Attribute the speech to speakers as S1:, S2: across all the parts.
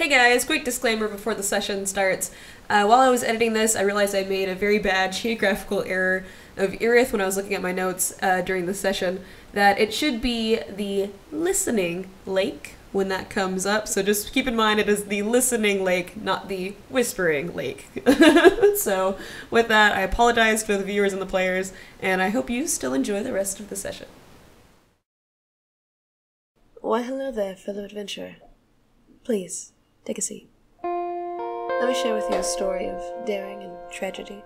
S1: Hey guys, quick disclaimer before the session starts. While I was editing this, I realized I made a very bad geographical error of Erith when I was looking at my notes during the session, that it should be the listening lake when that comes up, so just keep in mind it is the listening lake, not the whispering lake. So with that, I apologize to the viewers and the players, and I hope you still enjoy the rest of the session. Why hello there, fellow adventurer. Please, take a seat. Let me share with you a story of daring and tragedy,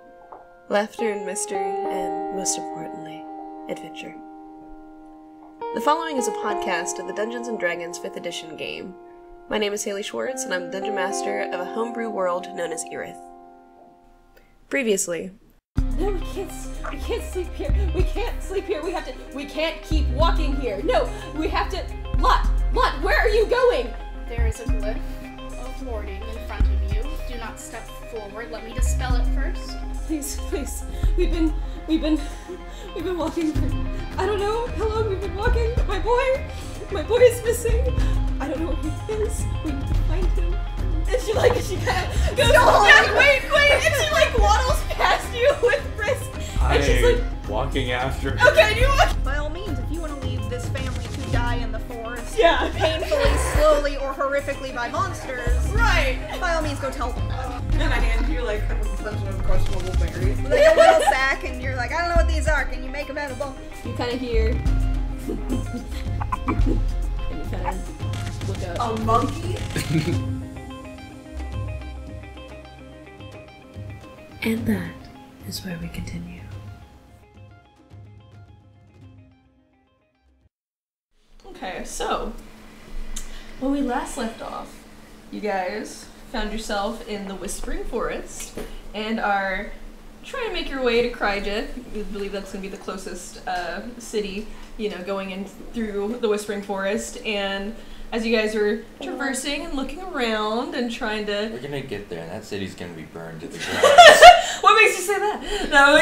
S1: laughter and mystery, and, most importantly, adventure. The following is a podcast of the Dungeons & Dragons 5th edition game. My name is Haley Schwartz, and I'm the Dungeon Master of a homebrew world known as Erith. Previously...
S2: No, we can't sleep here. We can't sleep here. We can't keep walking here. No, we have to... Lot, where are you going?
S3: There is a glyph of warning in front of you. Do not step forward. Let me dispel it first.
S2: Please. We've been walking for, I don't know how long we've been walking. My boy is missing. I don't know where he is. We need to find him. And she kind of goes, wait, and she waddles past you with brisk. And she's like,
S4: walking after.
S2: Okay, you walk.
S5: By all means, if you want to leave this family to die in the forest,
S2: Yeah.
S5: painfully, slowly, or horrifically by monsters,
S2: Right.
S5: by all means, go tell them that.
S6: And I hand you like a bunch of questionable berries.
S5: Like a little sack, and you're like, I don't know what these are. Can you make them edible?
S2: You kind of hear, and you kind of look up.
S6: A monkey?
S1: And that is where we continue. Okay, so when we last left off, you guys found yourself in the Whispering Forest and are trying to make your way to Kryja. We believe that's going to be the closest city, going in through the Whispering Forest. And as you guys are traversing and looking around and trying to...
S4: We're gonna get there, and that city's gonna be burned to the ground.
S1: What makes you say that? No,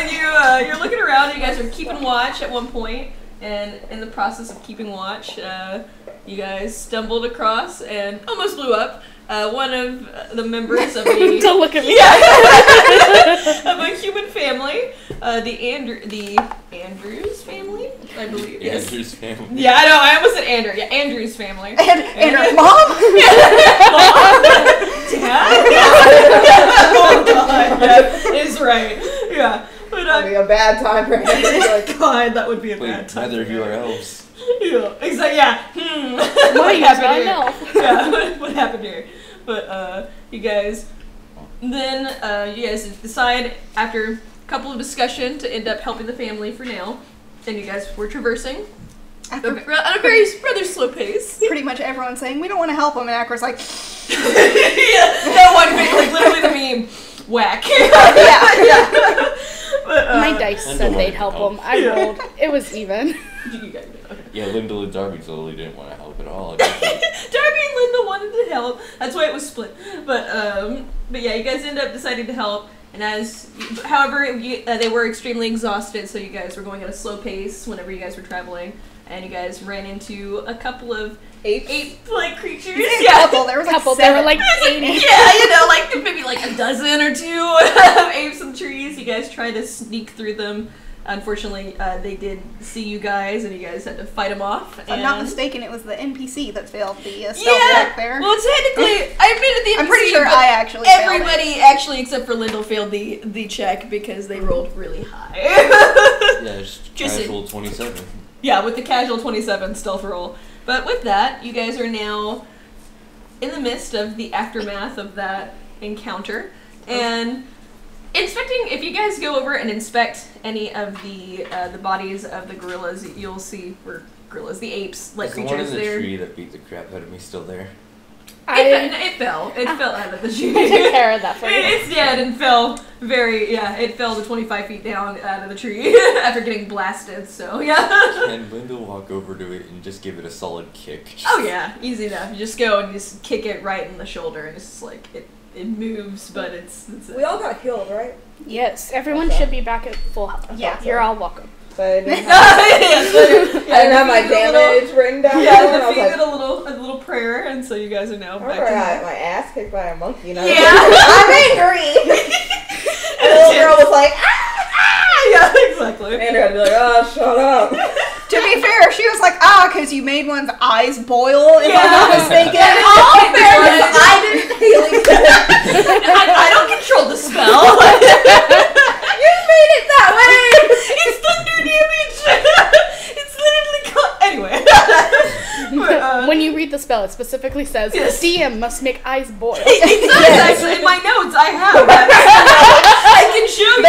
S1: you're looking around, and you guys are keeping watch at one point, and in the process of keeping watch, you guys stumbled across and almost blew up one of the members of a...
S2: Don't look at me.
S1: Yeah. Of a human family, the Andrews family, I believe. Yes.
S4: Andrew's family.
S1: Yeah, I know. I almost said Andrew. Yeah, Andrew's family.
S5: And her mom?
S1: Dad? Oh god, that is right. Yeah. But
S6: That'd be a bad time for him.
S1: like, God, that would be a
S4: Wait,
S1: bad time.
S4: neither of you are elves.
S1: Yeah, exactly. Yeah. What happened here? Yeah. What happened here? But you guys decide after a couple of discussion to end up helping the family for now. And you guys were traversing at a very rather slow pace.
S5: Pretty much everyone's saying, we don't want to help him, and Akra's like...
S1: Yeah, that one big, like literally the meme. Whack.
S5: yeah.
S1: But,
S3: My dice said they'd help him. I rolled. It was even.
S1: You guys did. Okay.
S4: Yeah, Linda and Darby totally didn't want to help at all.
S1: Darby and Linda wanted to help. That's why it was split. But yeah, you guys end up deciding to help. And however, they were extremely exhausted, so you guys were going at a slow pace whenever you guys were traveling. And you guys ran into a couple of ape-like creatures.
S5: Yeah. There was like
S3: There were like 80.
S1: Yeah, like maybe like a dozen or two of apes in trees. You guys tried to sneak through them. Unfortunately, they did see you guys, and you guys had to fight them off.
S5: If I'm not mistaken, it was the NPC that failed the stealth
S1: Yeah,
S5: check there.
S1: well, technically, I admitted the NPC,
S5: I'm pretty sure
S1: but
S5: I actually failed it.
S1: everybody, actually, except for Lyndall, failed the check because they rolled really high.
S4: Yeah, just
S1: Just
S4: casual 27.
S1: Yeah, with the casual 27 stealth roll. But with that, you guys are now in the midst of the aftermath of that encounter. And inspecting, if you guys go over and inspect any of the bodies of the gorillas, you'll see, or gorillas, the apes, like
S4: Is the
S1: creatures
S4: one in the
S1: there.
S4: tree that beat the crap out of me still there?
S1: It fell. It fell out of the tree.
S3: I took care of that for you.
S1: It's dead and fell it fell to 25 feet down out of the tree after getting blasted, so yeah.
S4: Can Linda walk over to it and just give it a solid kick?
S1: Oh yeah, easy enough. You just go and just kick it right in the shoulder, and it's just like, it moves, but it's
S6: We all got healed, right?
S3: Yes, everyone should be back at full health.
S5: Yeah.
S3: You're all welcome.
S6: So I didn't
S1: I
S6: have, my damage written down.
S1: Yeah,
S6: and I was
S1: defeated
S6: like,
S1: a little prayer, and so you guys are now
S6: I
S1: back
S6: remember I
S1: to
S6: got my ass kicked by a monkey, and I was
S1: Yeah.
S6: like, I'm angry! And the little girl was like, ah!
S1: Yeah, exactly.
S6: And I had to be like, oh, shut up.
S2: To be fair, she was like, because you made one's eyes boil, if I'm not mistaken.
S1: All fair,
S6: I didn't feel it.
S1: I don't control the spell.
S6: You made it that way!
S1: It's thunder damage. It's literally anyway. But,
S3: When you read the spell, it specifically says
S1: Yes.
S3: DM must make eyes boil.
S1: it does actually. In my notes, I have. I can show you.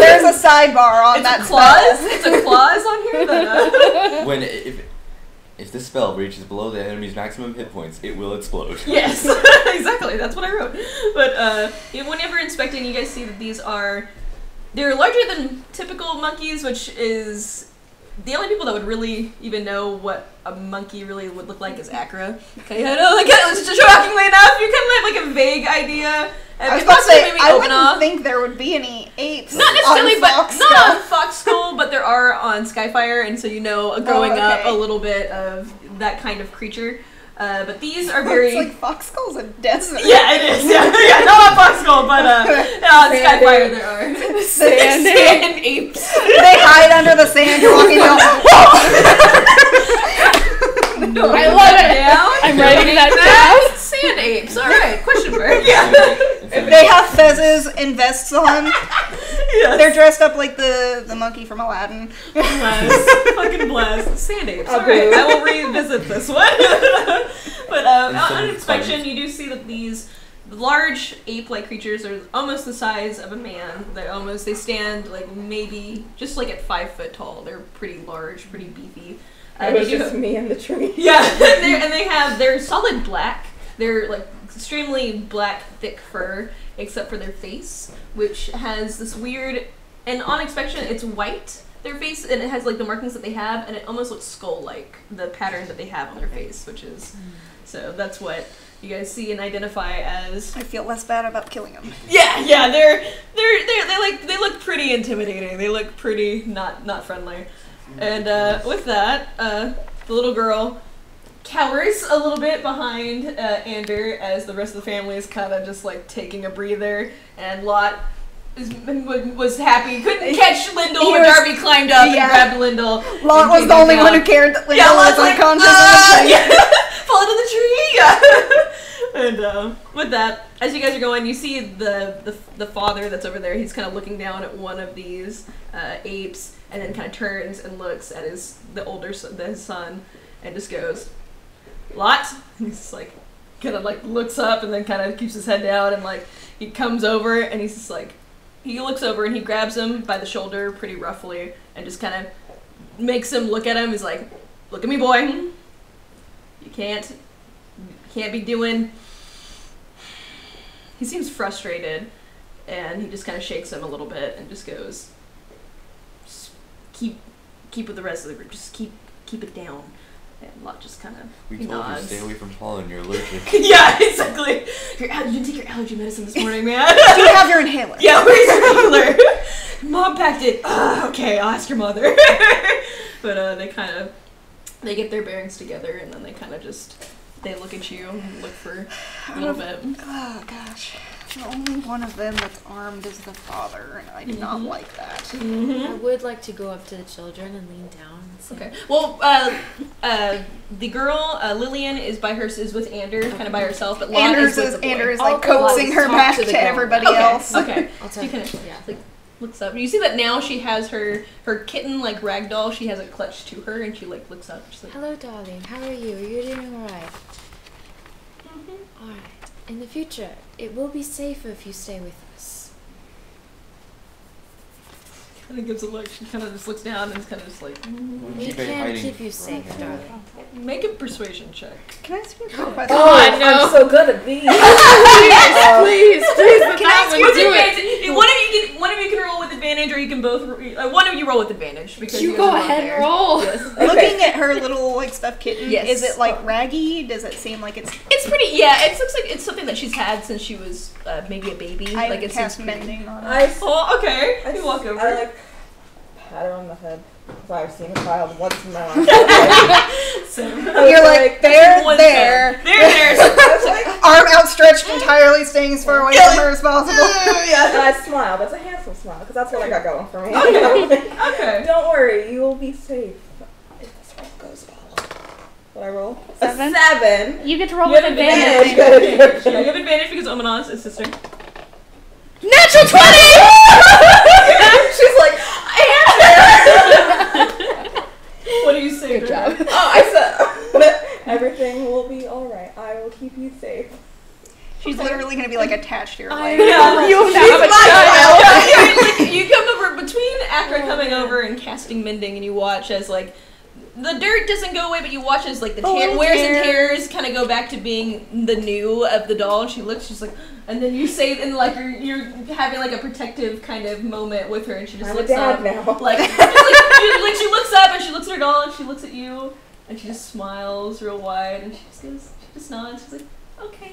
S2: There's a sidebar on
S1: It's
S2: that
S1: a clause.
S2: spell.
S1: It's a clause on here that.
S4: When if this spell reaches below the enemy's maximum hit points, it will explode.
S1: Yes, exactly. That's what I wrote. But whenever inspecting, you guys see that they're larger than typical monkeys, which is the only people that would really even know what a monkey really would look like is Acra. Okay, I know, like, shockingly enough, you kind of have like a vague idea.
S2: I was about to say, I wouldn't think there would be any apes.
S1: Not necessarily,
S2: on
S1: but
S2: Fox
S1: not
S2: Skull.
S1: on Fox Skull, but there are on Skyfire, and so growing up
S2: okay.
S1: a little bit of that kind of creature. But these are very.
S2: It's like Fox Skull's a desert.
S1: Yeah, it is. Yeah, not on Fox Skull, but on Skyfire there are sand apes.
S2: They hide under the sand. You're walking down.
S3: I love it. I'm writing that down.
S1: Sand apes. All right. Question mark. Yeah.
S2: They have fezzes and vests on.
S1: Yes.
S2: They're dressed up like the monkey from Aladdin.
S1: Blast. Fucking blast. Sand apes. All right. I will revisit this one. But on inspection, you do see that these large ape-like creatures are almost the size of a man. They stand like maybe just like at 5 foot tall. They're pretty large, pretty beefy.
S6: It was just me and the tree.
S1: Yeah, they're solid black. They're like extremely black, thick fur, except for their face, which has this weird. And on inspection, it's white. Their face, and it has like the markings that they have, and it almost looks skull-like, the pattern that they have on their face, which is. So that's what you guys see and identify as.
S2: I feel less bad about killing them.
S1: Yeah, they look pretty intimidating. They look pretty not friendly. And with that, the little girl cowers a little bit behind Ander as the rest of the family is kind of just like taking a breather, and Lot was happy. Couldn't catch Lyndall when Darby climbed up and grabbed Lyndall.
S2: Lot was the only one who cared that Lyndall was unconscious in the tree.
S1: Fall into the tree. Yeah. And with that, as you guys are going, you see the father that's over there. He's kind of looking down at one of these apes, and then kind of turns and looks at his son, and just goes, "Lot." And he's just like, kind of like looks up and then kind of keeps his head down, and like he comes over and he's just like, he looks over and he grabs him by the shoulder pretty roughly and just kind of makes him look at him. He's like, "Look at me, boy. You can't be doing." He seems frustrated, and he just kind of shakes him a little bit and just goes, just keep with the rest of the group. Just keep it down. And Lot just kind of
S4: We told you stay away from pollen. You're allergic.
S1: Yeah, exactly. You didn't take your allergy medicine this morning, man.
S2: Do you have your inhaler?
S1: Yeah, where's your inhaler? Mom packed it. Okay, I'll ask your mother. But they get their bearings together, and then they kind of they look at you and look for a little bit.
S2: Oh gosh. The only one of them that's armed is the father, and I do not like that.
S7: I would like to go up to the children and lean down and say,
S1: Okay. Well, the girl Lillian is with Ander, kind of by herself, but Lot is with the boy.
S2: Ander is like coaxing her back to everybody else.
S1: Okay.
S7: I'll
S1: So you
S7: tell
S1: kind of
S7: yeah.
S1: looks up. You see that now she has her kitten like ragdoll. She has it clutched to her, and she like looks up. She's like,
S7: "Hello, darling. How are you? Are you doing alright?" Alright. In the future, it will be safer if you stay with us.
S1: kind of gives a look. She kind of just looks down and is kind of just like,
S7: We can keep you safe, darling.
S1: Make a persuasion check.
S2: Can I ask you a quick question?
S6: Oh, I'm so good at these.
S7: Please,
S1: Can I ask you to do it? One of you can roll with advantage, or you can both. One of you roll with advantage because
S7: You
S1: guys
S7: go
S1: are both
S7: ahead
S1: there.
S7: and roll.
S1: Yes.
S2: Looking at her little like stuffed kitten,
S1: Yes.
S2: is it like raggy? Does it seem like it's?
S1: It's pretty. Yeah, it looks like it's something that she's had since she was maybe a baby.
S2: I
S1: like it
S2: cast
S1: seems pretty-
S2: mending on it.
S6: I
S1: Oh, okay. You walk over.
S6: I like pat her on the head. Because I've seen a child once in my life.
S5: You're like, there.
S1: There.
S5: Arm outstretched entirely, staying as far away from her as possible.
S6: And I smile. That's a handsome smile, because that's what I got going for me.
S1: Okay.
S6: Don't worry, you will be safe. If this roll goes well. What I roll?
S3: 7.
S6: A 7.
S3: You get to roll
S6: You
S3: with
S6: have
S3: advantage.
S6: advantage.
S1: Yeah, you have advantage because Omena's his sister.
S5: Natural 20!
S6: She's like,
S1: What do you say?
S7: Good job.
S6: oh, I said, everything will be alright. I will keep you safe.
S5: She's literally going to be like attached to your leg.
S1: Yeah,
S5: You
S1: she's
S5: have a
S1: my
S5: child.
S1: Like, you come over between after coming over and casting mending, and you watch as like the dirt doesn't go away, but you watch as like the wears and tears kind of go back to being the new of the doll. And she looks, she's like, and then you say, and like you're having like a protective kind of moment with her, and she just
S6: I'm a
S1: looks
S6: dad
S1: up,
S6: now.
S1: like she looks up and she looks at her doll and she looks at you, and she just smiles real wide, and she just nods. She's like, okay.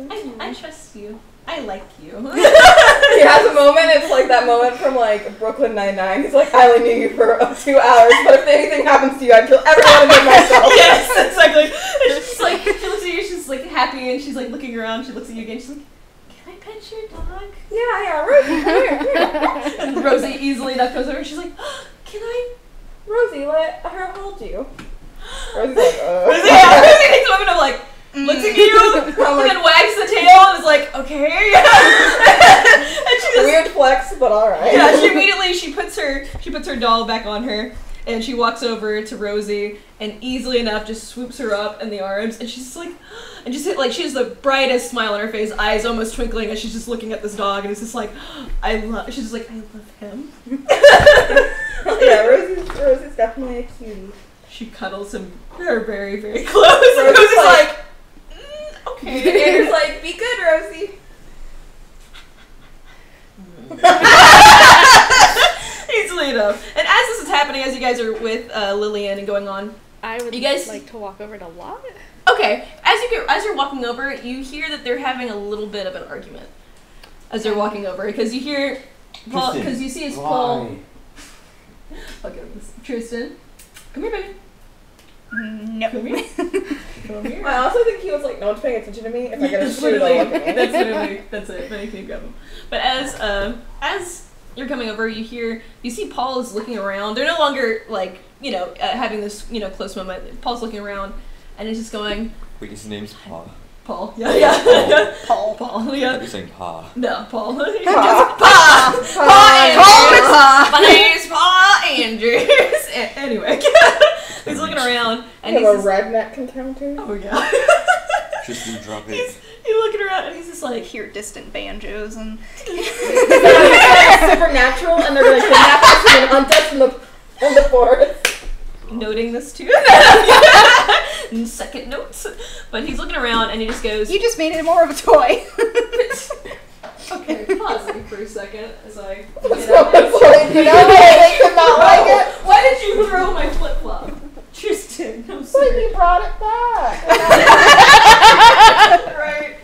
S1: I trust you. I like you.
S6: He has a moment, it's like that moment from like Brooklyn Nine-Nine. He's like, I only knew you for 2 hours, but if anything happens to you, I'd kill everyone but myself.
S1: Yes, exactly. And she's just like, she looks at you, she's like happy, and she's like looking around, she looks at you again, she's like, can I pet your dog?
S6: Yeah, Rosie, come here.
S1: And Rosie easily enough goes over, and she's like, can I?
S6: Rosie, let her hold you. Rosie's like,
S1: Rosie takes a moment of like, looks at you, and then wags the tail, and is like, okay. And she just,
S6: weird flex, but alright.
S1: yeah, she immediately she puts her doll back on her, and she walks over to Rosie and easily enough just swoops her up in the arms, and she's just like, and just like she has the brightest smile on her face, eyes almost twinkling as she's just looking at this dog, and it's just like, she's just like, I love him.
S6: Yeah, Rosie's definitely a cutie.
S1: She cuddles him very, very, very close, and Rosie's like, okay.
S6: Andrew's like, be good, Rosie.
S1: Easily enough. And as this is happening, as you guys are with Lillian and going on,
S3: I would
S1: you guys
S3: like to walk over to Lot.
S1: Okay, as you're walking over, you hear that they're having a little bit of an argument as they're walking over, because you hear Paul, because you see his Paul. Okay, Tristan, come here, baby.
S5: No.
S1: Come here. Come here.
S6: I also think he was like, no one's paying attention to me. If I get a shoe, they'll look at me.
S1: That's it. Then you can grab him. But as you're coming over, you see Paul is looking around. They're no longer like having this close moment. Paul's looking around, and he's just going.
S4: Wait, his name's Pa.
S1: Paul. Yeah.
S4: Paul.
S1: Paul. Yeah.
S4: You're saying Pa.
S1: No, Paul.
S6: Pa.
S1: My name's Pa Andrews. Anyway, he's looking around, and
S6: You
S1: he's
S6: have a
S1: just,
S6: redneck encounter?
S1: oh yeah.
S4: Tristan, drop it.
S1: He's looking around, and he's just like,
S5: Hear distant banjos and
S6: Supernatural, and they're gonna kidnap us and hunt us in the forest.
S1: noting this too. And second notes. But he's looking around, and he just goes,
S5: you just made it more of a toy.
S1: okay, pausing for a second as I get
S6: So
S1: out
S6: it's like, they could not like it.
S1: Why did you throw my flip-flop? Tristan, I'm
S6: But
S1: sorry.
S6: he brought it back.
S1: Right.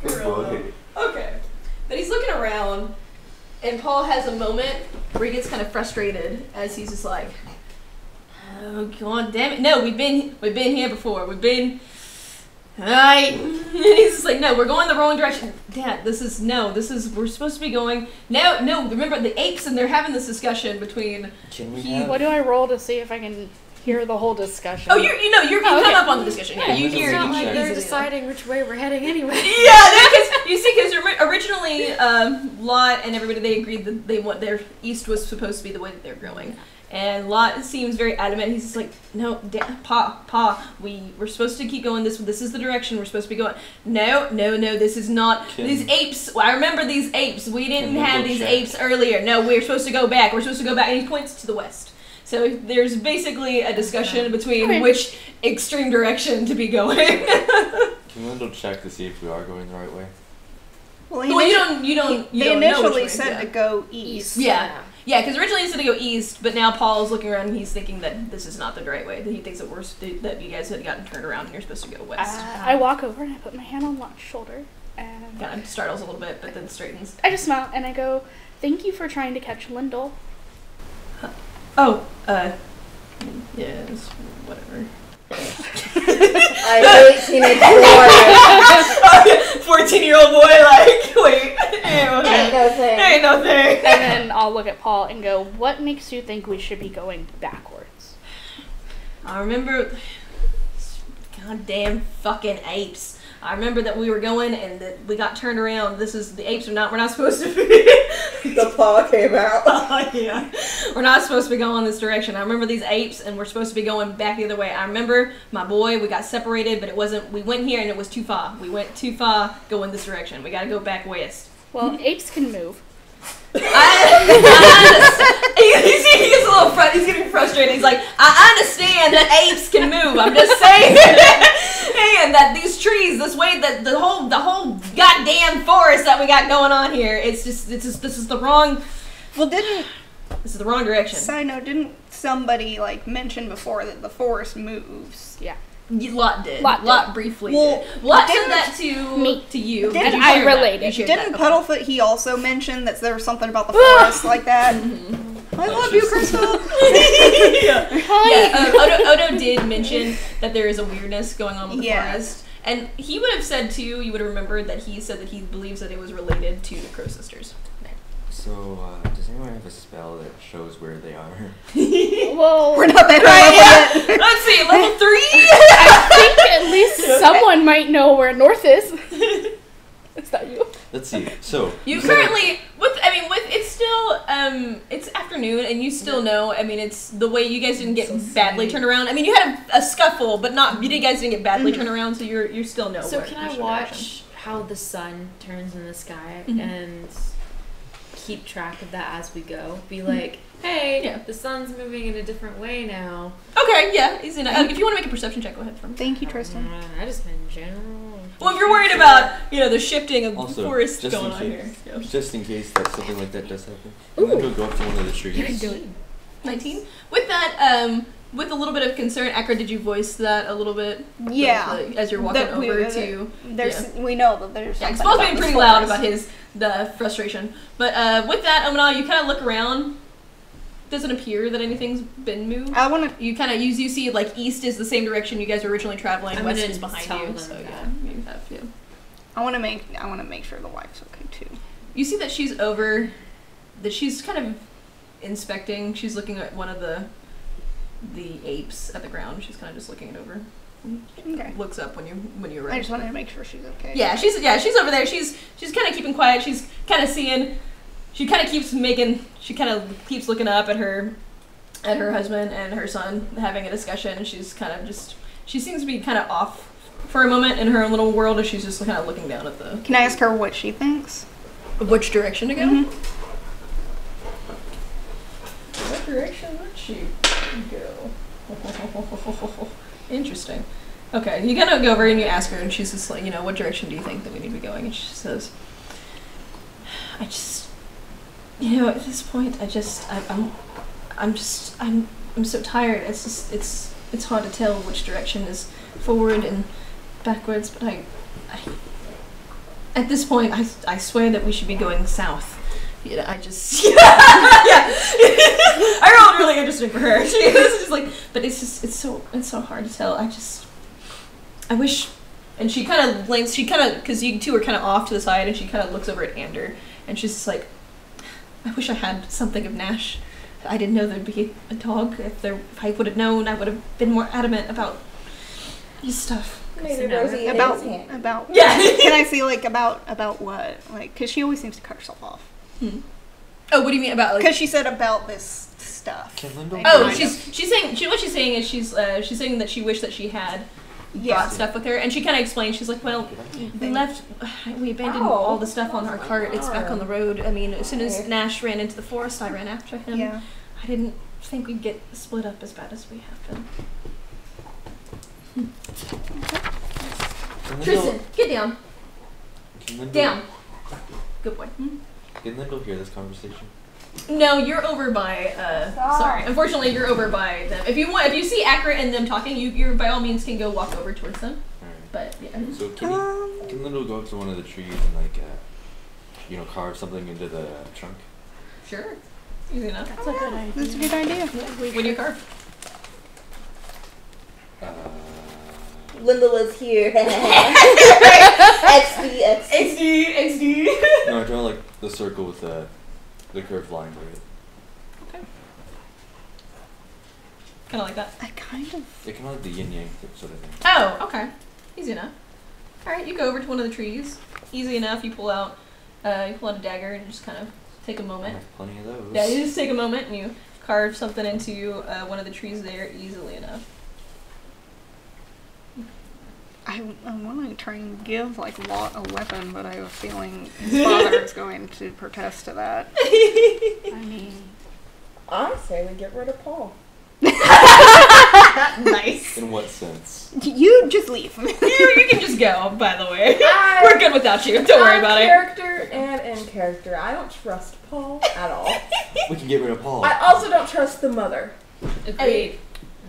S4: Good boy.
S1: Okay. But he's looking around, and Paul has a moment where he gets kind of frustrated as he's just like, oh god damn it. No, we've been here before. Alright. And he's just like, no, we're going the wrong direction. Dad, we're supposed to be going, no, remember the apes, and they're having this discussion between,
S4: Can we have...
S3: What do I roll to see if I can hear the whole discussion?
S1: oh, you come up on the discussion. Yeah, you hear,
S3: It's not
S1: you
S3: like
S1: hear
S3: they're
S1: easily.
S3: deciding which way we're heading anyway.
S1: Yeah, because originally Lot and everybody, they agreed that their east was supposed to be the way that they're going, and Lot seems very adamant. He's just like, no, Pa, we're supposed to keep going this. This is the direction we're supposed to be going. No, this is not. These apes. Well, I remember these apes. We didn't have these apes earlier. No, we're supposed to go back. And he points to the west. So there's basically a discussion between which extreme direction to be going.
S4: Can we double check to see if we are going the right way?
S5: Well,
S1: You don't
S5: They
S1: know which way,
S5: initially said
S1: yeah.
S5: to go east.
S1: Yeah, because originally he said to go east, but now Paul's looking around and he's thinking that this is not the right way. That he thinks that you guys had gotten turned around and you're supposed to go west.
S3: I walk over and I put my hand on Lot's shoulder, and
S1: Kind of startles a little bit, but then straightens.
S3: I just smile and I go, "Thank you for trying to catch Lyndall.
S1: Yes, whatever.
S6: I hate teenage boys.
S5: 14-year-old boy, like, wait.
S6: Ain't no thing.
S5: Ain't no thing.
S3: And then I'll look at Paul and go, what makes you think we should be going backwards?
S2: I remember goddamn fucking apes. I remember that we were going and that we got turned around. The apes we're not supposed to be.
S6: The paw came out.
S2: Oh, yeah. We're not supposed to be going this direction. I remember these apes and we're supposed to be going back the other way. I remember my boy, we got separated, but we went here and it was too far. We went too far going this direction. We gotta go back west.
S3: Well, apes can move.
S2: He gets he's getting frustrated. He's like, I understand that apes can move. I'm just saying and that these trees, this way, that the whole goddamn forest that we got going on here, this is the wrong.
S5: Well,
S2: this is the wrong direction.
S5: side note, didn't somebody like mention before that the forest moves?
S3: Yeah.
S2: Lot did.
S3: Lot
S2: briefly
S5: Well,
S2: did. Lot
S5: didn't-
S2: said that to
S3: Me.
S2: to you.
S5: Didn't-
S2: You
S3: I
S2: shared that.
S3: relayed
S2: You
S3: it.
S2: shared
S5: Didn't
S2: that.
S5: Puddlefoot he also mention that there was something about the forest like that? I love you, Crystal.
S2: Odo did mention that there is a weirdness going on with the
S5: Yeah.
S2: forest. And he would have said too, you would have remembered that he said that he believes that it was related to the Crow Sisters.
S4: So, does anyone have a spell that shows where they are?
S3: Well,
S5: We're not that high up yet.
S2: Let's see, level 3?
S3: I think at least someone might know where north is. Is that you?
S4: Let's see. So
S2: You
S4: said-
S2: currently, with it's still, it's afternoon, and you still know, I mean, it's the way you guys didn't get badly turned around. I mean, you had a scuffle, but you guys didn't get badly turned around, so you still know
S7: So
S2: where.
S7: can I
S2: which
S7: watch
S2: direction.
S7: how the sun turns in the sky
S2: Mhm.
S7: and keep track of that as we go? Be like, hey,
S2: Yeah.
S7: the sun's moving in a different way now.
S2: Okay, yeah, easy enough. If you want to make a perception check, go ahead for me.
S5: Thank you, Tristan.
S7: I just meant in general.
S2: Well, if you're worried about, the shifting of
S4: Also,
S2: forest
S4: just
S2: going
S4: in
S2: on
S4: case,
S2: here. Yeah.
S4: just in case that something like that does happen, I'm gonna go up to one of the trees.
S2: 19. With that, with a little bit of concern, Akra, did you voice that a little bit?
S5: Yeah.
S2: Like, as you're walking
S5: That we-
S2: over to.
S5: We know that there's.
S2: Yeah, he's
S5: something
S2: supposed to
S5: about
S2: be
S5: the
S2: pretty loud
S5: forest.
S2: about the frustration. But with that, Omanal, you kind of look around. Doesn't appear that anything's been moved.
S5: I want to.
S2: You kind of you see like east is the same direction you guys were originally traveling.
S7: I'm
S2: West
S7: gonna
S2: is behind
S7: tell
S2: you.
S7: them
S2: So
S7: that.
S2: yeah, you have to.
S5: I want to make sure the wife's okay too.
S2: You see that she's over. That she's kind of inspecting. She's looking at one of the apes at the ground. She's kind of just looking it over.
S5: Okay.
S2: Looks up when you arrive.
S5: I just wanted to make sure she's okay.
S2: Yeah, she's over there. She's kind of keeping quiet. She's kind of seeing. She kind of keeps looking up at her husband and her son having a discussion, and she's kind of she seems to be kind of off for a moment in her own little world, and she's just kind of looking down at the.
S5: Can I ask her what she thinks?
S2: Which direction to go?
S5: Mhm.
S2: What direction would she go? Interesting. Okay, you gotta go over and you ask her, and she's just like, what direction do you think that we need to be going? And she says, at this point, I'm so tired. It's hard to tell which direction is forward and backwards, but at this point, I swear that we should be going south. I rolled really interesting for her. She was just like, but it's so hard to tell. I wish, and she kind of because you two are kind of off to the side, and she kind of looks over at Ander, and she's just like, I wish I had something of Nash. I didn't know there'd be a dog. If I would have known, I would have been more adamant about this stuff.
S6: Maybe Rosie
S5: About
S2: Yeah.
S5: Can I see about what? Like, because she always seems to cut herself off.
S2: Oh, what do you mean about like?
S5: Because she said about this stuff.
S4: Can Lyndall
S2: Oh,
S5: Kind of.
S2: she's saying what she's saying is she's saying that she wished that she had brought stuff with her, and she kind of explains. She's like, well, we abandoned all the stuff on our cart. It's back on the road. I mean, as soon as Nash ran into the forest, I ran after him.
S5: Yeah.
S2: I didn't think we'd get split up as bad as we have been. Tristan, get down. Down. Good boy.
S4: Can Lyndall hear this conversation?
S2: No, you're over by. Sorry, unfortunately, you're over by them. If you see Akra and them talking, you by all means can go walk over towards them.
S4: Alright.
S2: But yeah.
S4: So can Lyndall go up to one of the trees and carve something into the trunk?
S2: Sure. Easy enough.
S3: That's a good idea.
S5: That's a good idea.
S2: What do you carve?
S6: Linda was here. XD.
S4: No, I draw like the circle with the curved line through it.
S2: Kind of like that.
S5: I kind of.
S4: It kind of like the yin yang sort of thing.
S2: Oh, okay. Easy enough. All right, you go over to one of the trees. Easy enough. You pull out a dagger and just kind of take a
S4: I
S2: moment.
S4: have plenty of those.
S2: Yeah, you just take a moment and you carve something into one of the trees there easily enough.
S5: I want to try and give like Lot a weapon, but I have a feeling his father is going to protest to that.
S3: I mean,
S6: I say we get rid of Paul.
S2: Nice.
S4: In what sense?
S5: You just leave.
S2: You can just go. By the way, we're good without you. Don't worry about it.
S6: Character and in character, I don't trust Paul at all.
S4: We can get rid of Paul.
S6: I also don't trust the mother.
S2: Agreed.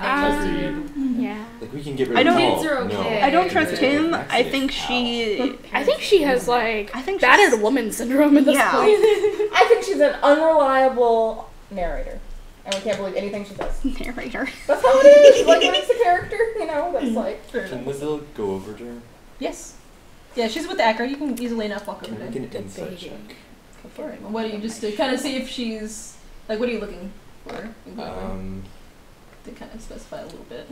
S3: yeah.
S4: Like we can get rid
S5: I
S4: of
S5: don't-
S4: Paul.
S7: Kids are
S4: No.
S7: okay.
S5: I don't trust
S4: Yeah.
S5: him.
S4: That's
S5: I
S4: it.
S5: think
S4: Ow.
S5: she.
S3: I think she has like
S5: I think
S3: battered
S5: she's-
S3: woman syndrome at this
S5: Yeah.
S3: point.
S6: I think she's an unreliable narrator. And we can't believe anything she says.
S5: Narrator.
S6: That's how it is. Like when it's the character, you know, that's like.
S2: Fair
S4: Can
S2: enough.
S4: Linda go over to her?
S2: Yes. Yeah, she's with the Acra. You can easily enough walk over
S4: Can we
S2: there.
S4: get an insight check?
S2: Alright, well, what do you just to kind of see if she's like? What are you looking for? Exactly? To kind of specify a little bit.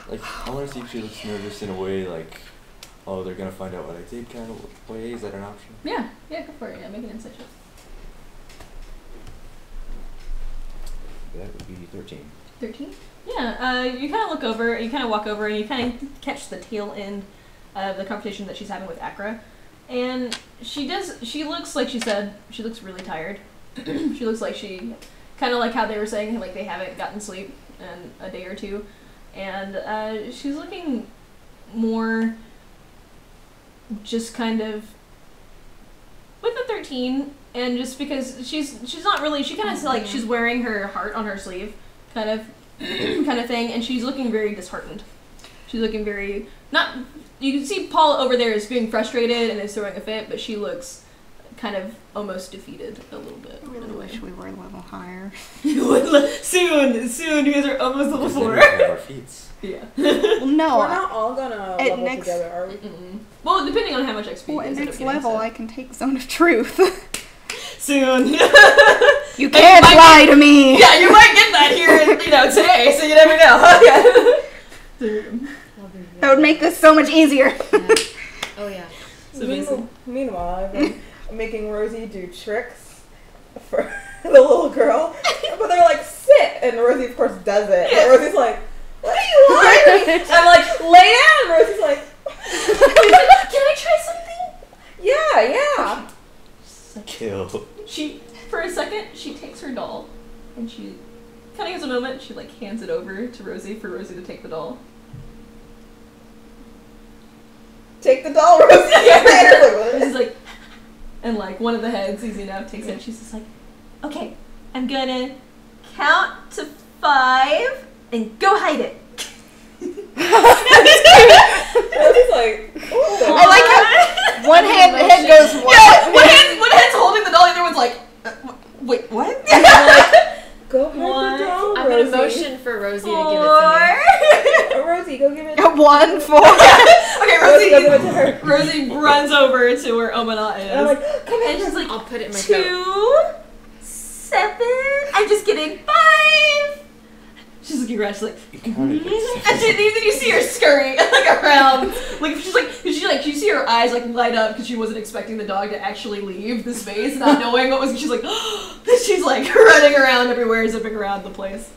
S4: Like, I want to see if she looks nervous in a way like, oh, they're gonna find out what I did kind of way. Is that an option?
S2: Yeah, go for it. Yeah, make an insight check.
S4: That would be 13.
S2: 13? Yeah, you kind of look over, you kind of walk over, and you kind of catch the tail end of the conversation that she's having with Acra. And she looks like she said, she looks really tired. She looks like she, kind of like how they were saying, like they haven't gotten sleep in a day or two. And she's looking more just kind of with the 13, and just because she's not really, she kind of like she's wearing her heart on her sleeve, kind of thing, and she's looking very disheartened. She's looking very not. You can see Paul over there is being frustrated and is throwing a fit, but she looks kind of almost defeated a little bit.
S5: I really wish we were a level higher.
S2: soon, you guys are almost level
S4: Because then
S2: 4.
S4: we have our feats.
S2: Yeah.
S5: Well, no.
S6: We're not all gonna
S5: At
S6: level
S5: next-
S6: together, are we?
S2: Mm-mm. Well, depending on how much XP
S5: Well,
S2: you
S5: at
S2: guys end up
S5: next
S2: getting,
S5: level,
S2: so.
S5: I can take Zone of Truth.
S2: Soon.
S5: You can't lie to me.
S2: Yeah, you might get that here, today, so you never know.
S5: That would make this so much easier.
S7: Oh yeah.
S2: It's amazing.
S6: Meanwhile, I've been making Rosie do tricks for the little girl, but they're like, sit, and Rosie of course does it. But Rosie's like, what are you lying? I'm like, lay down. Rosie's like,
S2: Can I try something?
S6: yeah.
S4: Kill.
S2: She, for a second, she takes her doll, and she kind of gives a moment, she like hands it over to Rosie for Rosie to take the doll.
S6: Take the doll, Rosie.
S2: Rosie's like, and like one of the heads, easy enough, takes it. She's just like, okay, I'm gonna count to 5 and go hide it.
S6: Rosie's like, ooh.
S5: I like how one head goes what?
S2: Yeah, one hand's holding the doll, the other one's like, wait, what?
S6: Go hide the doll,
S7: I'm
S6: Rosie.
S7: gonna motion for Rosie to give it to me.
S6: Oh, Rosie, go give it.
S5: 1, 4.
S2: Okay,
S6: Rosie, go give it to her.
S2: Rosie runs over to where Omana is.
S6: And I'm like, come
S2: and
S6: here.
S2: she's like,
S7: I'll put it in my coat.
S2: 2, 7. I'm just kidding. 5. She's looking around. She's like,
S4: You counted like
S2: and then you see her scurry like around. Like she's like, you see her eyes like light up because she wasn't expecting the dog to actually leave the space, not knowing what was. She's like, she's like running around everywhere, zipping around the place.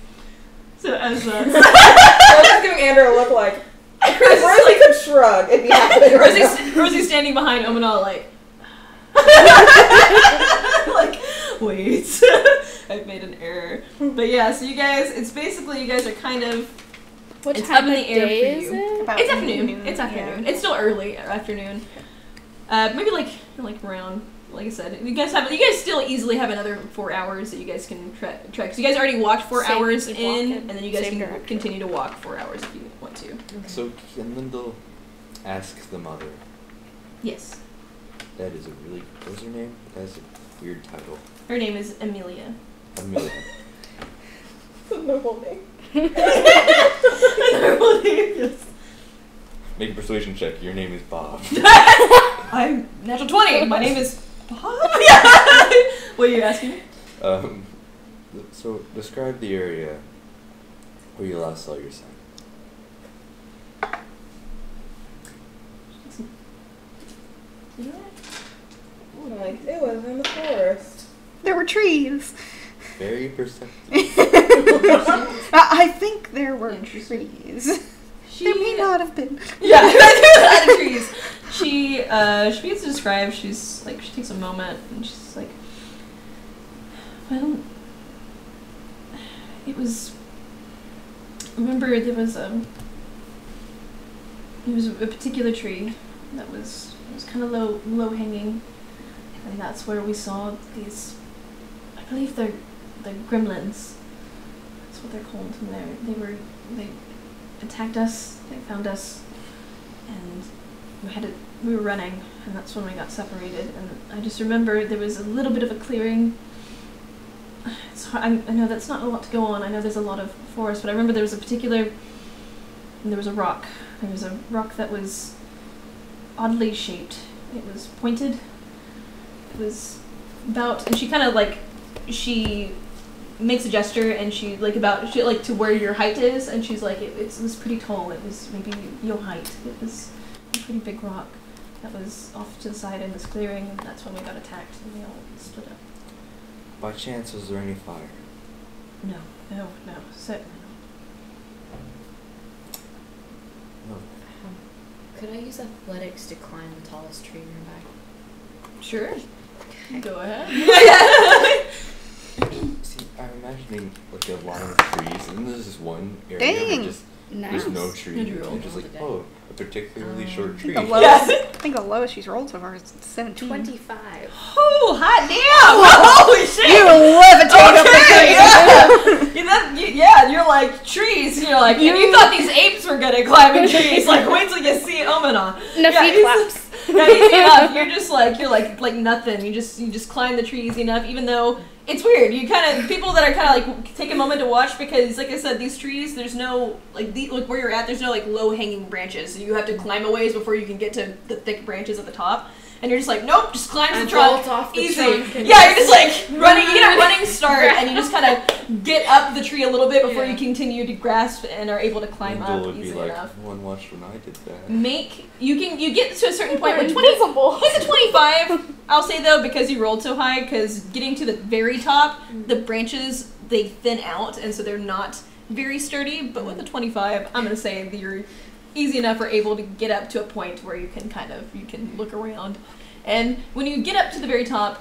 S2: So as
S6: Rosie's giving Andrew a look like. Rosie could shrug. It'd be happening right now.
S2: Rosie's standing behind Omana like. Like, wait, I've made an error. But yeah, so you guys, it's basically you guys are kind of,
S3: What
S2: it's
S3: time
S2: up in the
S3: of
S2: air
S3: day
S2: for
S3: is
S2: you.
S3: it?
S5: About
S2: It's afternoon. It's
S5: yeah.
S2: afternoon. It's still early afternoon. Maybe like around, like I said, you guys still easily have another 4 hours that you guys can trek. So you guys already walked 4
S3: Same,
S2: hours
S3: keep
S2: in,
S3: walking.
S2: and then you guys
S3: Same
S2: can
S3: direction.
S2: continue to walk 4 hours if you want to.
S4: So can Lyndall ask the mother
S2: Yes.
S4: Ed is a really. What's her name? That's a weird title.
S1: Her name is Amelia.
S4: Amelia.
S6: It's a normal name.
S1: Normal name, yes.
S4: Make a persuasion check. Your name is Bob.
S1: I'm natural 20. My name is Bob. What are you asking me?
S4: So describe the area where you last saw your son.
S6: Like, it was in the forest.
S5: There were trees.
S4: Very perceptive.
S5: I think there were
S1: Interesting.
S5: trees. There may not have been.
S1: Yeah, there were a lot of trees. She begins to describe. She's like, she takes a moment and she's like, well, it was. Remember, there was a particular tree that was kind of low hanging, and that's where we saw these. I believe they're gremlins. That's what they're called. And they attacked us. They found us, and we were running, and that's when we got separated. And I just remember there was a little bit of a clearing. It's hard, I know that's not a lot to go on. I know there's a lot of forest, but I remember there was a rock. There was a rock that was oddly shaped. It was pointed. It was about, and she kind of like, she makes a gesture, and she like to where your height is, and she's like, it was pretty tall. It was maybe your height. It was a pretty big rock that was off to the side in this clearing, and that's when we got attacked, and we all split up.
S4: By chance, was there any fire?
S1: No, certainly
S4: No.
S7: Could I use athletics to climb the tallest tree nearby?
S1: not. Sure. Go ahead.
S4: See, I'm imagining like a line of trees, and there's this one area where
S5: Dang.
S4: just
S7: Nice.
S4: there's no tree.
S1: Did you
S4: And
S1: roll?
S4: you're just like, oh, a particularly short
S5: I
S4: tree.
S5: think the lowest,
S1: Yes.
S5: I think the lowest she's rolled so far is 17.
S7: 25.
S1: Oh, hot damn! Holy shit!
S5: You levitate up the tree.
S1: You're like trees. You're like, and you thought these apes were gonna climb in trees. Like, wait till you see Omenon.
S7: Nafee claps.
S1: Yeah, easy enough. You're like nothing. You just climb the tree easy enough. Even though it's weird, you kind of people that are kind of like take a moment to watch, because, like I said, these trees, there's no like where you're at. There's no like low hanging branches. So you have to climb a ways before you can get to the thick branches at the top. And you're just like, nope, just climb to the trunk.
S7: Off the
S1: Easy.
S7: trunk and
S1: Yeah, you're just like running. You get a running start, and you just kind of get up the tree a little bit before
S7: Yeah.
S1: you continue to grasp and are able to climb
S4: And Joel
S1: up
S4: would be
S1: easy
S4: like,
S1: enough.
S4: no one watched when I did that.
S1: You get to a certain point with 20. With the 25, I'll say though, because you rolled so high, because getting to the very top, the branches they thin out, and so they're not very sturdy. But with the 25, I'm gonna say that you're easy enough or able to get up to a point where you can look around. And when you get up to the very top,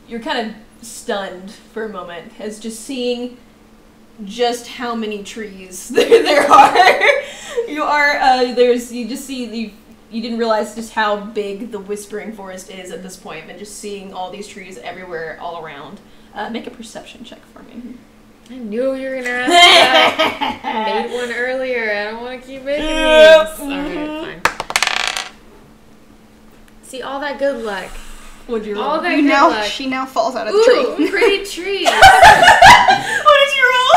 S1: you're kind of stunned for a moment, as just seeing just how many trees there are. You didn't realize just how big the Whispering Forest is at this point, and just seeing all these trees everywhere, all around. Make a perception check for me.
S7: I knew you were gonna ask that. I made one earlier. I don't want to keep making these. Alright, fine. See, all that good luck.
S1: What'd you roll?
S7: All that good luck.
S5: She now falls out of the
S7: Ooh,
S5: tree.
S7: pretty tree.
S1: What did you roll?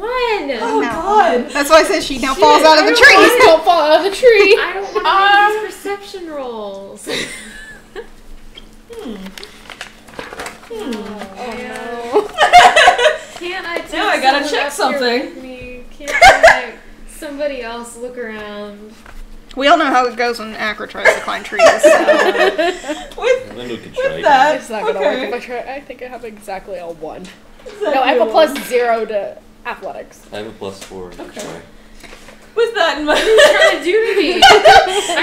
S7: One.
S1: Oh
S5: No.
S1: God!
S5: That's why I said she now
S7: Shit,
S5: falls out of
S7: I
S5: the
S7: don't
S5: tree.
S7: want
S2: Don't fall out of the tree.
S7: I don't want to make these perception rolls. Can't I take
S1: Now I gotta
S7: someone
S1: check
S7: up
S1: something.
S7: here with me? Can't I make somebody else look around?
S5: We all know how it goes when Acra tries to climb trees. So.
S4: Linda could try.
S1: that,
S2: It's not gonna
S1: okay.
S2: work if I try. I think I have exactly a 1.
S1: Is
S2: No,
S1: that
S2: I have a
S1: your
S2: plus
S1: roll?
S2: 0 to athletics.
S4: I have a +4.
S1: Okay.
S4: Try.
S1: With that in mind.
S7: What are you trying to do to me? I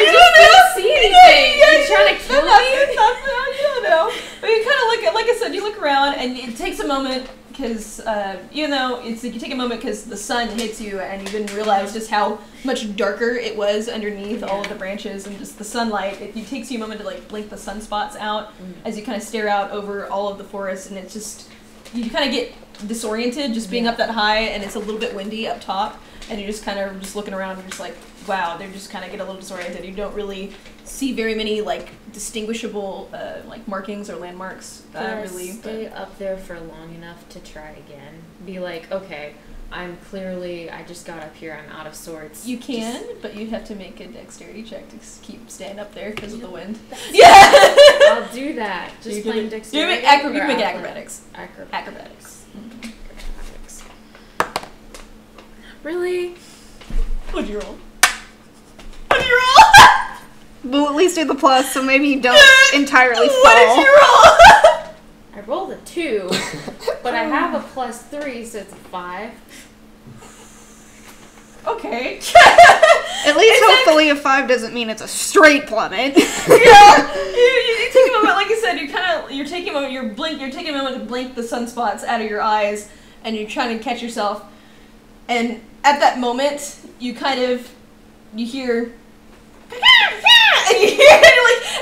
S7: just didn't see anything. You trying to kill me?
S1: You don't know. But you kind of look at, like I said, you look around, and it takes a moment, because even though it's like you take a moment because the sun hits you, and you didn't realize just how much darker it was underneath all of the branches and just the sunlight. It takes you a moment to like blink the sunspots out as you kind of stare out over all of the forest, and it's just you kind of get disoriented just being up that high, and it's a little bit windy up top, and you're just kind of just looking around and you're just like, wow, they're just kind of get a little disoriented. You don't really see very many like distinguishable like markings or landmarks. Really,
S7: stay up there for long enough to try again. Be like, okay, I just got up here, I'm out of sorts.
S1: You can, but you have to make a dexterity check to keep staying up there because of the wind. Yeah!
S7: I'll do that. Just plain dexterity.
S1: You make acrobatics. Acrobatics.
S7: Acrobatics. Really?
S1: What'd you roll? What'd you roll?
S5: We'll at least do the plus, so maybe you don't entirely fall.
S1: What did you roll?
S7: I rolled a 2, but I have a +3, so it's a 5.
S1: Okay.
S5: At least hopefully a 5 doesn't mean it's a straight plummet.
S1: Yeah. You take a moment, like I said, you're taking a moment, you're taking a moment to blink the sunspots out of your eyes, and you're trying to catch yourself. And at that moment, you hear, and you hear it,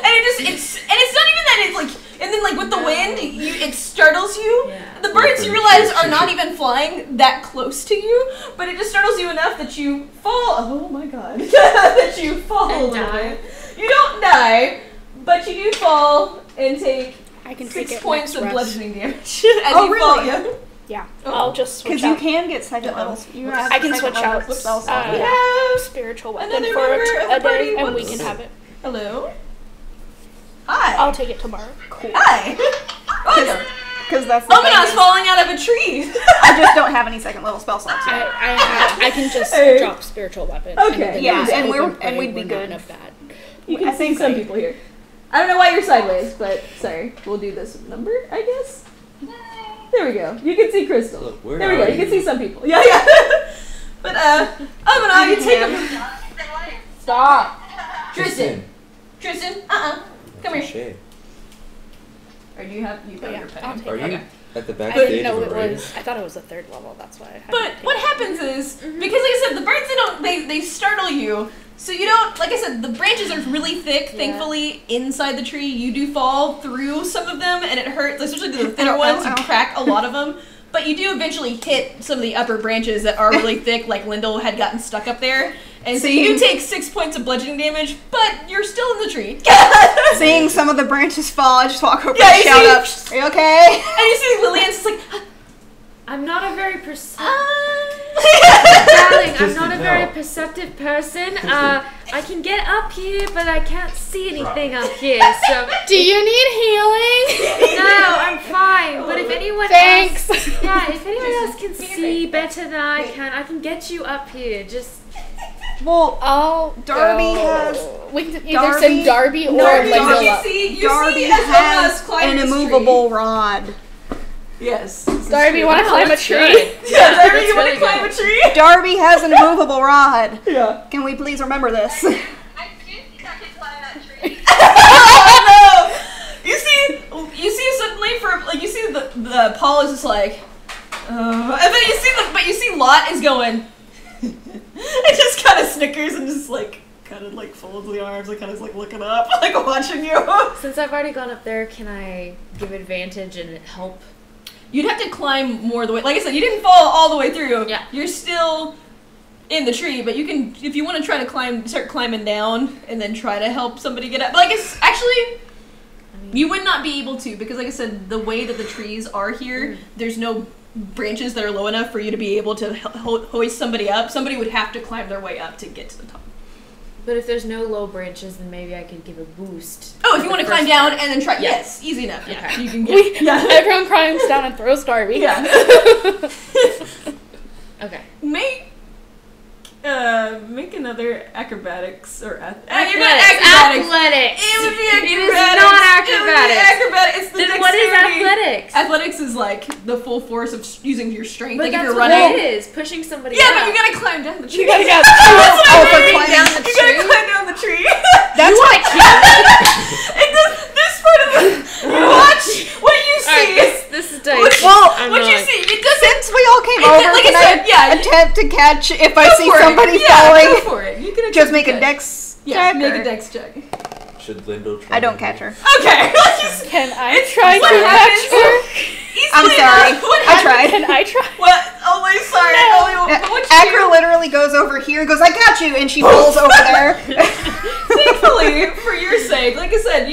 S1: and it's not even that it's like. And then, like, with the wind, it startles you. Yeah. The birds, you realize, are not even flying that close to you, but it just startles you enough that you fall. Oh my god. That you fall
S3: and
S1: a little
S3: die.
S1: bit. You don't die, but you do fall and take
S3: I can
S1: 6
S3: take it
S1: points of
S3: next rest.
S1: bludgeoning damage. As
S5: Oh,
S1: you
S5: really?
S1: fall, yeah.
S3: Yeah,
S1: Oh.
S3: I'll just switch
S5: Because you
S3: out.
S5: can get second levels. You have
S3: I can
S5: second
S3: switch
S5: level
S3: out
S5: spell slots.
S3: spiritual weapon
S1: Another
S3: for
S1: member of
S3: a
S1: the party
S3: day, and we
S1: wants-
S3: can have it.
S1: Hello. Hi.
S3: I'll take it tomorrow.
S5: Cool.
S1: Hi. Welcome.
S5: Because that's the
S1: Omena's
S5: thing.
S1: falling out of a tree.
S5: I just don't have any second level spell slots yet.
S3: I can just
S1: Hey.
S3: drop spiritual weapon.
S1: Okay.
S3: And then
S5: Yeah,
S3: use
S5: and
S3: open
S5: we'd
S3: prey
S5: be
S3: when
S5: good.
S3: not enough bad.
S1: You can
S5: I
S1: see
S5: think
S1: some
S5: I-
S1: people here. I don't know why you're sideways, but sorry. We'll do this number, I guess. There we go. You can see Crystal.
S4: Look, where
S1: There we go.
S4: are
S1: You can
S4: you?
S1: see some people. Yeah, yeah. But Amina, you take a stop. Tristan. Tristan. Come here.
S4: Touché.
S1: Or do you have you got
S3: Yeah,
S1: your
S3: I'll
S1: pen?
S3: take
S4: Are
S3: it.
S4: you at the back
S3: I didn't
S4: stage
S3: know
S4: of
S3: it
S4: the raid?
S3: was. I thought it was a 3rd level. That's why. I had
S1: But
S3: to take
S1: what
S3: it.
S1: happens is because, like I said, the birds they startle you. So you don't, like I said, the branches are really thick, thankfully, inside the tree. You do fall through some of them, and it hurts, especially the thinner ones. You crack a lot of them. But you do eventually hit some of the upper branches that are really thick, like Lyndall had gotten stuck up there. And so you take 6 points of bludgeoning damage, but you're still in the tree.
S5: Seeing some of the branches fall, I just walk over
S1: Yeah,
S5: and
S1: you
S5: shout
S1: see-
S5: up, "Are you okay?"
S1: And you see Lillian's just like,
S7: I'm not a very perceptive...
S1: yeah.
S7: Darling, I'm
S4: Just
S7: not a
S4: no.
S7: very perceptive person. I can get up here, but I can't see anything up here, so...
S3: Do you need healing?
S7: No, I'm fine, but if anyone
S3: Thanks.
S7: else... Yeah, if anyone else can see better than I can get you up here, just...
S5: Well,
S3: I'll
S5: Darby
S3: go.
S5: has-
S3: We can either
S5: Darby-
S3: send Darby or
S5: Darby-
S3: Linda
S1: You
S3: up.
S1: see
S5: Darby
S1: as
S5: has
S1: climbing
S5: an
S1: this tree.
S5: immovable rod.
S1: Yes.
S3: Darby, want to
S7: Oh,
S3: climb a
S7: that's
S3: tree?
S7: good.
S1: Yeah, Darby,
S7: that's
S1: you want to
S7: really
S1: climb
S7: good.
S1: a tree?
S5: Darby has an immovable rod.
S1: Yeah.
S5: Can we please remember this?
S6: I do think I can climb that tree.
S1: Oh no! You see suddenly you see the Paul is just like, and then you see Lot is going. It just kind of snickers and just like kind of like folds the arms and kind of like looking up, like watching you.
S7: Since I've already gone up there, can I give advantage and help?
S1: You'd have to climb more of the way. Like I said, you didn't fall all the way through.
S7: Yeah.
S1: You're still in the tree, but you can, if you want to try to start climbing down and then try to help somebody get up. But like it's actually, you would not be able to because, like I said, the way that the trees are here, there's no branches that are low enough for you to be able to hoist somebody up. Somebody would have to climb their way up to get to the top.
S7: But if there's no low branches, then maybe I could give a boost.
S1: Oh, if you want to climb down and then try,
S7: Yeah.
S1: yes, easy enough. Yeah,
S7: Okay.
S1: you can get. Yeah.
S3: Everyone climbs down and throws Darby.
S1: Yeah.
S7: Okay.
S1: Make another acrobatics or
S7: Athletics.
S1: It would be acrobatics.
S7: It is not acrobatics.
S1: It would be acrobatics. It's the
S7: Then what is
S1: dexterity.
S7: athletics?
S1: Athletics is like the full force of using your strength.
S7: But
S1: like if
S7: that's
S1: you're
S7: what
S1: running.
S7: it is, pushing somebody
S1: Yeah,
S7: up.
S1: but you gotta climb down the tree.
S3: You gotta get.
S1: That's what
S5: Oh,
S1: I'm
S5: for
S1: doing.
S5: climbing down the
S1: You gotta
S5: tree?
S1: climb down the tree.
S5: That's what
S1: It does this part of the. You watch what you see.
S7: This is dice.
S1: What you see. It doesn't.
S5: since we all came
S1: It-
S5: over,
S1: like I
S5: can
S1: said, yeah.
S5: attempt to catch if I
S1: Go
S5: see
S1: for it.
S5: somebody
S1: Yeah,
S5: falling?
S1: Go for it. You can
S5: Just make a
S1: dex.
S5: dex
S1: Yeah,
S5: check.
S1: make
S5: or-
S1: a dex check.
S4: Should Lindell try?
S5: I don't catch her.
S1: Okay.
S7: Can I try to catch her?
S5: I'm sorry. I tried.
S7: Can I try?
S1: What? Oh, my sorry.
S5: Akra literally goes over here and goes, I got you, and she falls over there.
S1: Thankfully, for your sake, like I said,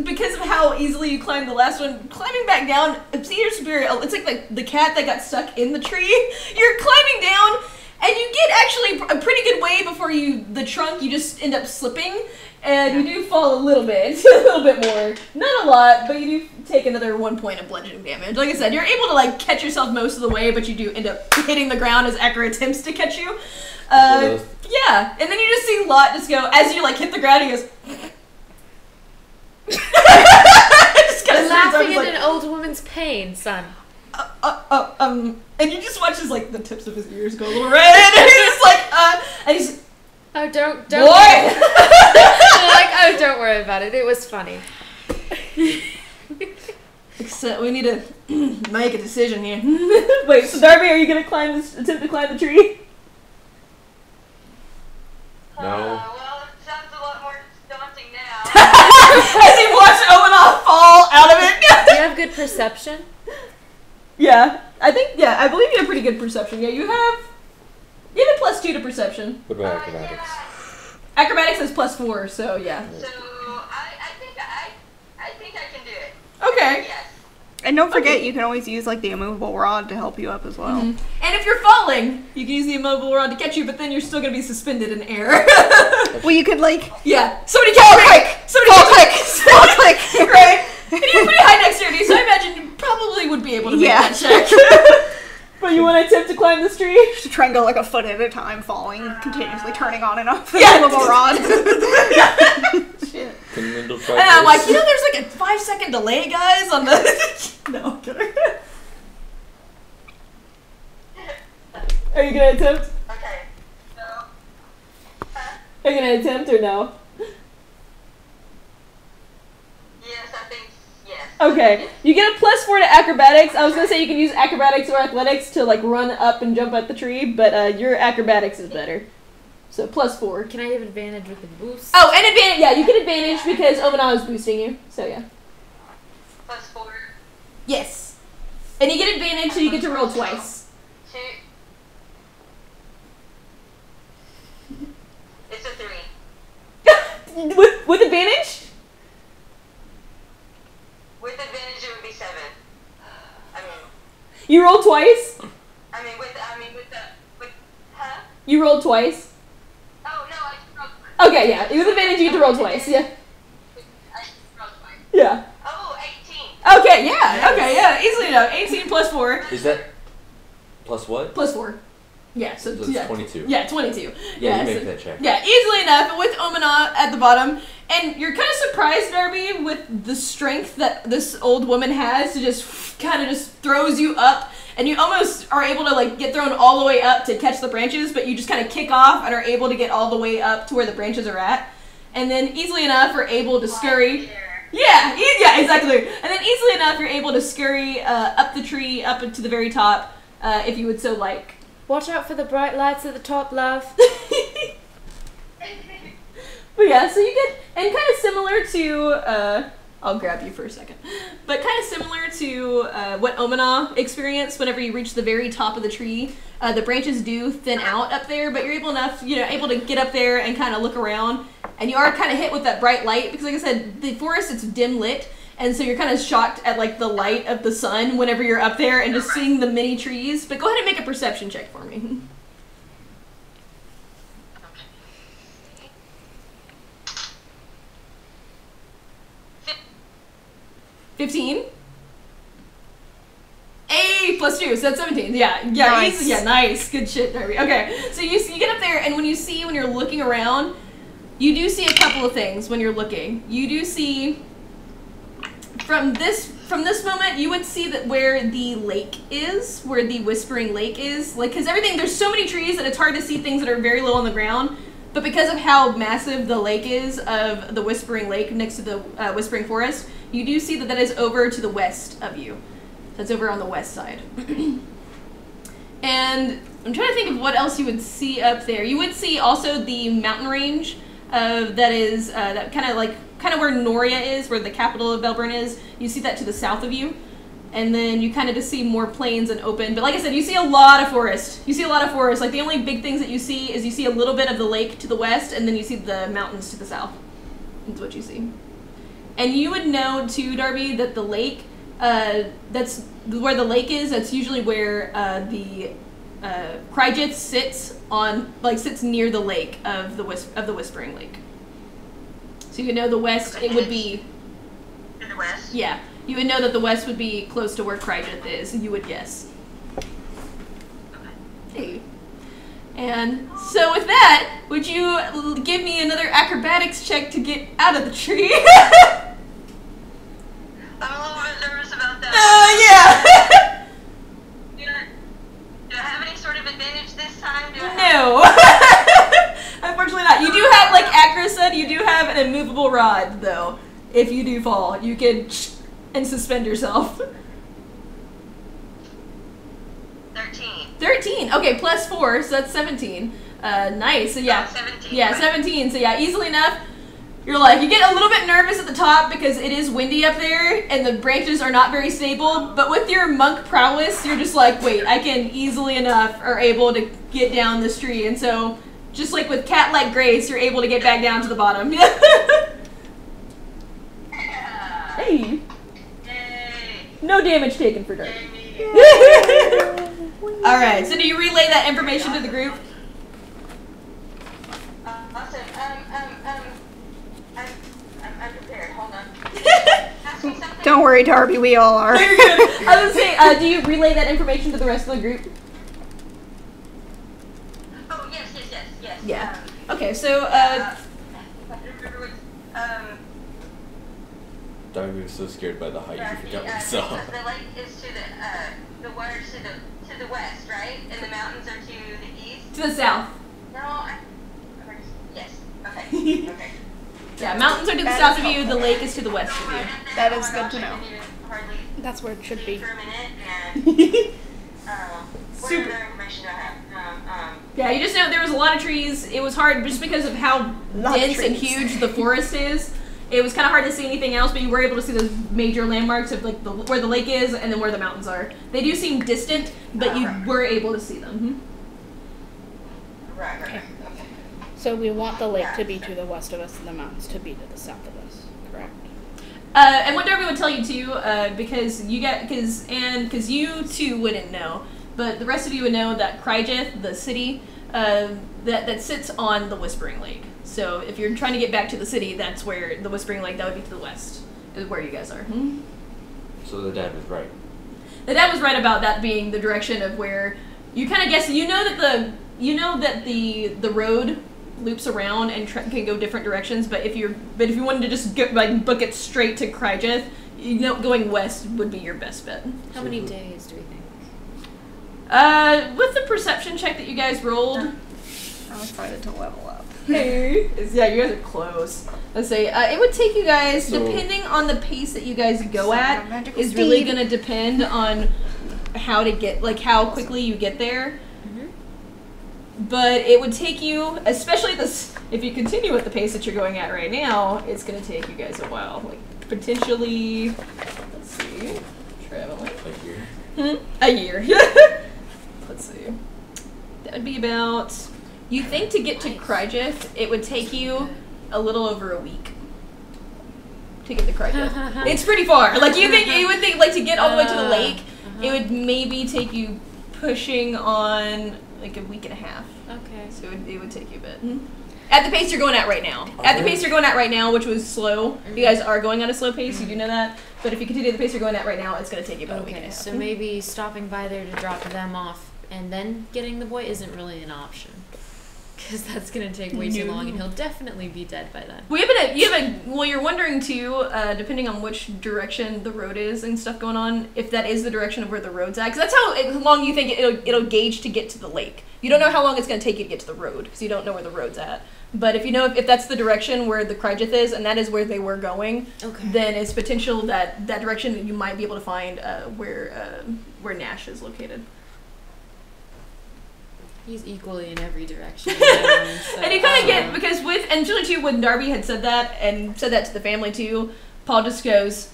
S1: because of how easily you climbed the last one, climbing back down, Obsidian Spirit, it's like the cat that got stuck in the tree. You're climbing down, and you get actually a pretty good way before the trunk, you just end up slipping, and you do fall a little bit more. Not a lot, but you do take another 1 point of bludgeoning damage. Like I said, you're able to like catch yourself most of the way, but you do end up hitting the ground as Akra attempts to catch you. Yeah, and then you just see Lot just go, as you like hit the ground, he goes... just
S7: I'm laughing at an old woman's pain, son.
S1: And you just watch his like the tips of his ears go a little red, and he's just like, and he's
S7: Oh, don't.
S1: boy.
S7: Like, oh, don't worry about it. It was funny.
S1: Except we need to make a decision here. Wait, so Darby, are you gonna attempt to climb the tree?
S4: No.
S8: Well, it sounds a lot more daunting now.
S1: As he watched Owenov fall out of it.
S7: Do you have good perception?
S1: Yeah, I believe you have pretty good perception. Yeah, you have a +2 to perception.
S4: What about acrobatics?
S1: Acrobatics is +4, so yeah.
S8: So I think I can do it.
S1: Okay.
S8: Yes.
S5: And don't forget, you can always use like the immovable rod to help you up as well.
S1: And if you're falling, you can use the immobile rod to catch you, but then you're still gonna be suspended in air.
S5: Well, you could like
S1: Yeah. Somebody catch me!
S5: click!
S1: Somebody
S5: Fall
S1: catch me!
S5: click! Fall click!
S1: Right? And you have pretty high dexterity, so I imagine you probably would be able to make
S5: Yeah.
S1: that check. But you want to attempt to climb this tree?
S5: Just try and go like a foot at a time, falling, continuously turning on and off the
S1: Yeah.
S5: immovable rod.
S6: Shit.
S4: Can Lindell try?
S1: And I'm
S4: this?
S1: like, there's like a 5-second delay, guys, on the... No, I'm kidding. Are you gonna attempt?
S8: Okay. So,
S1: Are you gonna attempt or no?
S8: yes, I think yes.
S1: Okay, you get a +4 to acrobatics. I was gonna say you can use acrobatics or athletics to like run up and jump at the tree, but your acrobatics is better. So +4.
S7: Can I have advantage with the boost?
S1: Oh, and advantage. Yeah, you get advantage because Omanah is boosting you. So yeah.
S8: +4.
S1: Yes. And you get advantage, so you get to roll twice.
S8: 2. It's a 3.
S1: With advantage?
S8: With advantage, it would be 7. I mean,
S1: You roll twice.
S8: huh?
S1: You rolled twice.
S8: Oh no, I just rolled.
S1: Okay, yeah. With advantage, you get to roll twice. Yeah.
S8: I just rolled twice.
S1: Yeah.
S8: Oh, 18.
S1: Okay. Yeah. Okay. Yeah. Easily enough. 18 +4.
S4: Is that plus what?
S1: +4. Yeah. So
S4: So it's
S1: yeah.
S4: 22.
S1: Yeah, 22.
S4: Yeah, you
S1: so-
S4: make that check.
S1: Yeah, easily enough with Omanah at the bottom. And you're kind of surprised, Darby, with the strength that this old woman has to just kind of just throws you up. And you almost are able to like get thrown all the way up to catch the branches, but you just kind of kick off and are able to get all the way up to where the branches are at. And then easily enough are able to scurry. Yeah, yeah, exactly. And then easily enough you're able to scurry up the tree, up to the very top, if you would so like.
S7: Watch out for the bright lights at the top, love.
S1: But yeah, so you get, and kind of similar to, I'll grab you for a second, but kind of similar to what Omanah experienced whenever you reach the very top of the tree. The branches do thin out up there, but you're able to get up there and kind of look around, and you are kind of hit with that bright light, because like I said, the forest, it's dim lit, and so you're kind of shocked at like the light of the sun whenever you're up there and just seeing the many trees. But go ahead and make a perception check for me. 15? A +2, so that's 17. Yeah,
S5: Nice.
S1: easy, yeah, nice. Good shit, Darby. Okay, so you get up there, and when you're looking around, you do see a couple of things when you're looking. You do see, from this moment, you would see that where the lake is, where the Whispering Lake is, like, because there's so many trees that it's hard to see things that are very low on the ground, but because of how massive the lake is of the Whispering Lake next to the Whispering Forest, you do see that is over to the west of you. That's over on the west side. And I'm trying to think of what else you would see up there. You would see also the mountain range that is that kind of where Noria is, where the capital of Belburn is. You see that to the south of you. And then you kind of just see more plains and open. But like I said, you see a lot of forest. Like, the only big things that you see is you see a little bit of the lake to the west, and then you see the mountains to the south. That's what you see. And you would know, too, Darby, that the lake, that's where the lake is, that's usually where the Krygith sits near the lake of the Whispering Lake. So you would know the west, it would be...
S8: In the west?
S1: Yeah. You would know that the west would be close to where Krygith is, you would guess. Hey. And so with that, would you give me another acrobatics check to get out of the tree?
S8: I'm a little bit nervous about that.
S1: Yeah.
S8: Do I have any sort of advantage this time?
S1: No. Unfortunately not. You do have, like Acra said, you do have an immovable rod, though. If you do fall, you can and suspend yourself. 13. Okay, plus 4, so that's 17. Nice. So yeah.
S8: 17.
S1: Yeah, 17. So yeah, easily enough. You're like, you get a little bit nervous at the top because it is windy up there and the branches are not very stable, but with your monk prowess, you're just like, wait, I can easily enough are able to get down this tree. And so, just like with cat-like grace, you're able to get back down to the bottom. Hey. No damage taken for Darby. Alright, so do you relay that information to the group?
S8: Awesome. I'm prepared. Hold on. Ask me something.
S5: Don't worry, Darby, we all are.
S1: You're good. I was gonna say, do you relay that information to the rest of the group?
S8: Oh, yes.
S1: Yeah. Okay, so,
S8: I remember what,
S4: Darby was so scared by the height he forgot what he
S8: so
S4: saw.
S8: the lake is to the water's to the west, right? And the mountains are to the east?
S1: to the south.
S8: No, yes. Okay. Okay.
S1: Yeah, mountains are to the
S5: That
S1: south
S5: is
S1: of you, the lake is to the west of you.
S5: That is good to know.
S3: That's where it should be.
S8: For a minute, and what
S1: Super.
S8: other information do I have?
S1: Yeah, you just know there was a lot of trees. It was hard just because of how
S5: Lot of
S1: dense and
S5: trees.
S1: huge the forest is. It was kind of hard to see anything else, but you were able to see those major landmarks of like where the lake is and then where the mountains are. They do seem distant, but you were able to see them.
S8: Right.
S3: Okay. So we want the lake to be to the west of us and the mountains to be to the south of us, correct?
S1: And what Darby would tell you too, because you too wouldn't know, but the rest of you would know that Krygith, the city, that sits on the Whispering Lake. So if you're trying to get back to the city, that's where the Whispering Lake, that would be to the west, is where you guys are.
S4: So the dad was right.
S1: The dad was right about that being the direction of where you kind of guess. You know that the road loops around and can go different directions. But if you wanted to just book it straight to Krygith, going west would be your best bet.
S7: How many days do we think?
S1: With the perception check that you guys rolled.
S5: I'm excited to level up.
S1: Yeah, you guys are close. Let's say it would take you guys,
S4: So-
S1: depending on the pace that you guys go at,
S5: Magical
S1: is really
S5: speed.
S1: going to depend on how quickly you get there. But it would take you, especially if you continue at the pace that you're going at right now, it's going to take you guys a while. Like potentially, let's see, traveling. A year. Let's see. That would be about. You think to get to Krygith, it would take you a little over a week to get to Krygith. It's pretty far. Like you would think like to get all the way to the lake, it would maybe take you pushing on like a week and a half.
S7: Okay.
S1: So it would take you a bit. At the pace you're going at right now. At the pace you're going at right now, which was slow. You guys are going at a slow pace, you do know that. But if you continue at the pace you're going at right now, it's going to take you about a week and a
S7: Okay,
S1: half.
S7: so maybe stopping by there to drop them off and then getting the boy isn't really an option. Because that's going to take way too long and he'll definitely be dead by then.
S1: Well, you're wondering too, depending on which direction the road is and stuff going on, if that is the direction of where the road's at. Because that's how long you think it'll gauge to get to the lake. You don't know how long it's going to take you to get to the road, because you don't know where the road's at. But if you know if that's the direction where the Krygith is, and that is where they were going, then it's potential that direction that you might be able to find where Nash is located.
S7: He's equally in every direction.
S1: And you kind of get, because with
S2: and truly too, when Darby had said that and said that to the family too, Paul just goes,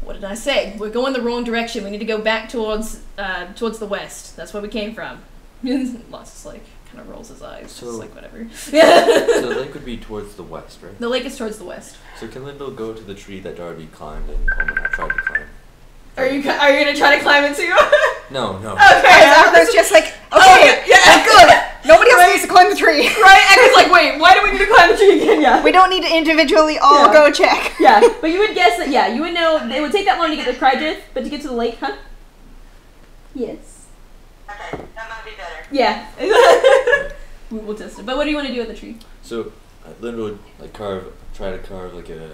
S2: "What did I say? We're going the wrong direction. We need to go back towards the west. That's where we came from." Lots just like kind of rolls his eyes.
S4: So-
S2: Just like whatever.
S4: So the lake would be towards the west, right?
S2: The lake is towards the west.
S4: So can Lyndall go to the tree that Darby climbed and Omina tried to climb?
S2: Are you gonna try to climb it too?
S4: No, no.
S2: Okay.
S5: There's just like,
S2: Oh,
S5: okay,
S2: yeah.
S5: good. Nobody else needs to climb the tree.
S2: Right? And it's like, wait, why do we need to climb the tree again? Yeah.
S5: We don't need to individually all
S2: Yeah.
S5: go check.
S2: Yeah, but you would guess that, yeah, you would know it would take that long to get to Crydith, but to get to the lake, huh? Yes.
S8: Okay, that might be better.
S2: Yeah. We'll test it. But what do you want to do with the tree?
S4: So Lyndall would like try to carve like a,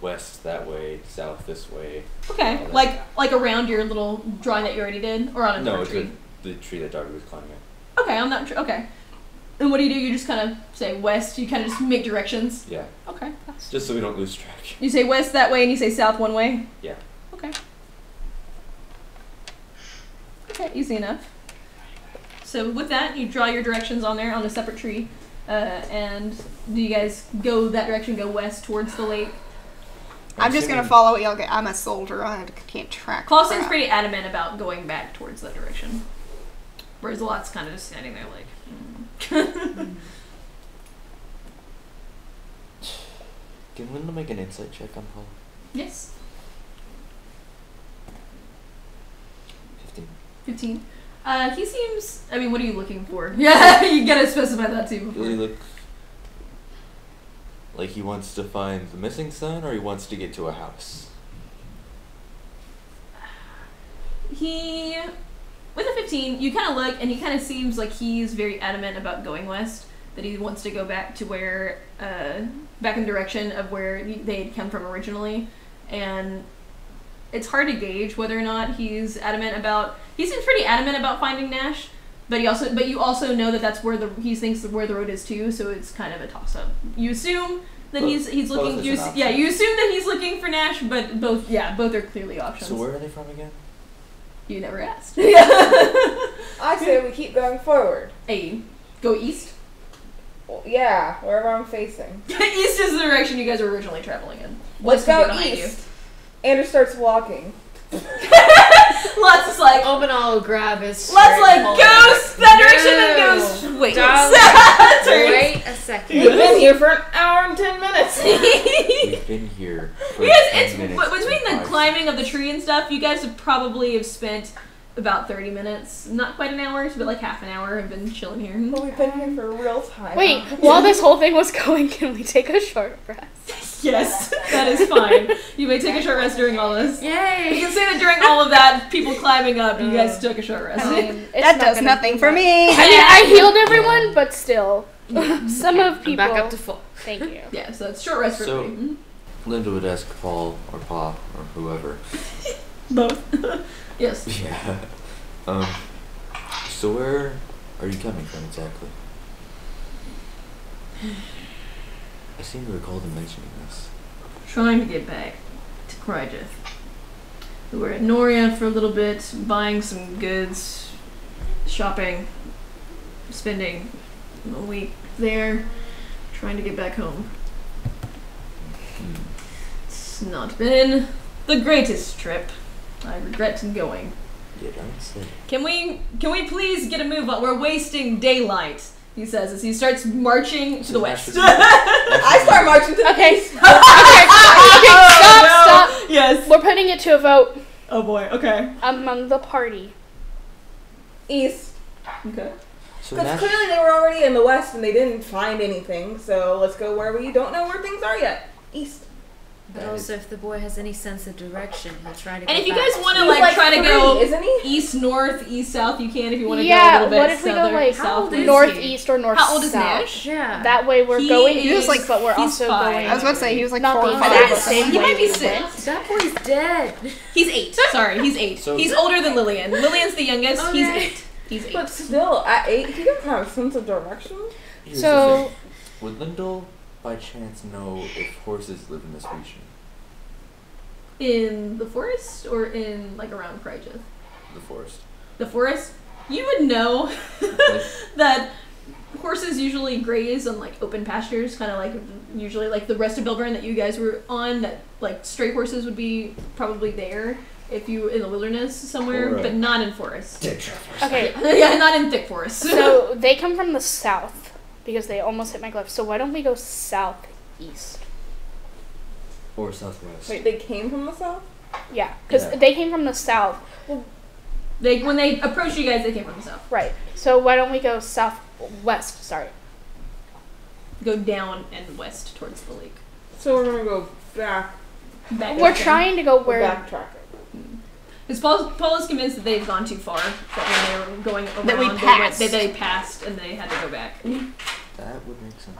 S4: west that way, south this way.
S2: Okay,
S4: all
S2: like
S4: that.
S2: around your little drawing that you already did, or on a
S4: No,
S2: different tree?
S4: the tree that Darby was climbing at.
S2: Okay, I'm not sure. Okay. And what do? You just kind of say west, you kind of just make directions?
S4: Yeah.
S2: Okay.
S4: Just so we don't lose track.
S2: You say west that way and you say south one way?
S4: Yeah.
S2: Okay. Okay, easy enough. So with that, you draw your directions on there on a separate tree. And do you guys go that direction, go west towards the lake?
S5: I'm just gonna follow y'all. I'm a soldier. I can't track.
S2: Claw seems
S5: crap.
S2: pretty adamant about going back towards that direction. Whereas Lot's kind of just standing there like...
S4: Can Lyndall make an insight check on Paul?
S2: Yes.
S4: 15.
S2: 15. He seems... I mean, what are you looking for? Yeah, you gotta specify that too.
S4: Does he look like he wants to find the missing son, or he wants to get to a house?
S2: He... With a 15, you kind of look, and he kind of seems like he's very adamant about going west. That he wants to go back to where... back in the direction of where they had come from originally. And it's hard to gauge whether or not he's adamant about... He seems pretty adamant about finding Nash, but you also know that that's where he thinks where the road is too, so it's kind of a toss-up. You assume that he's looking... You assume that he's looking for Nash, but both are clearly options.
S4: So where are they from again?
S2: You never asked.
S6: I say we keep going forward.
S2: Hey, go east?
S6: Well, yeah, wherever I'm facing.
S2: East is the direction you guys were originally traveling in.
S6: Let's
S2: West would be
S6: go
S2: behind
S6: east. Andrew starts walking.
S2: Lots is like...
S7: Obanal will grab his
S2: Let's like
S7: shirt and
S2: goes that direction and goes. Wait,
S7: Darling, wait a second.
S6: We've been here for an hour and 10 minutes.
S4: We've been here for
S2: You guys,
S4: 10
S2: it's
S4: minutes.
S2: between
S4: and
S2: the
S4: 5
S2: climbing of the tree and stuff. You guys have probably spent about 30 minutes, not quite an hour, but like half an hour. Have been chilling here.
S6: But we've been here for a real time.
S9: Wait, while this whole thing was going, can we take a short rest?
S2: Yes, that is fine. You may take a short rest during all this. You
S7: Yay!
S2: can say that during all of that, people climbing up, you guys took a short rest.
S9: I mean, it's
S5: That
S9: not
S5: does
S9: gonna
S5: nothing
S9: do
S5: for
S9: much.
S5: me.
S9: I mean, I healed everyone, but still, some of
S7: I'm
S9: people.
S7: back up to full.
S9: Thank you.
S2: Yeah, so it's short rest for
S4: So-
S2: everybody. Mhm.
S4: Linda would ask Paul or Pa or whoever.
S2: Both. Yes.
S4: Yeah. So where are you coming from exactly? I seem to recall them mentioning this.
S2: Trying to get back to Crydith. We were at Noria for a little bit, buying some goods, shopping, spending a week there, trying to get back home. It's not been the greatest trip. I regret going.
S4: You don't say.
S2: Can we please get a move on? We're wasting daylight, he says as he starts marching to the west.
S6: I start marching to the
S9: Okay.
S6: east.
S9: Okay, stop.
S2: Yes.
S9: We're putting it to a vote
S2: Oh boy, okay.
S9: among the party.
S6: East.
S2: Okay.
S4: So
S6: Because
S4: Nash,
S6: clearly they were already in the west and they didn't find anything, so let's go where we don't know where things are yet. East.
S7: But also, if the boy has any sense of direction, he'll try to.
S2: And
S7: go
S2: if you
S7: back.
S2: guys want to
S6: He's
S2: like try to go
S6: isn't he?
S2: east, north, east, south, you can if you want to
S9: Yeah,
S2: go a little bit
S9: what if we go,
S2: southern,
S9: like,
S7: How old
S2: south.
S7: is
S9: Northeast or north
S2: How old is
S9: south.
S2: Nash?
S7: Yeah.
S9: That way we're
S2: He
S9: going
S2: is-
S9: east, like, but we're
S2: he's
S9: also
S2: fine.
S9: going.
S5: I was about to say he was like
S9: Not
S5: 4 or
S9: being
S5: 5.
S9: that
S5: or something.
S9: same
S2: He
S9: way
S2: might be
S9: we
S2: 6.
S9: went.
S7: That boy's dead.
S2: He's 8. Sorry, he's 8.
S4: So-
S2: He's older than Lillian. Lillian's the youngest. He's
S7: Okay.
S2: 8. He's 8.
S6: But still, at 8, he doesn't have a sense of direction.
S4: here's the
S9: So,
S4: thing. Would Lyndall by chance know if horses live in this region?
S2: In the forest or in like around Crydith?
S4: The forest.
S2: The forest. You would know
S4: Like,
S2: that horses usually graze on like open pastures, kind of like usually like the rest of Bilburn that you guys were on. That like stray horses would be probably there if you in the wilderness somewhere,
S4: Alright.
S2: but not in forest.
S9: Okay,
S2: Yeah, not in thick forest.
S9: so they come from the south because they almost hit my glove. So why don't we go southeast?
S4: Or southwest.
S6: Wait, they came from the south?
S9: Yeah, because
S4: Yeah.
S9: they came from the south.
S2: When they approached you guys, they came from the south.
S9: Right. So why don't we go southwest? Sorry.
S2: Go down and west towards the lake.
S6: So we're gonna go back.
S9: We're trying to go
S6: We're
S9: where.
S6: backtracking.
S2: Because Paul is convinced that they've gone too far. That when they were going around,
S5: That we
S2: they
S5: passed.
S2: they passed and they had to go back.
S4: That would make sense.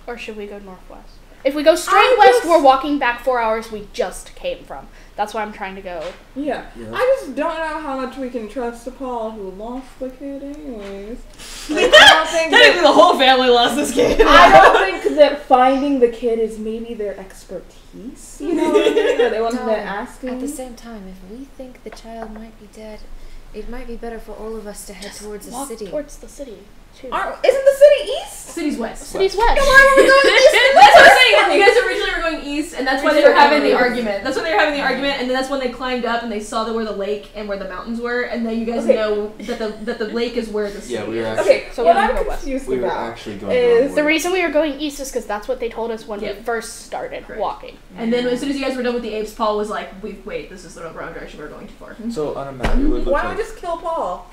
S9: Or should we go northwest? If we go straight
S6: I
S9: west,
S6: just-
S9: we're walking back 4 hours we just came from. That's why I'm trying to go.
S6: Yeah.
S4: Yeah.
S6: I just don't know how much we can trust Paul, who lost the kid anyways. Like, I don't think
S2: Technically, the whole family lost this kid.
S6: I don't think that finding the kid is maybe their expertise. You know what I mean? Or they wanted to ask him.
S7: At the same time, if we think the child might be dead, it might be better for all of us to head towards the
S9: Walk
S7: city.
S9: towards the city. Too.
S6: Isn't the city east?
S2: City's west.
S9: City's west.
S2: That's what I'm saying. You guys originally were going east, and that's why they were having the argument. That's why they were having the argument, and then that's when they climbed up and they saw where the lake and where the mountains were, and then you guys
S6: Okay.
S2: know that the lake is where the city
S4: Yeah, we were
S2: is.
S4: actually,
S6: Okay,
S9: So
S6: what
S9: we
S6: I'm
S9: go west.
S6: confused
S4: we were
S6: about
S4: actually going
S6: is
S9: The reason we were going east is because that's what they told us when
S2: Yeah.
S9: we first started
S2: Correct.
S9: walking.
S2: And then as soon as you guys were done with the apes, Paul was like, wait, this is the wrong direction, we're going too far.
S4: So on a map, it would look
S6: why don't
S4: like
S6: we just kill Paul?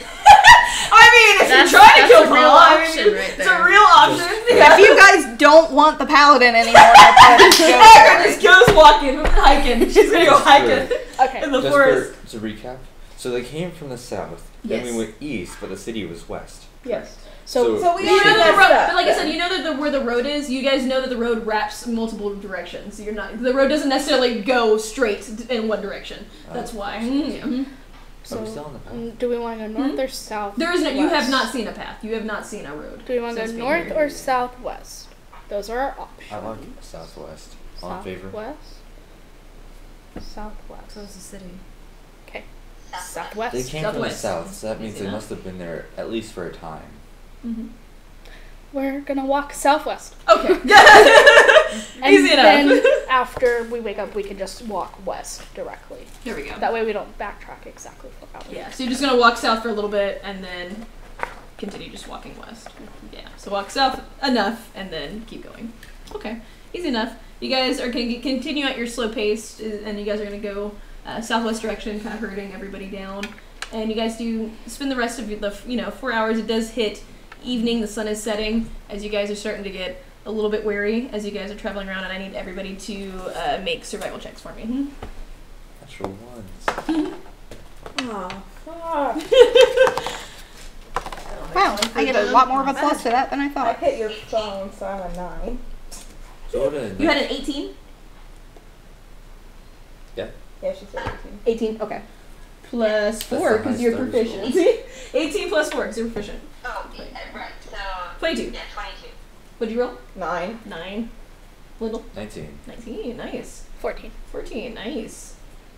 S2: I mean, if
S7: That's-
S2: you're trying to
S7: that's
S2: kill
S7: a real
S2: Paul, I mean,
S7: option right
S2: it's
S7: there.
S2: a real option.
S5: If you guys don't want the paladin anymore, that's how it goes.
S2: Agra just goes walking, hiking. She's gonna go hiking
S9: Okay.
S2: in the
S4: just
S2: forest.
S4: to recap. So they came from the south. Then
S2: Yes.
S4: we went east, but the city was west.
S2: Yes.
S9: So
S6: So we
S2: You know
S6: already
S2: that the road,
S6: messed up.
S2: but like I
S6: then.
S2: said, you know that where the road is. You guys know that the road wraps multiple directions. So you're not. The road doesn't necessarily go straight in one direction. That's why. Mhm.
S4: Are we still on the path?
S9: do we want to go north or south?
S2: There is no. You have
S9: west?
S2: not seen a path. You have not seen a road.
S9: Do we want to go
S2: since being
S9: north
S2: here.
S9: or southwest? Those are our options.
S4: I like southwest. On favor.
S9: Southwest.
S7: Close the city.
S9: Okay.
S8: Southwest.
S9: Southwest.
S4: They came from the
S2: Southwest.
S4: south, so that means
S2: Easy
S4: they
S2: enough.
S4: must have been there at least for a time.
S2: Mm-hmm.
S9: We're gonna walk southwest.
S2: Okay.
S9: And
S2: Easy enough.
S9: then after we wake up, we can just walk west directly.
S2: There we go.
S9: That way we don't backtrack exactly 4 hours.
S2: Yeah. So you're just gonna walk south for a little bit and then continue just walking west. Yeah. So walk south enough and then keep going. Okay. Easy enough. You guys are gonna continue at your slow pace, and you guys are gonna go southwest direction, kind of herding everybody down. And you guys do spend the rest of the 4 hours. It does hit evening. The sun is setting as you guys are starting to get a little bit wary as you guys are traveling around. And I need everybody to make survival checks for me.
S4: Natural ones.
S6: Oh, fuck.
S5: Wow, I get a lot more of a plus for that than I
S6: I
S5: thought.
S6: hit your phone, so I'm a 9.
S4: So what a
S2: You had an 18.
S6: Yeah, she said
S2: 18. Okay. Plus
S4: the
S2: 4 because
S4: highest
S2: you're
S4: Thursday
S2: proficient. 18 plus 4 because you're proficient.
S8: Oh, yeah, right. So
S2: 22.
S8: yeah, 22.
S2: What'd you roll?
S6: 9.
S2: 9. Little.
S4: 19.
S2: 19. Nice.
S9: 14.
S2: 14. Nice.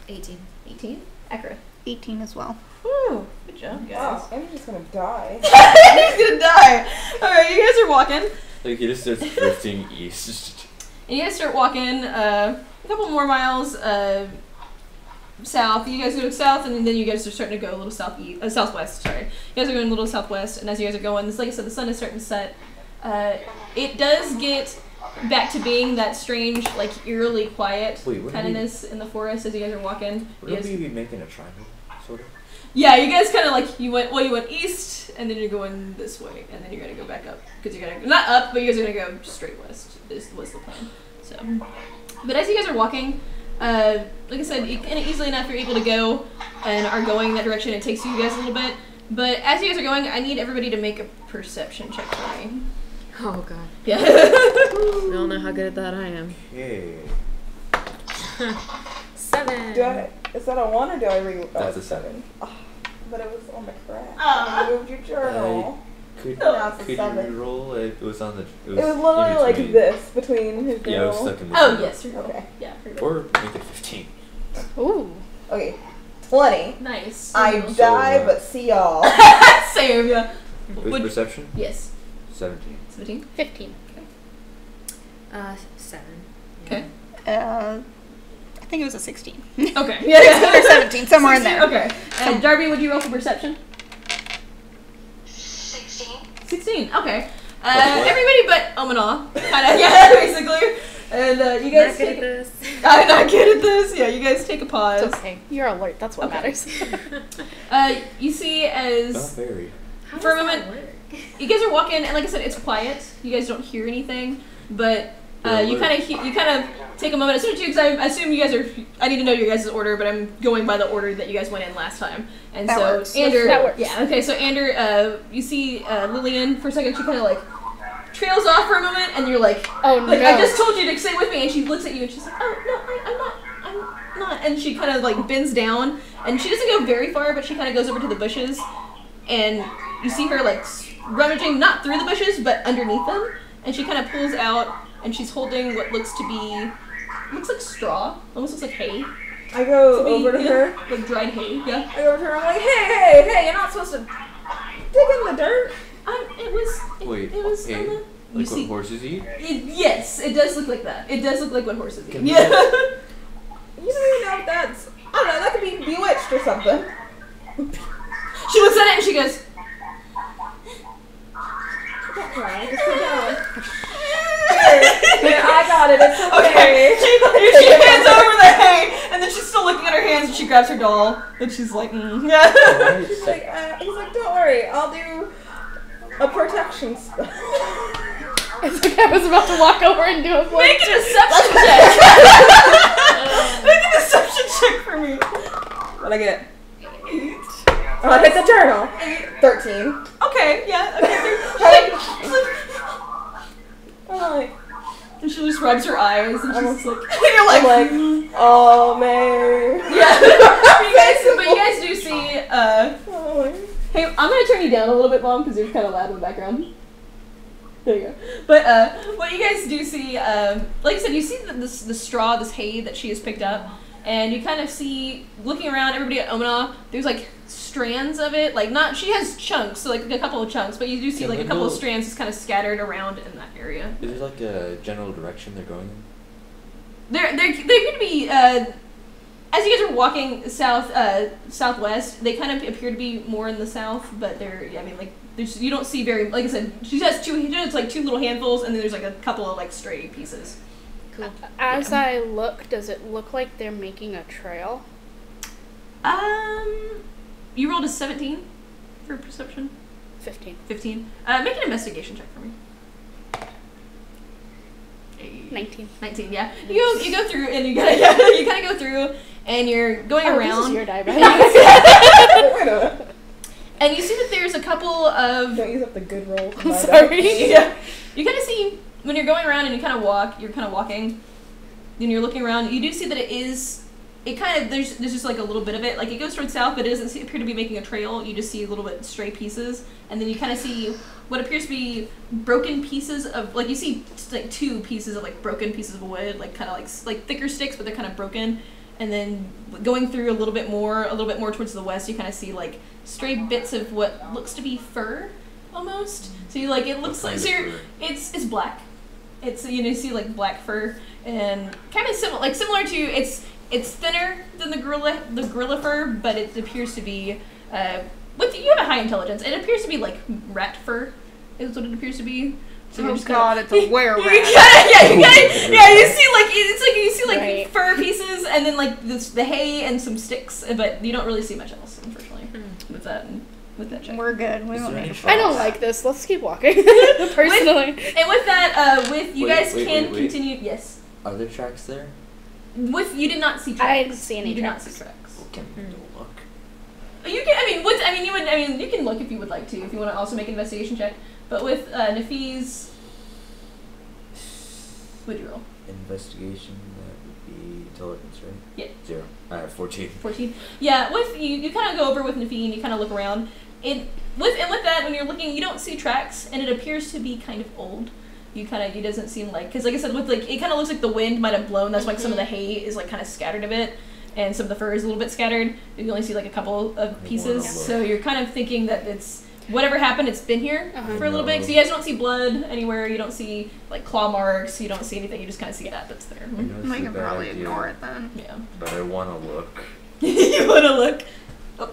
S7: 18.
S2: 18. Accurate.
S5: 18 as well.
S2: Woo. Good job, guys.
S6: Wow, I'm just gonna die.
S2: He's gonna die. Alright, you guys are walking.
S4: Like he just starts drifting east.
S2: And you guys start walking a couple more miles south. You guys go south, and then you guys are starting to go a little southwest. Sorry, you guys are going a little southwest, and as you guys are going, like I said, the sun is starting to set. It does get back to being that strange, like eerily quiet
S4: Wait, what do
S2: kindness in the forest as you guys are walking. You
S4: Wouldn't
S2: guys-
S4: we be making a triangle, sort of?
S2: yeah, you guys kind of like you went east, and then you're going this way, and then you're gonna go back up because you're gonna not up, but you guys are gonna go straight west. Was the plan. So, but as you guys are walking, like I said, easily enough you're able to go and are going that direction. It takes you guys a little bit, but as you guys are going, I need everybody to make a perception check for me.
S7: Oh god.
S2: Yeah.
S7: We all know how good at that I am.
S4: Okay.
S7: 7.
S6: Is that a 1 or do I read?
S4: That's a 7.
S6: Oh, but it was on the correct.
S2: Ah.
S6: You moved your journal.
S4: Could
S6: No, it's a
S4: could you
S6: 7.
S4: re-roll? It was on the.
S6: It was literally
S4: in
S6: like
S4: between.
S6: this between his journal.
S4: Yeah, it was stuck in the.
S2: Oh yes, you're
S6: Okay.
S2: Yeah. Pretty
S4: Or make it 15.
S9: Ooh.
S6: Okay. 20.
S2: nice.
S6: I
S4: So,
S6: die, but see y'all.
S2: Same, yeah.
S4: With
S1: Would-
S4: perception?
S1: Yes.
S4: 17.
S1: 17.
S9: 15.
S7: 7.
S1: Okay.
S5: I think it was a 16.
S1: Okay.
S5: 16 or 17, somewhere in there.
S1: Okay. And Darby, would you roll for perception?
S8: 16.
S1: 16. Okay.
S4: What?
S1: Everybody but Omana. Kind of. Yeah, basically. And you guys
S7: Not good
S1: take.
S7: at this.
S1: I'm not good at this. Yeah, you guys take a pause.
S9: It's okay. You're alert. That's what
S1: Okay.
S9: matters.
S1: You see
S4: Not
S1: as
S4: very.
S7: How
S1: For a
S7: does that
S1: moment-
S7: work?
S1: you guys are walking, and like I said, it's quiet. You guys don't hear anything, but
S4: Yeah,
S1: you kind of take a moment. As soon as because I assume you guys are. I need to know your guys' order, but I'm going by the order that you guys went in last time. And
S5: That
S1: so
S5: works.
S1: Ander,
S9: That works.
S1: yeah, okay. So Ander, you see Lillian for a second. She kind of like trails off for a moment, and you're like,
S9: Oh
S1: like
S9: no.
S1: I just told you to stay with me, and she looks at you and she's like, oh no, I'm not, and she kind of like bends down, and she doesn't go very far, but she kind of goes over to the bushes, and you see her like rummaging not through the bushes but underneath them, and she kind of pulls out, and she's holding what looks like straw, almost looks like hay.
S6: I go
S1: To be,
S6: over to
S1: you
S6: her.
S1: know, like dried hay. Yeah.
S6: I go over to her. I'm like, hey, you're not supposed to dig in the dirt.
S1: It was.
S4: Wait,
S1: It was.
S4: hay?
S1: On the, you
S4: Like
S1: see.
S4: what horses eat?
S1: Yes, it does look like that. It does look like what horses eat.
S4: Can
S1: Yeah.
S6: You don't even know what that's. I don't know. That could be bewitched or something.
S1: She looks at it and she goes,
S6: Don't cry. Just put it down. Here, I got it. It's okay.
S1: okay. She hands over the hay, and then she's still looking at her hands, and she grabs her doll, and she's like, yeah.
S6: He's like, don't worry. I'll do a protection spell.
S9: It's like I was about to walk over and do it.
S1: Make a deception check. Make a deception check for me. What'd I get?
S6: I'll hit the journal. 13.
S1: Okay, yeah. Okay. She's like,
S6: I'm like,
S1: and she just rubs her eyes, and
S6: I'm
S1: she's like, and you're like,
S6: I'm like, oh man.
S1: yeah. But you guys do see.
S6: Oh, my.
S1: Hey, I'm gonna turn you down a little bit, Mom, because you're kind of loud in the background. There you go. But what you guys do see, like I said, you see the straw, this hay that she has picked up, and you kind of see, looking around, everybody at Omana, there's like strands of it, like not, she has chunks, so like a couple of chunks, but you do see
S4: Can
S1: like a
S4: we
S1: couple of
S4: go-
S1: strands just kind of scattered around in that area.
S4: Is there like a general direction they're going in?
S1: They appear to be, as you guys are walking southwest, they kind of appear to be more in the south, but they're, I mean, like, there's, you don't see very, like I said, she has two little handfuls, and then there's like a couple of like stray pieces.
S7: Cool.
S9: As I look, does it look like they're making a trail?
S1: You rolled a 17 for perception.
S9: 15.
S1: 15. Make an investigation check for me.
S9: 19.
S1: 19. Yeah. You go through and you kind of go through and you're going around.
S9: This is your die, by the way.
S6: Wait a minute.
S1: And you see that there's a couple of.
S6: Don't use up the good roll.
S9: I'm sorry.
S1: Yeah. You kind of see when you're going around and you kind of walk. You're kind of walking, and you're looking around. You do see that it is. It kind of there's just like a little bit of it. Like it goes towards south, but it doesn't appear to be making a trail. You just see a little bit stray pieces, and then you kind of see what appears to be broken pieces of like you see like two pieces of like broken pieces of wood, like kind of like thicker sticks, but they're kind of broken. And then going through a little bit more towards the west, you kind of see like stray bits of what looks to be fur, almost. So you like it looks like so it's black. It's you see like black fur and kind of similar to it's thinner than the gorilla fur, but it appears to be you have a high intelligence. It appears to be like rat fur, is what it appears to be. So you're
S5: Oh
S1: just
S5: god, it's a were rat.
S1: you see like it's like you see like
S9: Right.
S1: fur pieces and then like the hay and some sticks, but you don't really see much else, unfortunately, with that check.
S5: We're good. We
S4: Is
S5: don't
S4: there
S5: need
S4: any
S5: to
S9: I don't
S4: frogs?
S9: like this. Let's keep walking. Personally.
S1: And with that, with you
S4: Wait,
S1: guys
S4: wait,
S1: can
S4: wait, wait.
S1: continue. Yes.
S4: Are there tracks there?
S1: With you did not see tracks.
S9: I didn't see any
S1: You did not
S9: tracks.
S1: see tracks.
S4: Well, can we go look?
S1: You can. You can look if you would like to. If you want to also make an investigation check. But with Nafis, what'd you roll?
S4: Investigation, that would be intelligence, right?
S1: Yeah.
S4: 0. 14.
S1: 14. Yeah, with you kind of go over with Nafis and you kind of look around. With that, when you're looking, you don't see tracks, and it appears to be kind of old. It doesn't seem like, because like I said, with like it kind of looks like the wind might have blown. That's why some of the hay is like kind of scattered a bit, and some of the fur is a little bit scattered. You only see like a couple of pieces,
S4: look.
S1: so you're kind of thinking that it's
S2: whatever happened, it's been here for a little bit. So you guys don't see blood anywhere. You don't see like claw marks. You don't see anything. You just kind of see that that's there.
S5: I can probably ignore it then.
S2: Yeah.
S4: But I want to look.
S2: You want to look? Oh,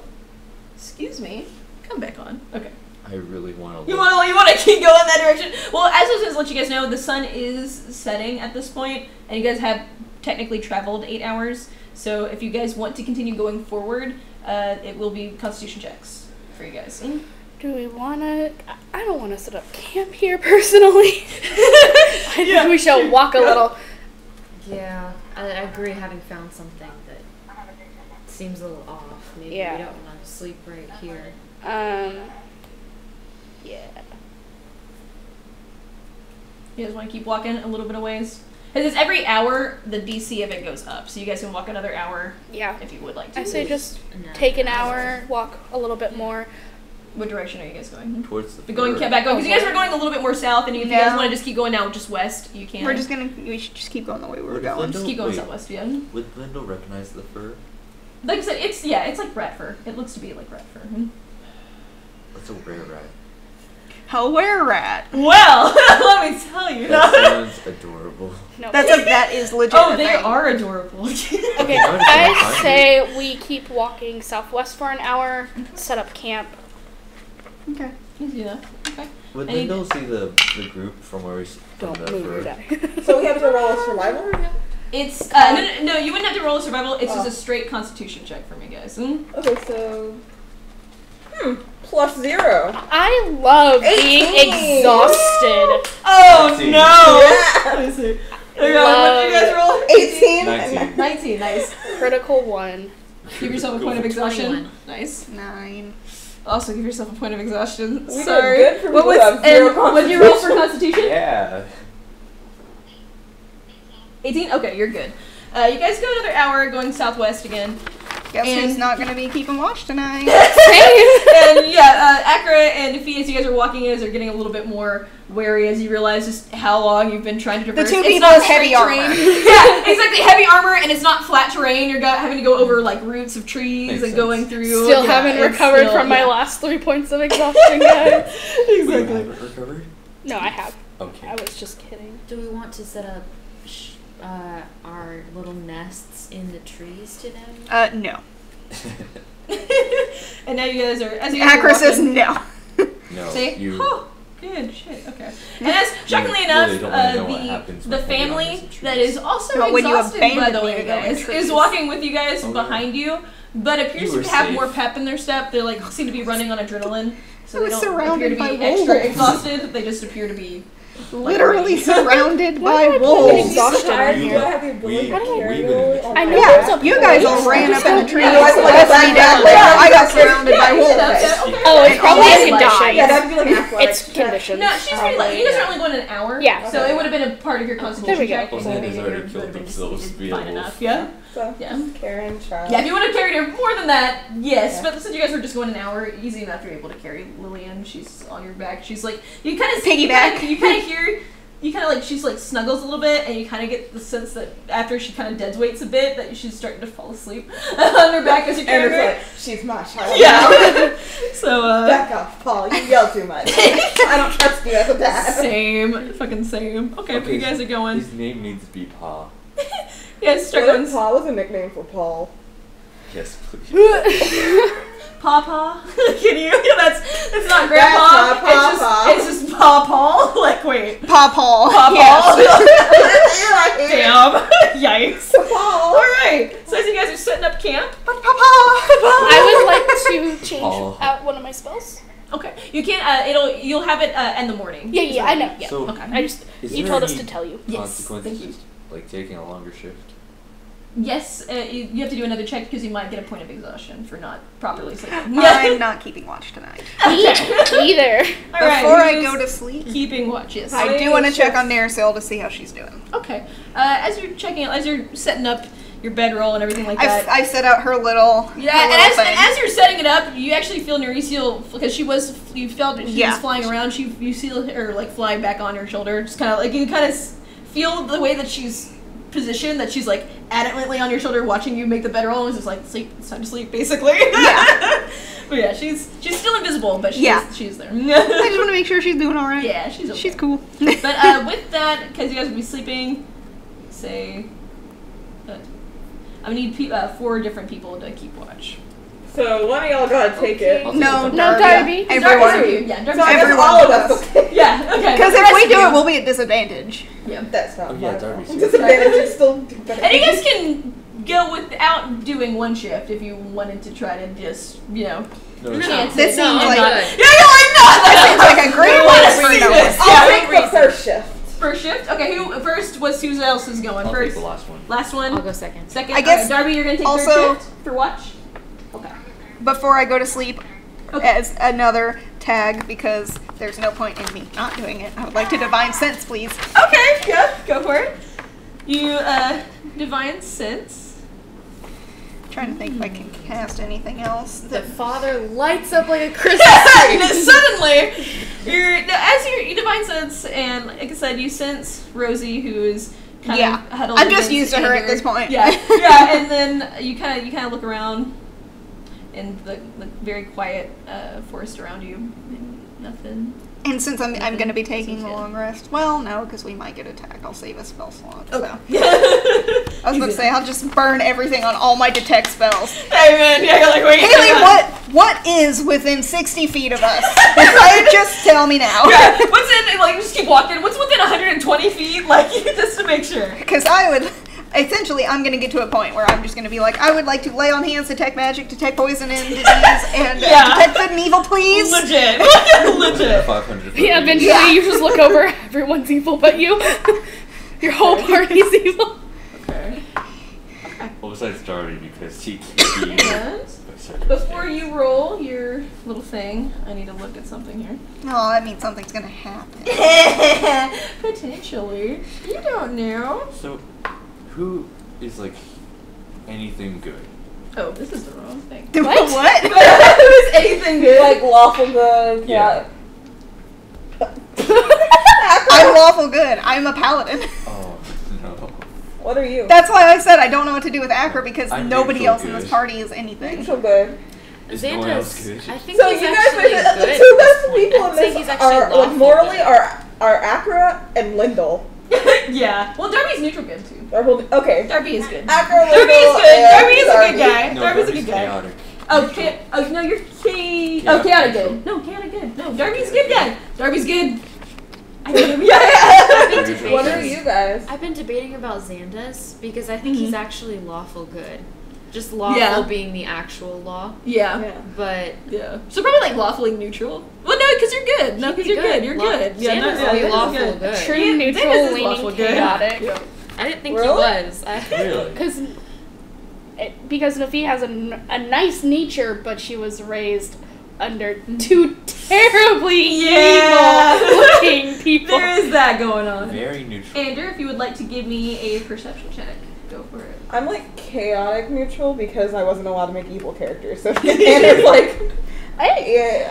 S2: excuse me. Come back on. Okay.
S4: I really want to look.
S2: You want to keep going that direction? Well, as I was going to let you guys know, the sun is setting at this point, and you guys have technically traveled 8 hours. So if you guys want to continue going forward, it will be Constitution checks for you guys.
S9: Do we want to... I don't want to set up camp here, personally. I think we shall walk a little.
S7: Yeah, I agree, having found something that seems a little off. Maybe we don't want to sleep right here.
S9: Yeah.
S2: You guys want to keep walking a little bit of ways? Because it's every hour, the DC of it goes up. So you guys can walk another hour if you would like to.
S9: I say just take an hour, walk a little bit more.
S2: What direction are you guys going?
S4: Towards the
S2: going back going because you guys were going a little bit more south, and if you guys want to just keep going now just west, you can.
S5: We should just keep going the way we were going.
S2: Just keep going southwest, yeah.
S4: Would Lindell recognize the fur?
S2: Like I said, it's like rat fur. It looks to be like rat fur.
S4: That's a rare rat.
S5: A were-rat.
S2: Well, let me tell you.
S4: That sounds adorable.
S9: No.
S5: That is legit.
S2: Oh, they are adorable.
S9: Okay, I say we keep walking southwest for an hour, set up camp.
S2: Okay, you can do that. Okay.
S4: Would Lindell see the group from where we
S9: Don't move or die.
S6: So we have to roll a survival?
S2: It's no, you wouldn't have to roll a survival. It's just a straight Constitution check for me, guys.
S6: Okay, so +0.
S9: I love being
S6: 18.
S9: exhausted.
S2: Oh
S4: 18.
S2: no! Let me see. What did you guys roll?
S6: 18.
S2: 19. Nice.
S9: Critical 1.
S2: Give yourself a point of exhaustion.
S7: 21.
S2: Nice.
S5: 9.
S2: Also, give yourself a point of exhaustion.
S6: We
S2: Sorry.
S6: did good for
S2: What
S6: people who have zero
S2: what did you roll for Constitution?
S4: Yeah.
S2: 18? Okay, you're good. You guys go another hour going southwest again.
S5: Guess who's not going to be keeping watch tonight?
S2: And yeah, Akra and Fee, as you guys are walking, you guys are getting a little bit more wary as you realize just how long you've been trying to traverse.
S5: The two
S2: It's
S5: people
S2: not
S5: with heavy
S2: straight
S5: armor.
S2: terrain. Yeah, exactly. Heavy armor, and it's not flat terrain. You're having to go over like roots of trees
S4: Makes
S2: and
S4: sense.
S2: going through.
S9: Still haven't recovered from my last 3 points of exhaustion, guys.
S4: Wait, you haven't recovered?
S9: No, I have.
S4: Okay.
S9: I was just kidding.
S7: Do we want to set up our little nests in the trees today?
S5: No.
S2: And now you guys are, as you guys
S5: Akra
S2: are
S5: says
S2: walking,
S5: no.
S4: No,
S2: say,
S4: you.
S2: oh, good shit. Okay. And as shockingly
S4: You
S2: enough,
S4: really don't wanna know what happens
S2: the
S4: when you're on
S2: family
S4: these
S2: that
S4: trees.
S2: is also
S5: Well, when you
S2: exhausted, by
S5: abandon
S2: the
S5: me
S2: way,
S5: to go in
S2: guys,
S5: trees.
S2: is walking with you guys
S4: Oh, yeah.
S2: behind you, but appears
S4: You
S2: to
S4: were
S2: have
S4: safe.
S2: more pep in their step. They like seem to be running on adrenaline, so
S5: I
S2: they
S5: was
S2: don't appear
S5: surrounded
S2: to be
S5: by
S2: extra
S5: wolves.
S2: exhausted. They just appear to be
S5: Literally
S2: like,
S5: surrounded
S9: Why
S5: by
S9: do I put
S5: wolves.
S9: exhaustion
S6: Tired,
S9: on
S6: you
S9: here?
S6: have the ability to
S4: we-
S6: carry
S4: we
S6: Lily
S4: would-
S6: on
S9: I
S6: my
S9: know
S6: back.
S9: there's a
S5: You guys all
S9: place.
S5: ran up in the trees.
S6: Yeah, I was like,
S5: Left
S6: back,
S5: me
S6: back,
S5: down
S6: back.
S5: there. I got
S6: Yeah,
S5: surrounded by
S2: you
S5: wolves.
S2: should have said, okay.
S9: Oh, it's probably
S5: almost
S9: conditions.
S5: died.
S6: Yeah, that'd be like an athletic
S9: It's
S6: check.
S9: conditions.
S2: No, she's pretty light. You guys are only going an hour.
S9: Yeah.
S2: So it would have been a part of your constitution
S9: There we go.
S2: check.
S4: Well,
S2: so
S4: then
S2: maybe
S4: he's
S2: you
S4: already
S2: would
S4: killed
S2: have been
S4: themselves
S2: just
S4: to be
S2: fine
S4: a wolf.
S2: enough. Yeah.
S6: So,
S2: Yeah.
S6: Karen, child.
S2: Yeah, if you would have carried her more than that, yes.
S6: Yeah.
S2: But since you guys were just going an hour, easy enough, you're able to carry Lillian. She's on your back. She's like, you kind of
S5: Piggyback.
S2: You kind of hear, you kind of like, she's like snuggles a little bit, and you kind of get the sense that after she kind of dead weights a bit, that she's starting to fall asleep on her back as you carry
S6: And
S2: her.
S6: it's like, she's my child.
S2: Yeah. So,
S6: Back off, Paul. You yell too much. I don't trust you as a dad.
S2: same. Fucking same. Okay, but you guys are going.
S4: His name needs to be Pa.
S2: Yeah, start
S6: What
S2: going.
S6: if Paul was a nickname for Paul?
S4: Yes, please.
S2: Pawpaw. Can you? Yeah, that's not grandpa.
S6: not Pawpaw.
S2: It's just Pawpaw. Like, wait.
S5: Pawpaw.
S2: Pawpaw.
S5: Yes.
S2: Damn. Yikes.
S6: Paul.
S2: Alright. So as you guys are setting up camp.
S9: I would like to change
S4: Oh.
S9: out one of my spells.
S2: Okay. You can't you'll have it in the morning.
S9: Yeah, I know. Yeah.
S4: So,
S2: Okay.
S9: I just
S4: is
S9: you
S4: there
S9: told us
S4: any
S9: to tell you.
S2: Yes,
S4: consequences,
S2: thank you.
S4: like taking a longer shift?
S2: Yes, you have to do another check because you might get a point of exhaustion for not properly sleeping.
S5: I'm not keeping watch tonight.
S9: Me either.
S2: Alright.
S5: Before I go to sleep,
S2: keeping watch, yes.
S5: I do want to check on Narsil to see how she's doing.
S2: Okay. As you're checking, as you're setting up your bedroll and everything like that.
S5: I set out her little
S2: Yeah,
S5: her
S2: and
S5: little thing.
S2: as you're setting it up, you actually feel Neresiel, because you felt that she was flying around. You see her like flying back on your shoulder, just kind of like you kind of feel the way that she's positioned, that she's like adamantly on your shoulder, watching you make the bedroll, and is just like sleep. It's time to sleep, basically.
S5: Yeah.
S2: But
S1: But yeah, she's still invisible, but she's there.
S5: I just want to make sure she's doing all right.
S1: Yeah, she's okay.
S5: She's cool.
S1: But with that, because you guys will be sleeping, say, I'm gonna need 4 different people to keep watch.
S6: So one of y'all gotta take it.
S5: No,
S9: Darby.
S5: Everyone.
S1: Yeah,
S6: So I guess all of us.
S1: Yeah, okay.
S5: Because if we do it, we'll be at disadvantage.
S1: Yeah.
S6: That's not
S4: Darby's here.
S6: disadvantage is still better.
S1: And you guys can go without doing one shift if you wanted to try to just, chance it.
S5: This seems like
S1: Yeah, you're like, no!
S5: that seems like a great way to
S1: this.
S6: I'll take the first shift.
S1: First shift? Okay, who else is going
S4: I'll
S1: first?
S4: take the last one.
S1: Last one?
S7: I'll go second.
S1: Second?
S5: I guess
S1: Alright, Darby, you're gonna take
S5: also-
S1: third shift for watch? Okay.
S5: before I go to sleep as another tag because there's no point in me not doing it. I would like to divine sense, please.
S1: Okay, yeah, go for it. You, divine sense.
S5: Trying to think if I can cast anything else.
S7: The father lights up like a Christmas tree.
S1: Suddenly, as you divine sense, and like I said, you sense Rosie, who is kind of huddled.
S5: I'm just
S1: against
S5: used to her at
S1: Xander.
S5: this point.
S1: Yeah, yeah, and then you kind of look around, and the very quiet forest around you, and nothing.
S5: And since I'm going to be taking a long rest, well, no, because we might get attacked. I'll save a spell slot. So. I was going to say, I'll just burn everything on all my detect spells.
S1: Hey man, yeah, you're like, wait.
S5: Haley, what is within 60 feet of us? Just tell me now.
S1: Yeah, what's in, like, just keep walking. What's within 120 feet? Like, just to make sure.
S5: Because essentially, I'm going to get to a point where I'm just going to be like, I would like to lay on hands, detect magic, detect poison and disease, and detect good and evil, please.
S1: Legit. Legit.
S4: 500.
S9: Yeah, eventually you just look over, everyone's evil but you. Your whole party's evil.
S1: Okay.
S4: Well, besides Darby, because he
S1: Before you roll your little thing, I need to look at something here.
S5: Oh, that means something's going to happen.
S1: Potentially. You don't know.
S4: So, who is, like, anything good?
S1: Oh, this is the wrong thing.
S5: What?
S1: Who is anything good?
S6: Like lawful good.
S4: Yeah.
S5: I'm lawful good. I'm a paladin.
S4: Oh, no.
S6: What are you?
S5: That's why I said I don't know what to do with Acra because
S4: I'm
S5: nobody
S4: neutral
S5: else in this
S4: good.
S5: party is anything.
S6: Neutral good.
S4: Is no one else
S7: Xander's,
S4: good?
S7: I think
S6: So
S7: he's
S6: you guys
S7: actually
S6: are the
S7: good.
S6: two best people
S7: I'd
S6: in
S7: say
S6: this
S7: he's actually
S6: are like
S7: lawful
S6: morally
S7: good.
S6: are Acra and Lindell.
S1: Yeah. Well, Darby's neutral good too.
S6: Okay.
S1: Darby is good.
S6: Acra,
S1: Darby
S6: Lindell,
S1: is good.
S6: and
S1: Darby is a good guy.
S4: No,
S1: Darby's a
S4: Darby's
S1: good guy.
S4: chaotic.
S1: Oh, no, you're chaotic good. No, chaotic good. No, Darby's good guy. Darby's good. I know him. Yeah.
S6: What are you guys?
S7: I've been debating about Xandas because I think he's actually lawful good. Just lawful being the actual law.
S1: Yeah.
S7: But
S1: Yeah. So probably like lawfully neutral. Well, no, because you're good. No, because you're good. You're good.
S7: Yeah,
S1: no,
S7: Xandas is lawful
S1: good.
S7: good.
S9: True
S1: Yeah,
S9: neutral,
S1: Xandas is
S9: leaning
S1: lawful good.
S9: chaotic.
S1: Yeah.
S7: I didn't think
S6: Really?
S7: he was.
S4: Really?
S9: Because Nafi has a nice nature, but she was raised under two terribly evil-looking people.
S1: There is that going on.
S4: Very neutral.
S1: Andrew, if you would like to give me a perception check, go for it.
S6: I'm like chaotic neutral because I wasn't allowed to make evil characters. So Andrew's like, hey,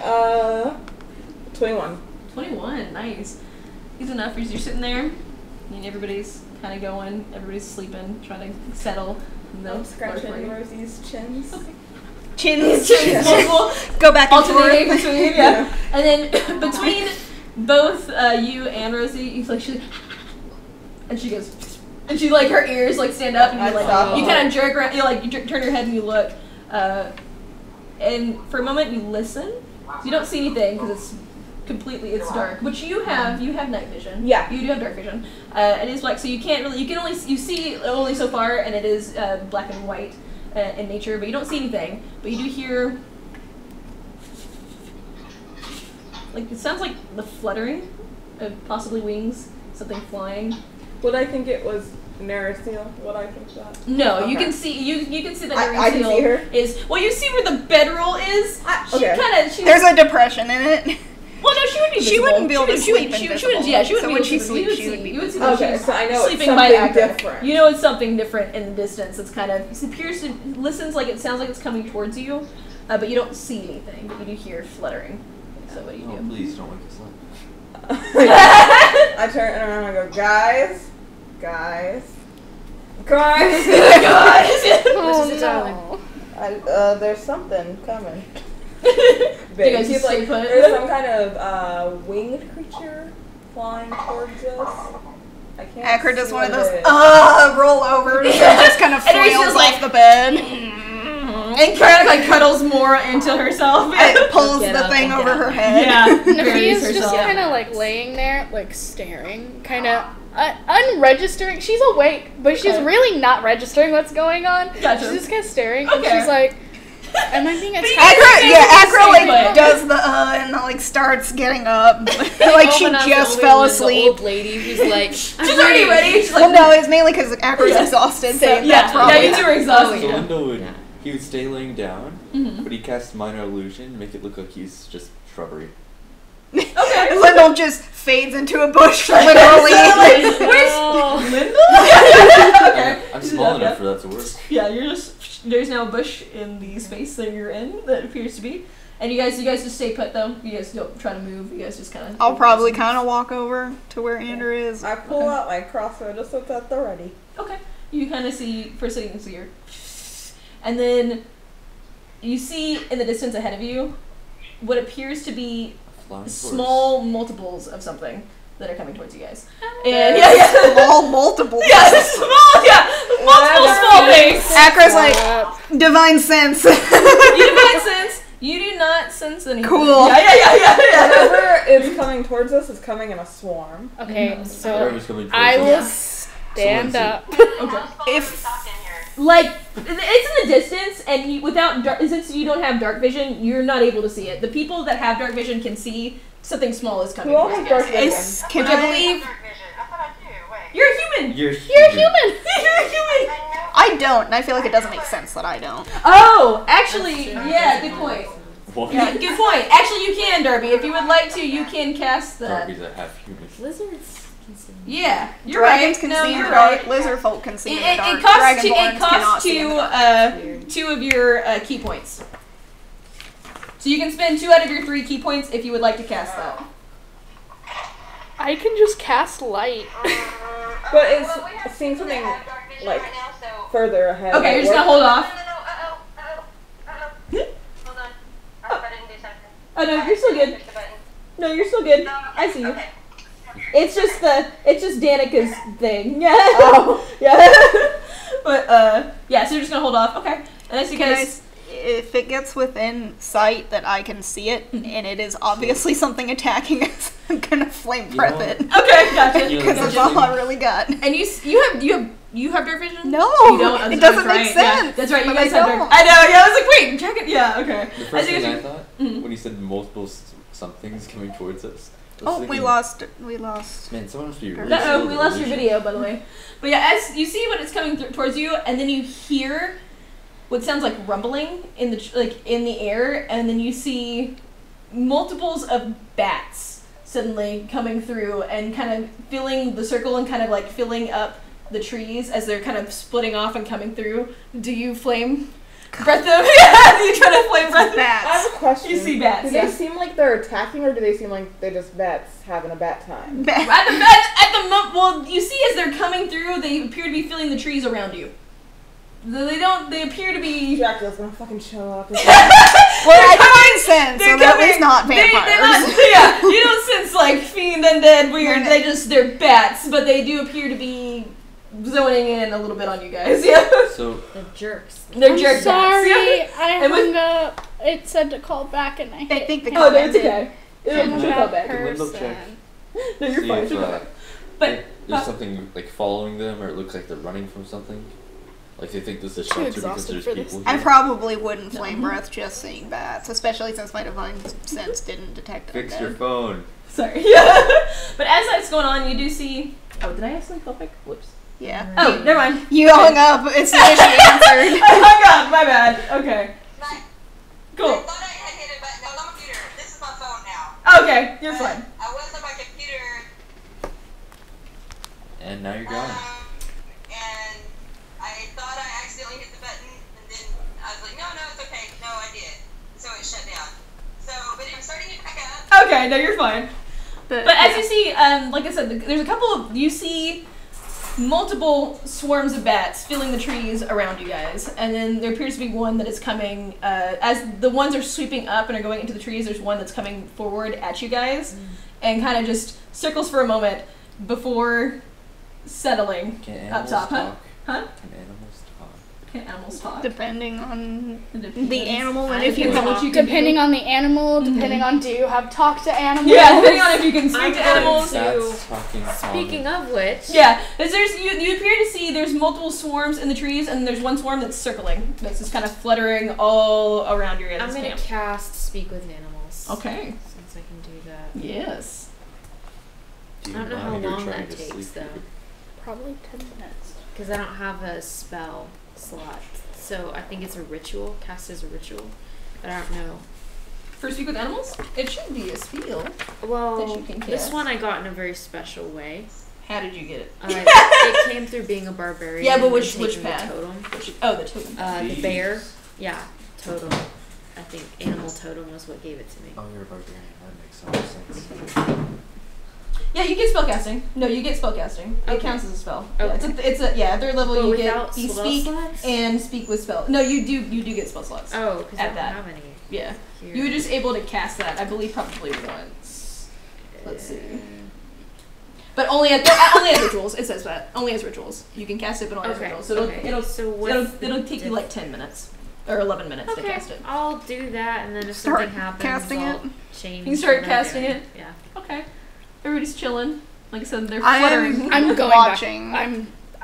S6: 21.
S1: 21, nice. He's enough. You're sitting there, and everybody's kind of going. Everybody's sleeping, trying to settle.
S6: I'm scratching Rosie's chins.
S1: Okay.
S5: Chins.
S1: Multiple
S5: Go back and
S1: alternating
S5: forth.
S1: between, yeah. And then between both you and Rosie, she's like, and she goes, and she like her ears like stand up, and you like you kind of jerk around, you like you turn your head and you look, and for a moment you listen. You don't see anything because it's dark. But you have night vision.
S6: Yeah.
S1: You do have dark vision. It is black, so you can't really you see only so far, and it is black and white in nature, but you don't see anything. But you do hear, like, it sounds like the fluttering of possibly wings, something flying.
S6: Would I think it was Narasil? Would I think that?
S1: No,
S6: Okay.
S1: you can see you can see that
S6: I can see her?
S1: is you see where the bedroll is. She
S6: Okay.
S1: kind of
S5: There's a depression in it.
S1: well, no, she would be visible.
S5: She wouldn't be able to sleep
S1: she
S5: invisible.
S1: wouldn't, yeah, she wouldn't
S5: So
S1: be
S5: when
S1: able
S5: she
S1: to
S5: sleeps,
S1: you
S5: she would be
S1: you would see
S5: visible.
S1: that
S6: Okay,
S1: she's
S6: so I know it's
S1: sleeping by
S6: something
S1: Acra.
S6: different.
S1: You know it's something different in the distance. It's kind of it appears to listens like it sounds like it's coming towards you, but you don't see anything. But you do hear fluttering. So what do you
S4: Oh,
S1: do?
S4: please don't wake us up.
S6: I turn around and I go, guys.
S1: Guys.
S9: Oh,
S7: This is a darling.
S6: There's something coming. big.
S1: guys
S6: He's
S1: just stay
S6: like,
S1: put?
S6: there's some kind of winged creature flying towards us. I can't.
S5: Akra does
S6: see
S5: one of
S6: what
S5: those
S6: it is.
S5: roll over and just kind of
S1: And Reese
S5: flails
S1: is
S5: off
S1: like,
S5: the bed.
S1: and kind of like cuddles more into herself.
S5: It pulls
S7: Get
S5: the
S7: up
S5: thing
S7: and
S5: over
S7: get
S5: her
S7: up.
S5: head.
S1: Yeah.
S9: Nafia's just
S1: herself.
S9: kind of like laying there, like staring, kind of unregistering. She's awake, but she's really not registering what's going on.
S1: Gotcha.
S9: She's just kind of staring, and
S1: Okay.
S9: she's like, "Am I being attacked?"
S5: Akra like
S1: But-
S5: does the and like starts getting up, like she
S7: Open up
S5: just
S7: the
S5: fell
S7: only one, the
S5: asleep.
S7: old lady who's like,
S1: She's already ready. She's like,
S5: Well, no, it's mainly because Akra's exhausted, so
S1: yeah,
S5: that's probably.
S1: yeah, you two are exhausted.
S4: So
S1: yeah.
S4: Lindo would
S7: Yeah.
S4: he would stay laying down,
S1: Mhm.
S4: but he casts minor illusion, make it look like he's just shrubbery.
S1: Okay.
S5: Lindell just fades into a bush, literally.
S7: no.
S1: Okay.
S4: I'm small
S1: Yeah.
S4: enough for that to work.
S1: Yeah, you're just there's now a bush in the space that you're in that appears to be, and you guys just stay put though. You guys don't try to move. You guys just kind of.
S5: I'll probably kind of walk over to where Andrew is.
S6: I pull out my crossbow just so it's at the ready.
S1: Okay. You kind of see first thing you see her, and then you see in the distance ahead of you what appears to be
S4: Flying horse.
S1: small multiples of something that are coming towards you guys. And yeah.
S5: Small multiple.
S1: Yeah, multiple small things.
S5: Akra's like, divine sense.
S1: You divine sense. You do not sense anything.
S5: Cool.
S1: Yeah.
S6: Whatever is coming towards us is coming in a swarm.
S9: Okay, so
S4: Whatever's coming towards
S9: I
S4: us.
S9: will stand up.
S5: If
S1: Like it's in the distance, and you, without since you don't have dark vision, you're not able to see it. The people that have dark vision can see something small is coming.
S6: Who all
S1: towards
S6: has
S1: you
S6: dark
S1: guys.
S6: vision?
S5: can
S1: I
S5: I?
S1: believe
S8: Dark vision. I thought I do. Wait.
S1: you're a human.
S4: You're
S9: You're human.
S1: You're a human.
S5: I don't, and I feel like it doesn't make sense that I don't.
S1: Oh, actually, yeah. Good point.
S4: What?
S1: Yeah, good point. Actually, you can, Darby. If you would like to, you can cast that.
S4: Darby's a half human.
S7: Lizards can see.
S1: Yeah, you're
S5: Dragons
S1: right.
S5: can
S1: No,
S5: see in
S1: you're
S5: the dark.
S1: right.
S5: Lizard folk can see in the
S1: It
S5: dark.
S1: costs
S5: Dragonborns cannot see in the dark.
S1: two of your key points. So you can spend 2 out of your 3 key points if you would like to cast that.
S9: I can just cast light.
S6: But it's seeing something like further ahead.
S1: Okay, you're just gonna hold off.
S8: Hold on. I didn't do something.
S1: Oh no, you're still good.
S8: Push the button.
S1: No, you're still good. I see you.
S8: Okay.
S1: It's just Danica's thing. Yeah.
S6: Oh.
S1: Yeah. But yeah, so you're just gonna hold off. Okay. And as you
S5: Can I
S1: guys
S5: s- if it gets within sight that I can see it, and it is obviously something attacking us, I'm gonna flame
S4: You
S5: breath
S4: know
S5: it.
S1: Okay, gotcha.
S4: You know,
S5: Because that's all I really got.
S1: And you have dark vision?
S5: No,
S1: You don't?
S5: it
S1: That's
S5: doesn't
S1: right.
S5: make
S1: Yeah,
S5: sense.
S1: that's right, you
S5: but
S1: guys
S5: I
S1: have dark.
S5: don't.
S1: I know, yeah, I was like, wait, check it. Yeah, okay.
S4: The
S1: As
S4: first
S1: you
S4: thing
S1: guys
S4: I thought
S1: Mhm.
S4: when he said multiple somethings coming towards us. I was
S5: Oh, we
S4: thinking,
S5: lost.
S4: Man, someone must be really
S1: Uh-oh, we
S4: skilled
S1: lost
S4: at
S1: your
S4: illusion.
S1: video, by the way. But yeah, as you see when it's coming towards you, and then you hear what sounds like rumbling in the air, and then you see multiples of bats suddenly coming through and kind of filling the circle and kind of like filling up the trees as they're kind of splitting off and coming through. Do you flame breath them? Yeah, do you try to flame breath them?
S6: I have a question.
S1: You see bats,
S6: Do
S1: yeah.
S6: they seem like they're attacking, or do they seem like they're just bats having a bat time?
S1: Well, you see as they're coming through, they appear to be filling the trees around you. They appear to be...
S6: Dracula's gonna fucking show up.
S5: Well, I don't make sense, so
S1: They're
S5: they're at
S1: coming-
S5: least not
S1: They're
S5: vampires.
S1: not, yeah, you don't sense like fiend, undead, weird. They're bats, but they do appear to be zoning in a little bit on you guys. Yeah,
S4: So
S7: The jerks.
S1: they're
S9: I'm
S1: jerk
S9: sorry,
S1: bats.
S9: I
S1: It was-
S9: hung up. It said to call back, and I hit.
S5: think the
S1: Yeah. Oh, no, it's
S5: comment
S1: okay. It'll
S4: Yeah.
S1: call back.
S4: Can Lindo check?
S9: person.
S1: No, you're
S4: see
S1: fine.
S4: if
S1: You're fine.
S4: uh,
S1: But
S4: there's something like following them, or it looks like they're running from something. Like they think this is
S9: Too
S4: shelter because
S9: exhausted
S4: there's
S9: for this.
S4: people
S5: I
S4: here.
S5: probably wouldn't flame breath just seeing bats, especially since my divine sense didn't detect it.
S4: Fix your phone.
S1: sorry. Yeah. But as that's going on, you do see. Oh, did I accidentally call back? Whoops.
S5: Yeah.
S1: Oh, never mind.
S5: You hung up as soon as she answered.
S1: I hung up. My bad. Okay.
S8: I
S1: Cool.
S8: thought I had hit it, but no, I'm a computer. This is my phone now.
S1: Okay, you're fine.
S8: I was on my computer,
S4: And now you're gone.
S8: and I thought I accidentally hit the button, and then I was like, no, it's okay. No, I did. So it shut down. So, but I'm starting it back up.
S1: Okay, no, you're fine. But as you see, like I said, there's a couple of, you see
S2: multiple swarms of bats filling the trees around you guys, and then there appears to be one that is coming, as the ones are sweeping up and are going into the trees, there's one that's coming forward at you guys, and kind of just circles for a moment before settling up top. Huh?
S4: Can animals talk?
S2: Can animals talk?
S5: Depending on
S2: Depends.
S5: the animal and
S9: If
S5: if
S9: you
S5: you
S2: Depends on what you can
S9: depending
S2: do.
S9: on the animal, depending on do you have talk to animals?
S2: Yeah, depending on if you can speak
S7: I'm
S2: to animals.
S7: going to-
S4: That's talking
S7: Speaking of which,
S2: Yeah, there's you appear to see there's multiple swarms in the trees, and there's one swarm that's circling. That's just kind of fluttering all around your
S7: I'm going
S2: camp.
S7: to cast Speak with Animals.
S2: Okay.
S7: Since I can do that.
S2: Yes.
S7: I don't know how long that takes though,
S9: Probably 10 minutes.
S7: because I don't have a spell slot. So I think it's a ritual, cast as a ritual, but I don't know.
S2: For speak with animals, it should be a spell.
S7: Well,
S2: That you can
S7: this
S2: cast.
S7: one I got in a very special way.
S2: How did you get it?
S7: It came through being a barbarian.
S2: Yeah, but
S7: and
S2: which
S7: taking the
S2: path?
S7: totem.
S2: Oh, the totem.
S7: The bear. Yeah, totem. I think animal totem was what gave it to me.
S4: Oh, you're a barbarian. That makes so much sense.
S2: Yeah, you get spellcasting. No, you get spellcasting. It
S7: Okay.
S2: counts as a spell.
S7: Okay.
S2: Yeah, it's a yeah, third level
S7: But
S2: you get
S7: without
S2: you
S7: spell
S2: speak
S7: slots?
S2: and speak with spell. No, you do get spell slots.
S7: Oh, because I
S2: At
S7: don't
S2: that.
S7: have any.
S2: Yeah.
S7: Here.
S2: You were just able to cast that, I believe, probably once. Let's see. But only as rituals. It says that only as rituals. You can cast it, but only as
S7: Okay.
S2: rituals. So
S7: Okay. So what's the
S2: it'll take you like 10 minutes or 11 minutes to
S7: Okay,
S2: cast it.
S7: I'll do that, and then if
S5: Start
S7: something happens,
S5: casting
S7: I'll
S5: it.
S7: change.
S2: You can start
S7: what I'm
S2: casting
S7: doing.
S2: it?
S7: Yeah.
S2: Okay. Everybody's chilling. Like I said, they're
S5: I am-
S2: fluttering.
S9: I'm going
S5: Watching.
S9: back.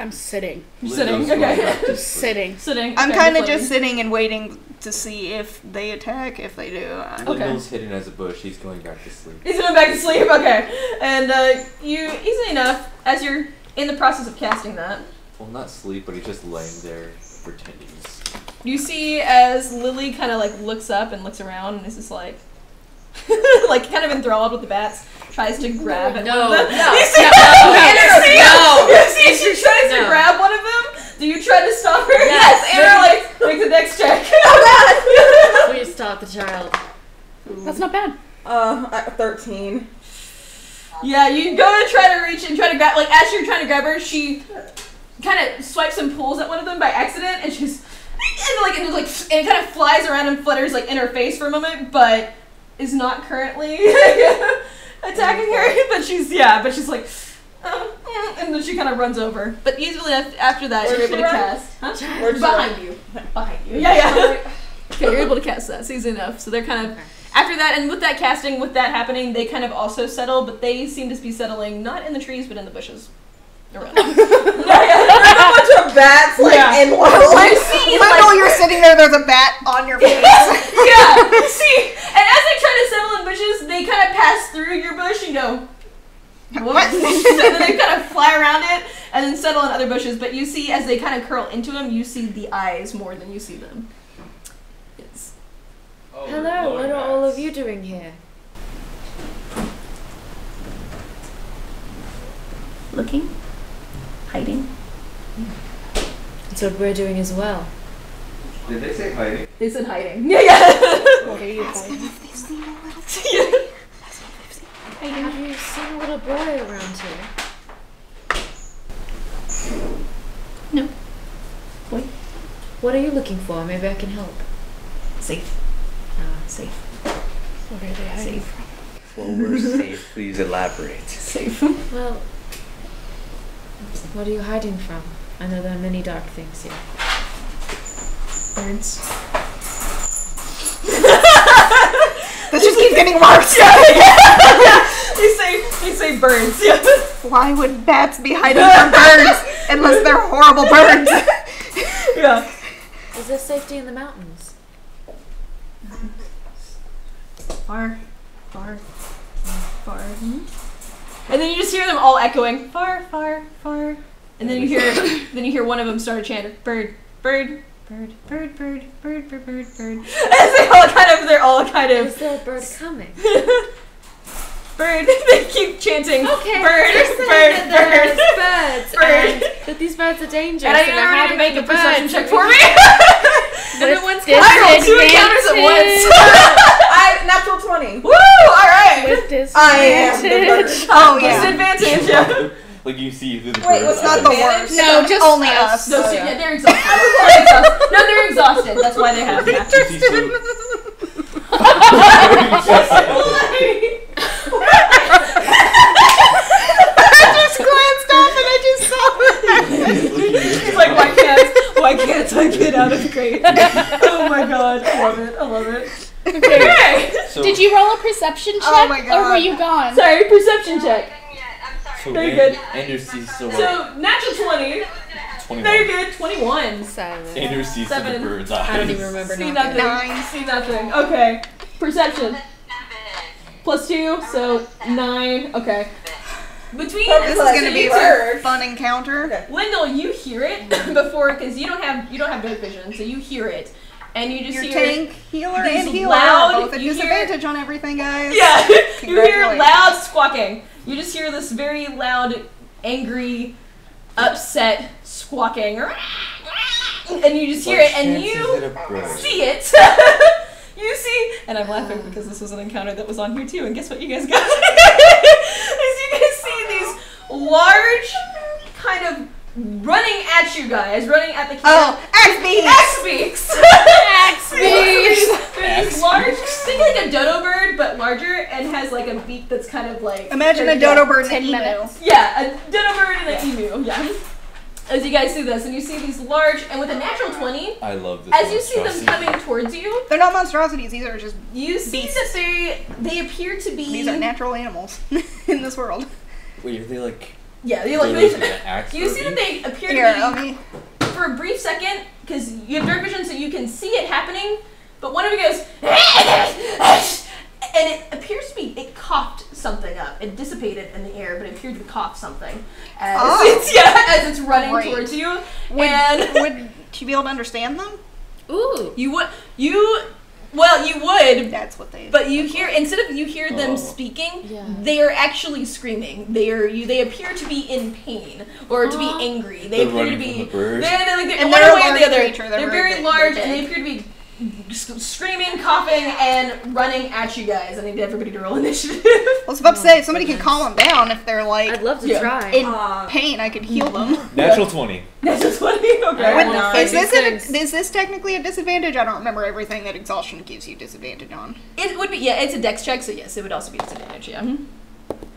S9: I'm sitting.
S2: You're sitting.
S4: Linda's going
S2: Okay.
S4: back to
S9: Sitting.
S2: Sitting.
S5: I'm
S2: okay,
S5: kind of
S2: fluttering.
S5: just sitting and waiting to see if they attack. If they do,
S4: Lindell's hidden as a bush. He's going back to sleep.
S2: He's going back to sleep. Okay. And you easily enough, as you're in the process of casting that,
S4: Well, not sleep, but he's just laying there pretending.
S2: you see as Lily kind of like looks up and looks around and is just like, like kind of enthralled with the bats, tries to grab at
S7: No,
S2: one of them.
S7: no,
S2: You see,
S7: no.
S2: you see she tries to
S7: No.
S2: grab one of them. Do you try to stop her?
S7: Yes.
S2: Anna like makes a dex check. Oh god.
S7: Please stop the child.
S9: That's not bad.
S6: 13.
S2: Yeah, you go to try to reach and try to grab, like, as you're trying to grab her, she kind of swipes and pulls at one of them by accident, and she's, and it kind of flies around and flutters, like, in her face for a moment, but is not currently attacking her, but she's like, and then she kind of runs over. But easily after that,
S6: Where'd
S2: you're
S6: she
S2: able to
S6: run?
S2: cast. Huh?
S6: Where'd she
S2: Behind you. Behind you. Yeah. Okay, you're able to cast that. It's easy enough. So they're kind of, after that, and with that casting, with that happening, they kind of also settle, but they seem to be settling not in the trees, but in the bushes. Around.
S6: There's a bunch of bats in one.
S5: Wendell, you're sitting there. There's a bat on your face.
S2: Yeah, you see, and as they try to settle in bushes, they kind of pass through your bush, you know. What? And then they kind of fly around it and then settle in other bushes. But you see, as they kind of curl into them, you see the eyes more than you see them. Yes.
S7: Hello, what are all of you doing here?
S2: Looking, hiding.
S7: That's what we're doing as well.
S4: Did they say hiding?
S2: They said hiding. Yeah.
S9: What are you hiding?
S7: Have you seen a little boy around here?
S2: No. Boy.
S7: What are you looking for? Maybe I can help.
S2: Safe. Safe.
S9: What are they hiding?
S2: Safe.
S10: Well, we're safe. Please elaborate.
S2: Safe.
S7: Well, what are you hiding from? I know there are many dark things here.
S2: Birds.
S5: This just keeps getting worse.
S2: They say birds. Yeah.
S5: Why would bats be hiding from birds unless they're horrible birds?
S2: Yeah.
S7: Is there safety in the mountains?
S2: Far, far, far. And then you just hear them all echoing, far, far, far. And then you hear one of them start chanting, bird, bird, bird, bird, bird, bird, bird, bird, bird. As they're all kind of
S7: Is there a bird coming?
S2: bird. They keep chanting,
S7: Okay,
S2: bird,
S7: you're saying
S2: bird,
S7: that
S2: bird.
S7: there's birds,
S2: Bird.
S7: and that these birds are dangerous.
S2: And I need
S7: they're
S2: everybody to
S7: hiding
S2: make a
S7: in the
S2: perception
S7: birds.
S2: check for me.
S7: Everyone's
S2: I rolled 2 encounters at once.
S6: Natural 20.
S2: Woo! All right.
S9: With
S6: I am the bird.
S5: Oh yeah.
S2: Disadvantage. Yeah.
S4: Like you see through the
S6: Wait,
S4: bird's
S6: it's not
S4: eye.
S6: the worst.
S9: No, just
S5: only
S9: us.
S5: us.
S1: No, yeah, they're exhausted. They're exhausted. No, they're exhausted. That's why they have that.
S4: You see so-
S1: He's like, why can't I get out of the crate? Oh my god, I love it. I love it. Okay.
S4: So,
S9: Did you roll a perception check?
S5: Oh my God.
S9: Or were you gone?
S1: Sorry, perception check.
S8: I'm sorry.
S4: so
S1: Very good.
S4: Andrew sees so
S1: So, natural 20.
S4: 21.
S1: Very good. 21.
S7: Seven.
S4: Andrew sees through the
S1: 7.
S4: bird's eyes.
S7: I don't even remember
S1: See
S7: knocking.
S1: nothing.
S5: 9.
S1: See nothing. Okay. Perception. +2, so 9. Okay. Between
S5: This is
S6: Like,
S5: gonna be
S6: you
S5: a
S6: heard.
S5: fun encounter.
S6: Okay.
S1: Lyndall, you hear it before because you don't have dark vision, so you hear it, and you just
S5: Your
S1: hear
S5: tank, healer,
S1: these
S5: and healer
S1: loud-
S5: are both at
S1: you hear-
S5: disadvantage on everything, guys.
S1: Yeah, you hear
S5: Congratulations.
S1: loud squawking. You just hear this very loud, angry, upset squawking, and you just hear it, and you see it. You see, and I'm laughing because this was an encounter that was on here too, and guess what you guys got? Is you guys see these large, kind of running at you guys, running at the camp.
S5: Oh, Axe
S1: Axe-beaks!
S9: Axe-beaks!
S1: They're these large, think like a dodo bird, but larger, and has like a beak that's kind of like...
S5: Imagine a dodo bird and
S9: 10
S5: an emu.
S9: minutes.
S1: Yeah, a dodo bird and an emu, yeah. As you guys see this, and you see these large, and with a natural 20,
S4: I love this.
S1: as you see them
S4: monstrosity.
S1: coming towards you,
S5: They're not monstrosities, these are just,
S1: you see
S5: Beasts.
S1: that they appear to be...
S5: these are natural animals in this world.
S4: Wait, are they like?
S1: Yeah, they
S4: They're
S1: like...
S4: like an axe
S1: You see that
S4: throwing?
S1: they appear
S5: Here,
S1: to
S5: let
S1: be...
S5: me.
S1: For a brief second, because you have dark vision, so you can see it happening, but one of you goes... And it appears to be... It coughed something up. It dissipated in the air, but it appered to cough something. As, as it's running
S5: Great.
S1: towards you.
S5: Would,
S1: And...
S5: would she be able to understand them?
S1: Ooh. You would... Well, you would...
S5: That's what they.
S1: But you hear, instead of you hear them
S4: Oh.
S1: speaking,
S7: Yeah.
S1: they are actually screaming. They appear to be in pain or to be angry. They
S4: They're
S1: appear to
S4: running
S1: be.
S4: from the bird?
S1: They're
S5: And
S1: one
S5: they're a
S1: way or the
S5: large
S1: other.
S5: creature, they're
S1: They're
S5: very
S1: very
S5: big,
S1: large,
S5: they're
S1: and they
S5: big.
S1: appear to be screaming, coughing, and running at you guys. I need everybody to roll initiative.
S5: I was about to say, if somebody could calm them down if they're like
S7: I'd love to
S1: Yeah.
S7: try.
S5: in pain, I could heal them.
S4: Natural 20.
S1: That's just what okay.
S7: Would-
S5: Is this
S7: Thanks.
S5: is this technically a disadvantage? I don't remember everything that exhaustion gives you disadvantage on.
S1: It would be, yeah, it's a dex check, so yes, it would also be disadvantage, yeah.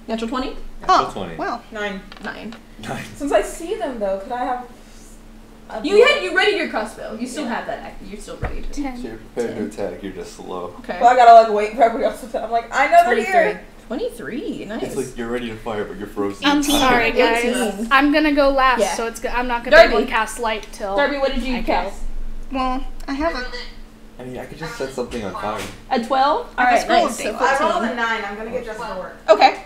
S1: Natural 20?
S4: Natural 20.
S5: Well,
S6: 9.
S1: 9.
S4: Nice.
S6: Since I see them though, could I have?
S1: You readied your crossbow. You still have that. You're still ready to.
S4: So you're prepared to attack, you're just slow.
S1: Okay.
S6: Well, I gotta like wait for everybody else to tell. I'm like, I know they're here.
S1: 23. Nice.
S4: It's like you're ready to fire, but you're frozen.
S9: I'm
S4: in time.
S9: sorry, guys.
S1: 18.
S9: I'm gonna go last,
S1: Yeah.
S9: so I'm not gonna be able
S1: Darby.
S9: to cast light till.
S1: Darby, what did you
S9: I
S1: cast?
S5: well, I have a.
S4: I mean, I could just set something on fire.
S1: A 12?
S5: I
S1: Alright,
S5: just rolled
S1: nice.
S5: a
S1: So
S5: D4.
S6: I rolled
S1: 14.
S6: a 9. I'm gonna get just for work.
S1: Okay.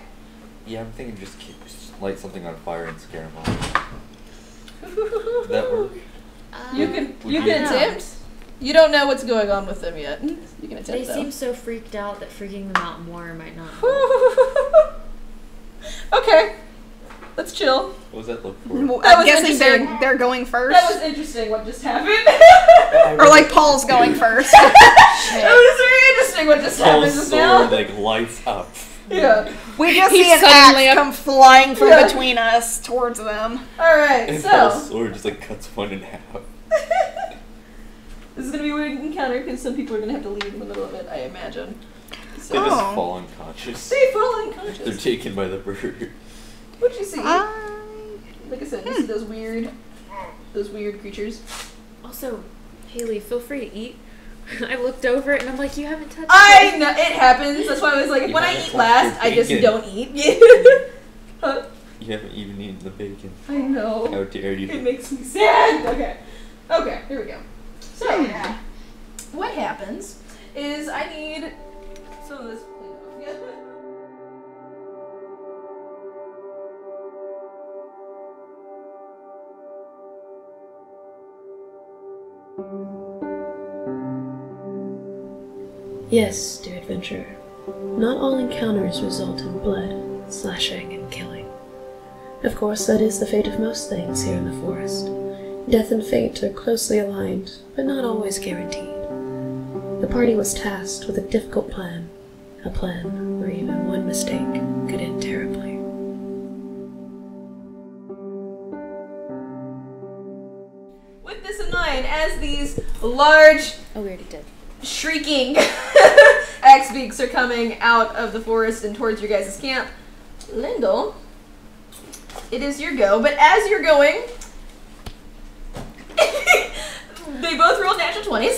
S4: Yeah, I'm thinking just light something on fire and scare them off. Would that work?
S1: You can
S4: Would
S1: you
S4: you-
S1: can attempt. You don't know what's going on with them yet. You can attempt
S7: They
S1: though.
S7: seem so freaked out that freaking them out more might not.
S1: Okay. Let's chill.
S4: What was that look for?
S1: That
S5: I'm
S1: was
S5: guessing
S1: interesting.
S5: they're going first,
S1: That was interesting what just happened.
S5: or like Paul's going first.
S1: That was very interesting what just happened
S4: Paul's
S1: just now.
S4: sword like lights up.
S1: Yeah.
S5: We just
S9: He's
S5: see an
S9: suddenly
S5: axe
S9: a-
S5: come flying from
S1: Yeah.
S5: between us towards them.
S1: Alright,
S4: And
S1: so
S4: Paul's sword just like cuts one in half.
S1: this is gonna be a weird encounter because some people are gonna have to leave in the middle of it, I imagine.
S4: They
S1: So
S4: just
S5: Oh.
S4: fall unconscious.
S1: they fall
S4: They're
S1: unconscious.
S4: taken by the bird.
S1: What'd you see? Like I said, you see
S5: Hmm.
S1: those weird creatures.
S7: Also, Haley, feel free to eat. I looked over it and I'm like, you haven't touched
S1: I know it happens. That's why I was like,
S4: You
S1: when I
S4: haven't
S1: eat
S4: touched
S1: last,
S4: your
S1: I just
S4: bacon.
S1: don't eat. Huh?
S4: You haven't even eaten the bacon.
S1: I know.
S4: How dare
S1: It
S4: you?
S1: makes me sad. Okay, here we go. So, what happens is I need some of this cleaned off.
S11: Yes, dear adventurer, not all encounters result in blood, slashing, and killing. Of course, that is the fate of most things here in the forest. Death and fate are closely aligned, but not always guaranteed. The party was tasked with a difficult plan, a plan where even one mistake could end terribly.
S1: with this in mind, as these large,
S7: Oh, we already did.
S1: shrieking axe beaks are coming out of the forest and towards your guys' camp, Lyndall, it is your go. But as you're going, they both rolled natural 20s.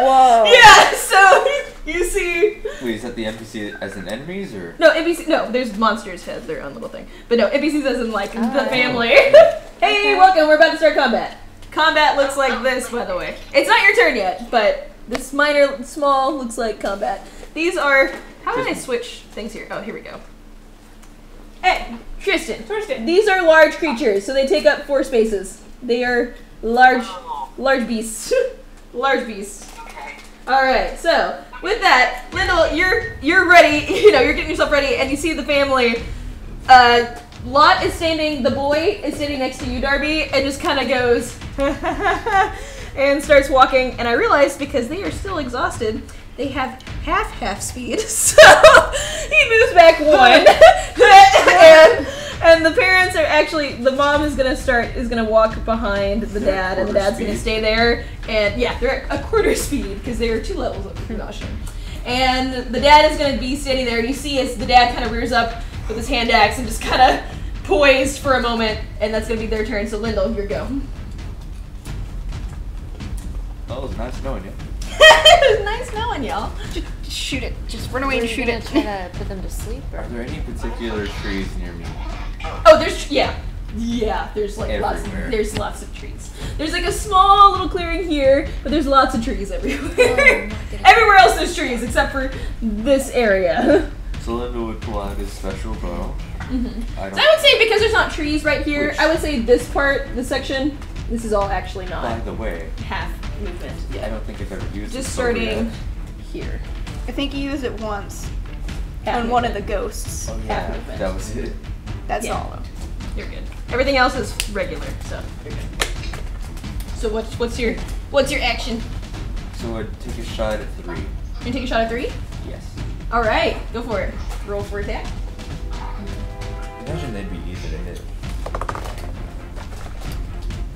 S5: Whoa.
S1: Yeah, so you see.
S4: Wait, is that the NPC as in enemies or?
S1: No, NPC. No, there's monsters have their own little thing. But no, NPCs as in like the family. Hey, welcome. We're about to start combat. Combat looks like this, by the way. It's not your turn yet, but this minor, small looks like combat. These are. How did I switch things here? Oh, here we go. Hey, Tristan. These are large creatures, so they take up 4 spaces. They are large beasts. Large beasts. All right. So with that, Lyndall, you're ready. You know, you're getting yourself ready, and you see the family. Lot is standing. The boy is standing next to you, Darby, and just kind of goes and starts walking. And I realized because they are still exhausted, they have half speed. So he moves back 1, and the parents are actually. The mom is gonna walk behind the dad, and the dad's gonna stay there. And yeah, they're at a quarter speed because they are 2 levels of exhaustion. And the dad is gonna be standing there, and you see as the dad kind of rears up with his hand axe and just kind of poised for a moment, and that's gonna be their turn. So Lyndall, your go.
S4: Oh, it was nice knowing you.
S1: It was nice knowing y'all.
S5: Just shoot it. Just run away and shoot it.
S7: Try to put them to sleep.
S4: Are there any particular trees near me?
S1: Oh, there's there's like
S4: Everywhere.
S1: there's lots of trees. There's like a small little clearing here, but there's lots of trees everywhere. Everywhere else there's trees except for this area.
S4: So Linda would pull out his special bow.
S1: So I would say because there's not trees right here, I would say this part, this section, this is all actually not
S4: By the way,
S1: half movement.
S4: I don't think I've ever used
S1: Just
S4: this
S1: starting
S4: yet.
S1: here.
S5: I think you used it once
S1: Half
S5: on one of the ghosts.
S4: Oh
S1: half
S4: yeah,
S1: movement.
S4: that was it.
S5: That's
S1: Yeah.
S5: all.
S1: You're good. Everything else is regular, so you're good. So what's your action?
S4: So I'd take a shot at 3.
S1: You gonna take a shot at 3?
S4: Yes.
S1: All right, go for it. Roll for attack.
S4: Imagine they'd be easy to hit.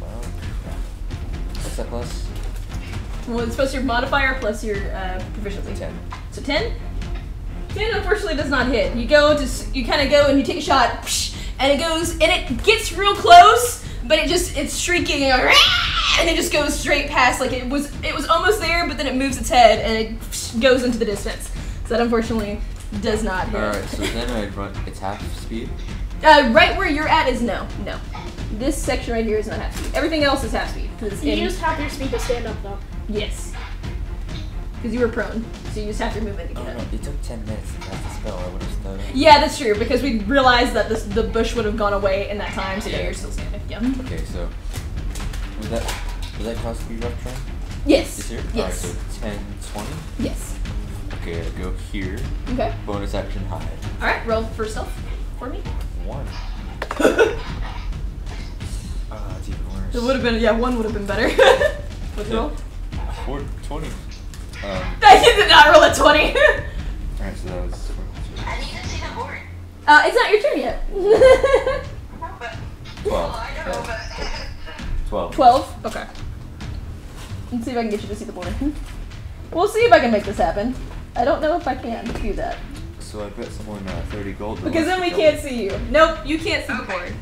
S4: Well, what's that plus?
S1: Well, it's supposed to your modifier plus your proficiency.
S4: 10.
S1: So 10? 10 unfortunately does not hit. You kind of go and you take a shot, and it goes, and it gets real close, but it's shrieking, and it just goes straight past. Like it was almost there, but then it moves its head and it goes into the distance. So that unfortunately does not hit.
S4: Alright, so then I'd run. It's half speed.
S1: Right where you're at is no. This section right here is not half speed. Everything else is half speed.
S9: You used half your speed to stand up, though.
S1: Yes. Because you were prone, so you just have your movement to
S4: Oh
S1: get
S4: no,
S1: up.
S4: it took 10 minutes to cast the spell. I would have stood up.
S1: Yeah, that's true, because we realized that the bush would have gone away in that time, so yeah,
S4: Yeah.
S1: you're still standing. Yeah.
S4: Okay, so would that cause speed rough try?
S1: Yes.
S4: This here?
S1: Yes.
S4: Alright, so 10, 20.
S1: Yes.
S4: Okay, I go here.
S1: Okay.
S4: Bonus action hide.
S1: Alright, roll for stealth for me.
S4: 1. It's even worse.
S1: It would have been, 1 would have been better. What's the roll?
S4: 20.
S1: I did not roll a 20.
S4: Alright, so that was 22.
S8: I need to see the board.
S1: It's not your turn yet.
S4: 12.
S8: I know, but
S4: 12.
S1: 12? Okay. Let's see if I can get you to see the board. We'll see if I can make this happen. I don't know if I can do that.
S4: So I bet someone 30 gold.
S1: Because then we can't see you. Nope, you can't see the board.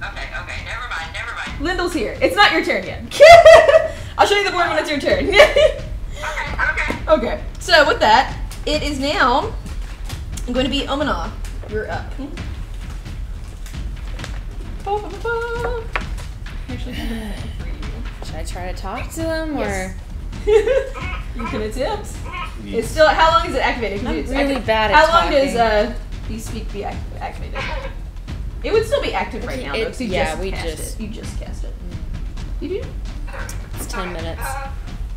S8: okay, never mind.
S1: Lyndall's here. It's not your turn yet. I'll show you the board when it's your turn.
S8: Okay.
S1: Okay, so with that, it is now going to be Omana. You're up. Actually,
S7: Should I try to talk to them
S1: Yes.
S7: or?
S1: you can attempt. It's still. How long is it activated? 'Cause
S7: I'm
S1: it's
S7: really
S1: acti-
S7: bad at
S1: How long
S7: talking.
S1: does you speak be activated? It would still be active right now, though. 'Cause you
S7: Yeah,
S1: just
S7: we
S1: cast
S7: just-
S1: it. You just cast it. You do?
S7: It's 10 minutes.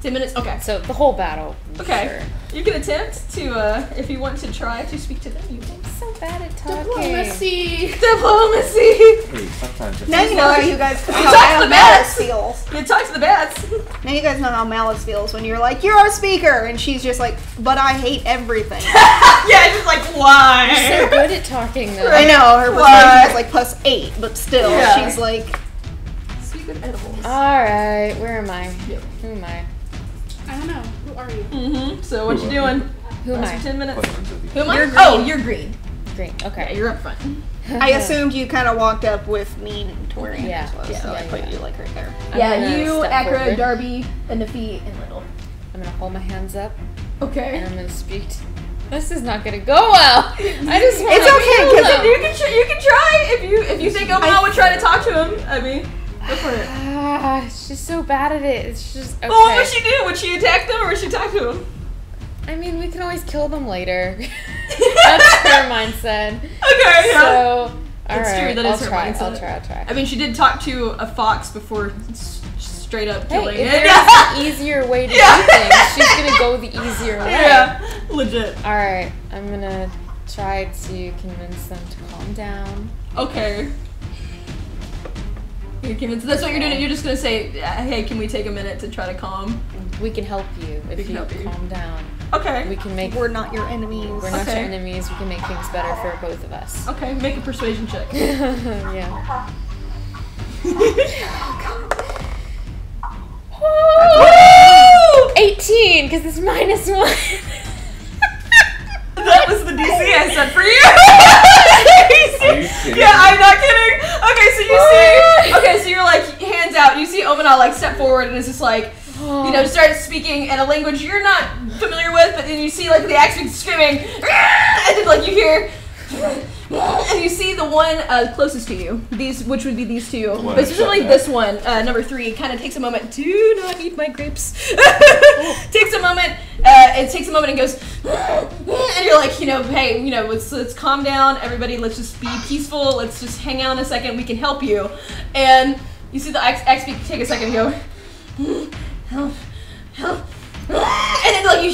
S1: 10 minutes. Okay.
S7: So the whole battle.
S1: Okay.
S7: Sure.
S1: You can attempt to, if you want to try to speak to them, you can.
S7: I'm so bad at talking.
S1: Diplomacy.
S4: Hey, sometimes
S5: Now you know how you guys
S1: You
S5: how
S1: talk to the
S5: Malice
S1: bats.
S5: feels.
S1: You talk to the bats.
S5: Now you guys know how Malice feels when you're like, you're our speaker, and she's just like, but I hate everything.
S1: Yeah, it's just like, why?
S7: You're so good at talking though.
S5: I know, her
S1: Why?
S5: persuasion is like +8, but still,
S1: Yeah.
S5: she's like,
S1: Speak Sacred edibles.
S7: Alright, where am I?
S1: Yep.
S7: Who am I?
S3: I don't know. Who are you?
S1: Mm-hmm. So what you doing?
S7: Who am I?
S1: 10 minutes.
S4: Questions of the
S1: Who am I?
S5: You're
S1: Oh,
S5: green.
S1: you're green.
S7: Green. Okay.
S1: You're up front.
S5: I assumed you kind of walked up with me and Tori.
S7: Yeah,
S5: So I put
S7: yeah.
S5: you like right there.
S7: I'm
S1: Yeah,
S7: gonna
S1: you,
S7: step
S1: Acra,
S7: forward.
S1: Darby, and Nafee, and Little.
S7: I'm gonna hold my hands up
S1: Okay.
S7: and I'm gonna speak. This is not gonna go well. I just want
S1: It's
S7: to
S1: okay,
S7: kill
S1: because
S7: them.
S1: you can try if you think Omaha would try to talk to him. I mean, go for it.
S7: Ah, she's so bad at it. It's just okay.
S1: Well, what would she do? Would she attack them or would she talk to him?
S7: I mean, we can always kill them later. That's her mindset.
S1: Okay, yeah.
S7: So,
S1: It's true,
S7: alright,
S1: that
S7: I'll
S1: is her
S7: try.
S1: mindset.
S7: I'll try.
S1: I mean, she did talk to a fox before straight up killing
S7: Hey, if
S1: it.
S7: there's an easier way to do things, she's gonna go the easier way.
S1: Yeah, legit.
S7: Alright, I'm gonna try to convince them to calm down.
S1: Okay. You're convinced. That's what you're doing. You're just gonna say, "Hey, can we take a minute to try to calm?"
S7: We can help you if you calm down.
S1: Okay.
S7: We can make.
S5: We're not your enemies.
S7: We're not
S1: Okay.
S7: your enemies. We can make things better for both of us.
S1: Okay, make a persuasion check.
S7: Yeah. 18, because it's -1.
S1: That was the DC I set for you.
S10: Are you kidding?
S1: Yeah, I'm not kidding. Okay, so you see. Okay, so you're like hands out. You see Omana like step forward and it's just like, you know, start speaking in a language you're not familiar with, but then you see like the axe screaming, and then like you hear. And you see the one closest to you, which would be these two,
S4: one
S1: but specifically
S4: shot
S1: this one, number 3, kind of takes a moment. Do not eat my grapes. Takes a moment. It takes a moment and goes, and you're like, you know, hey, you know, let's calm down, everybody. Let's just be peaceful. Let's just hang out a second. We can help you. And you see the axe take a second and go, help. And then like you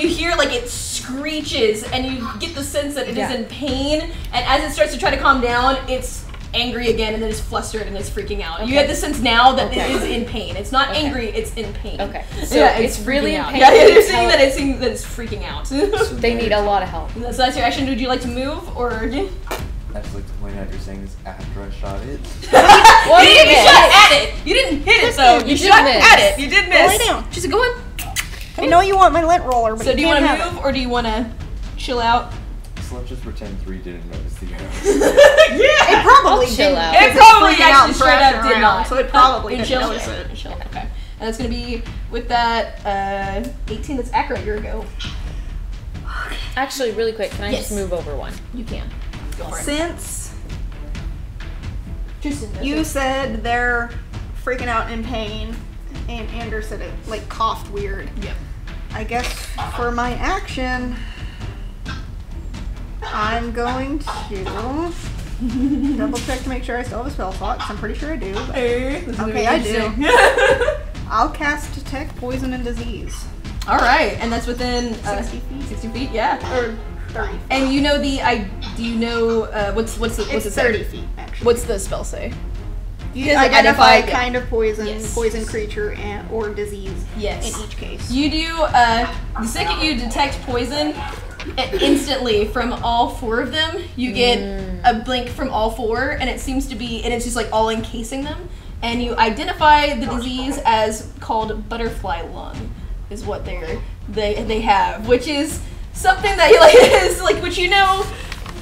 S1: hear like it screeches and you get the sense that it is in pain, and as it starts to try to calm down, it's angry again and then it's flustered and it's freaking out. You get the sense now that it is in pain. It's not angry, it's in pain.
S7: Okay. So
S1: yeah,
S7: it's really in
S1: out.
S7: pain.
S1: Yeah, you're seeing that it's freaking out.
S7: They need a lot of help.
S1: So that's your action. Would you like to move or
S4: I just like to point out you're saying this after I shot it.
S7: Well,
S1: you didn't shot at it. You didn't hit it though. You
S7: did
S1: shot
S7: miss.
S1: at it. You did miss.
S5: Lay down.
S1: She said, "Go on."
S5: I know you want my lint roller, but
S1: So do you
S5: can't
S1: want to
S5: have
S1: move or do you want to chill out?
S4: So let's just pretend 3 didn't notice the arrow.
S1: Yeah.
S5: It probably
S7: I'll chill
S5: didn't.
S7: out.
S1: It
S5: because
S1: probably
S5: it's freaking out
S1: actually
S5: and
S1: straight up
S5: thrashing
S1: did
S5: around,
S1: not.
S5: So it probably
S1: And
S5: didn't
S1: chill.
S5: notice it.
S1: Chill. Okay. And that's gonna be with that 18. That's accurate. Your go.
S7: Actually, really quick, can I
S1: Yes.
S7: just move over one?
S1: You can. Go for it.
S5: Since
S1: Tristan does
S5: you
S1: it.
S5: said they're freaking out in pain, and Ander said it like coughed weird.
S1: Yep.
S5: I guess for my action, I'm going to double check to make sure I still have a spell slot, 'cause I'm pretty sure I do. But
S1: Hey, this is gonna
S5: okay,
S1: be
S5: I do.
S1: interesting.
S5: I'll cast Detect Poison and Disease.
S1: All right, and that's within
S5: 60 feet.
S1: 60 feet. Yeah.
S5: Or 30 feet.
S1: And you know do you know what's it
S5: It's
S1: say?
S5: 30 feet, actually.
S1: What's the spell say?
S5: You
S1: guys
S5: identify
S1: identify-
S5: kind of poison,
S1: Yes.
S5: poison creature, and or disease
S1: Yes.
S5: in each case.
S1: You do, the second you detect poison, instantly from all 4 of them, you get a blink from all 4, and it seems to be, and it's just like all encasing them, and you identify the disease as called butterfly lung, is what they have, which is something that like is like, which you know,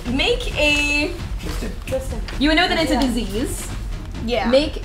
S1: make a,
S4: Tristan.
S1: you would know that it's a disease.
S5: Yeah.
S1: You might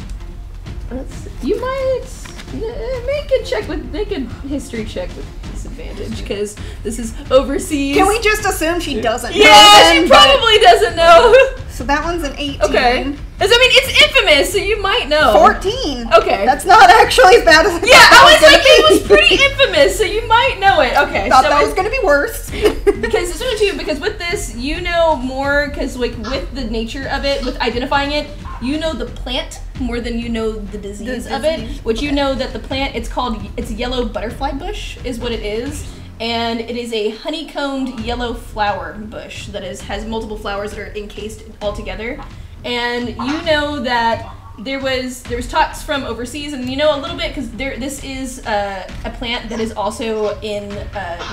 S1: make a history check with disadvantage because this is overseas.
S5: Can we just assume she doesn't know?
S1: Yeah,
S5: then,
S1: she
S5: but-
S1: probably doesn't know.
S5: So that one's an 18.
S1: Okay. 'Cause, I mean, it's infamous, so you might know.
S5: 14.
S1: Okay.
S5: That's not actually as bad as I
S1: Yeah, I
S5: thought
S1: was
S5: gonna
S1: like, it was
S5: be.
S1: pretty infamous, so you might know it. Okay.
S5: Thought
S1: so
S5: that was gonna be worse.
S1: because especially too, because with this, you know more, because like with the nature of it, with identifying it, you know the plant more than you know the disease of it. Which you know that the plant, it's yellow butterfly bush is what it is. And it is a honeycombed yellow flower bush that has multiple flowers that are encased all together. And you know that there was talks from overseas, and you know a little bit because this is a plant that is also in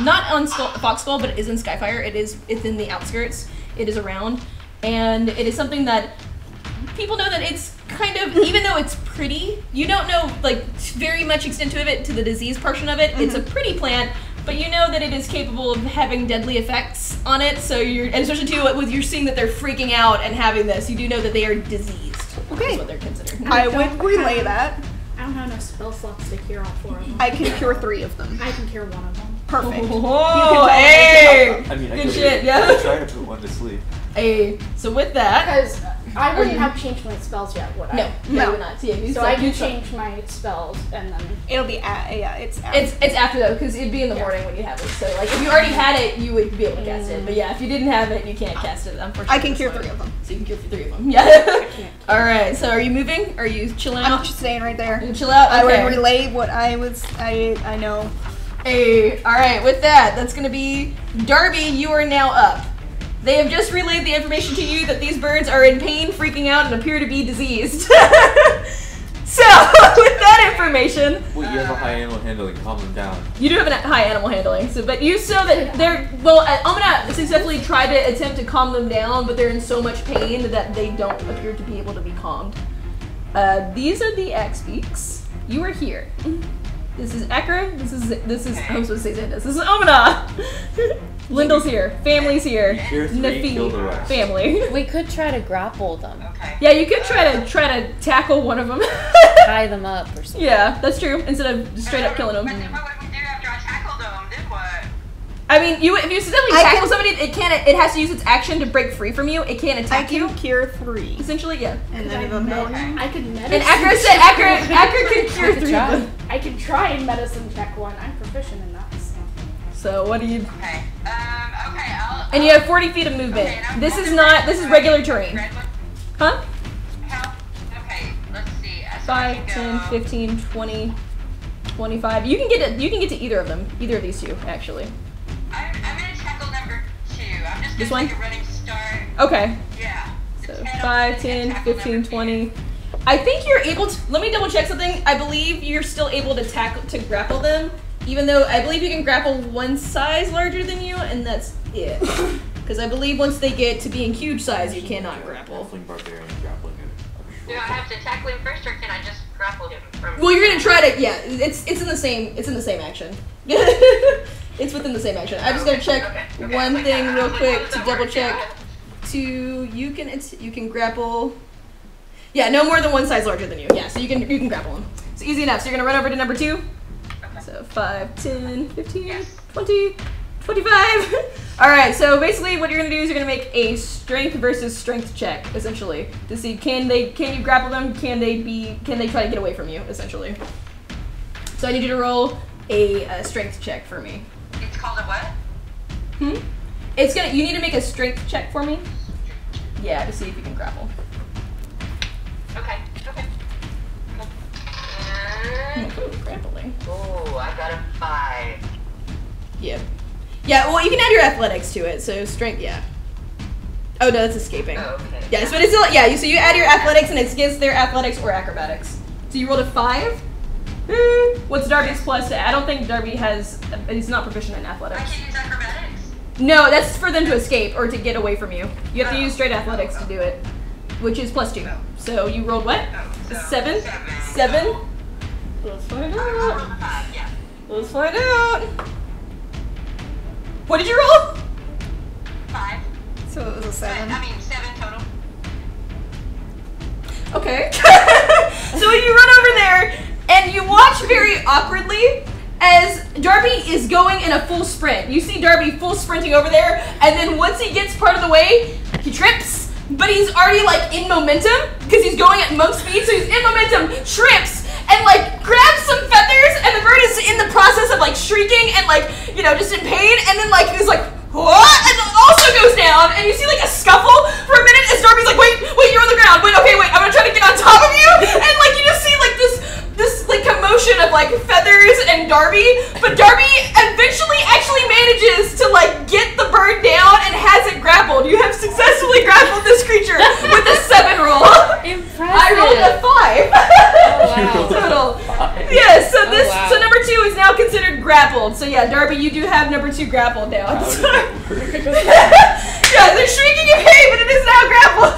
S1: not on Foxskull, but it is in Skyfire. It's in the outskirts. It is around, and it is something that people know that it's kind of, even though it's pretty, you don't know like very much extent to it, to the disease portion of it. It's a pretty plant, but you know that it is capable of having deadly effects on it. So and especially too with you're seeing that they're freaking out and having this, you do know that they are diseased.
S5: Okay.
S1: Is what they're considered.
S5: I would relay that.
S9: I don't have enough spell slots to cure all 4 of them.
S5: I can cure 3 of them.
S9: I can cure 1 of them.
S5: Perfect.
S1: Oh, hey!
S4: I mean,
S1: Good shit, yeah.
S4: I try to put one to sleep.
S1: Hey, so with that,
S9: Because I wouldn't have changed my spells yet, would I?
S1: no, you would not.
S9: So I can change my spells and then.
S5: It'll be it's after.
S1: It's after though, because it'd be in the morning when you have it. So like, if you already had it, you would be able to cast it. But yeah, if you didn't have it, you can't cast it. Unfortunately,
S5: I can cure 3 of them.
S1: So you can cure 3 of them. Yeah. All right. So are you moving? Are you chilling
S5: I'm
S1: out?
S5: just staying right there.
S1: You chill out.
S5: I
S1: Okay.
S5: would relay what I know.
S1: Hey. All right. With that, that's gonna be Darby. You are now up. They have just relayed the information to you that these birds are in pain, freaking out, and appear to be diseased. So, with that information...
S4: Well, you have a high animal handling, calm them down.
S1: You do have a high animal handling, so but you saw that they're... Well, I'm gonna successfully try to attempt to calm them down, but they're in so much pain that they don't appear to be able to be calmed. These are the axe beaks. You are here. This is Ekra. This is I'm supposed to say Xandas. This is Omina. Lindell's here. Family's here. Nafi. Family.
S7: We could try to grapple them.
S8: Okay.
S1: Yeah, you could try to tackle one of them.
S7: Tie them up or something.
S1: Yeah, that's true. Instead of just straight up killing them.
S8: But what would we do after I tackled them? Then what?
S1: I mean, if you successfully tackle somebody, it has to use its action to break free from you. It can't attack you.
S5: I can cure 3.
S1: Essentially, yeah.
S5: And then even more.
S9: I could medicine.
S1: And Ekra can cure 3 of them.
S9: I can try and medicine check 1. I'm proficient in that.
S1: So what do you?
S8: Okay. Okay.
S1: And you have 40 feet of movement.
S8: Okay,
S1: this is regular terrain. Huh?
S8: Okay. Let's see.
S1: 5, 10, 15, 20, 25. You can get to either of them. Either of these two, actually.
S8: I'm gonna tackle number 2. I'm just
S1: This
S8: gonna
S1: one?
S8: take a running start.
S1: Okay.
S8: Yeah.
S1: So 5, 10, 15, 20. I think you're able to. Let me double check something. I believe you're still able to grapple them. Even though I believe you can grapple one size larger than you, and that's it. Because I believe once they get to being huge size, you cannot grapple.
S4: Barbarian grappling him.
S8: Do I have to tackle him first, or can I just grapple him from?
S1: Well, you're gonna try to. Yeah, it's in the same action. It's within the same action. I'm just gonna check one thing real quick to double check. You can grapple. Yeah, no more than one size larger than you. Yeah, so you can grapple them. It's easy enough. So you're gonna run over to number 2. So 5, 10, 15, 20, 25. Alright, so basically what you're gonna do is you're gonna make a strength versus strength check, essentially. To see can you grapple them, can they try to get away from you, essentially. So I need you to roll a strength check for me.
S8: It's called a what?
S1: You need to make a strength check for me. Yeah, to see if you can grapple.
S8: Okay.
S1: Grappling.
S8: Oh, I got a 5.
S1: Yeah. Yeah, well, you can add your athletics to it, so strength, yeah. Oh, no, that's escaping.
S8: Oh, okay.
S1: Yeah, but it's still, yeah, so you add your athletics, and it's against their athletics or acrobatics. So you rolled a 5? What's Darby's plus? I don't think Darby he's not proficient in athletics.
S8: I can use acrobatics?
S1: No, that's for them to escape, or to get away from you. You have to use straight athletics to do it, which is +2. So you rolled what? A 7? 7? Let's find out. Let's find out. What did you roll?
S8: 5.
S5: So it was a 7.
S8: I mean 7 total.
S1: Okay. So you run over there, and you watch very awkwardly as Darby is going in a full sprint. You see Darby full sprinting over there, and then once he gets part of the way, he trips, but he's already like in momentum because he's going at monk speed, so he's in momentum, trips, and like grabs some feathers, and the bird is in the process of like shrieking and like, you know, just in pain, and then like he's like, what? And also goes down, and you see like a scuffle for a minute as Darby's like, wait, you're on the ground, wait, okay, wait, I'm gonna try to get on top of you, and like you just see like this like commotion of like feathers and Darby, but Darby eventually actually manages to like get the bird down and has it grappled. You have successfully grappled this creature with a 7 roll.
S7: Impressive.
S1: I rolled a 5.
S7: Oh, wow.
S1: Total. Yeah, so number 2 is now considered grappled. So yeah, Darby, you do have number 2 grappled now. Yeah, they're shrieking in pain, but it is now grappled.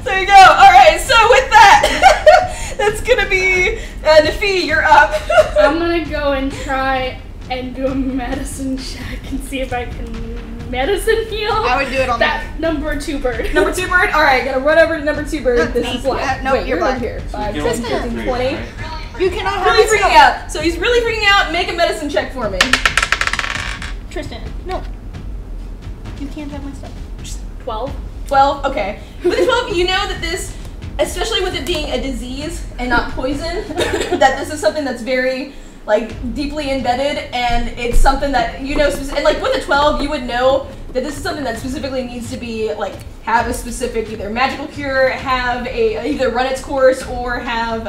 S1: There you go. All Alright, so with that, that's gonna be Nafee, you're up.
S9: I'm gonna go and try and do a medicine check and see if I can medicine heal.
S5: I would do it on
S9: that number 2 bird.
S1: Number 2 bird? Alright, gotta run over to number 2 bird.
S5: Look,
S1: This is like,
S5: no,
S1: wait,
S5: you're
S1: you're over
S5: back.
S1: here. 5,
S4: You
S1: 10,
S4: can only
S1: 15,
S4: do
S1: 20.
S4: 3, right?
S5: You cannot have
S1: Really
S5: this
S1: freaking out. So he's really freaking out. Make a medicine check for me.
S5: Tristan, no. You can't have my stuff.
S9: 12.
S1: 12? Okay. With the 12, you know that this, especially with it being a disease and not poison, that this is something that's very, like, deeply embedded, and it's something that, you know, and like with a 12, you would know that this is something that specifically needs to be, like, have a specific either magical cure, have a, either run its course, or have,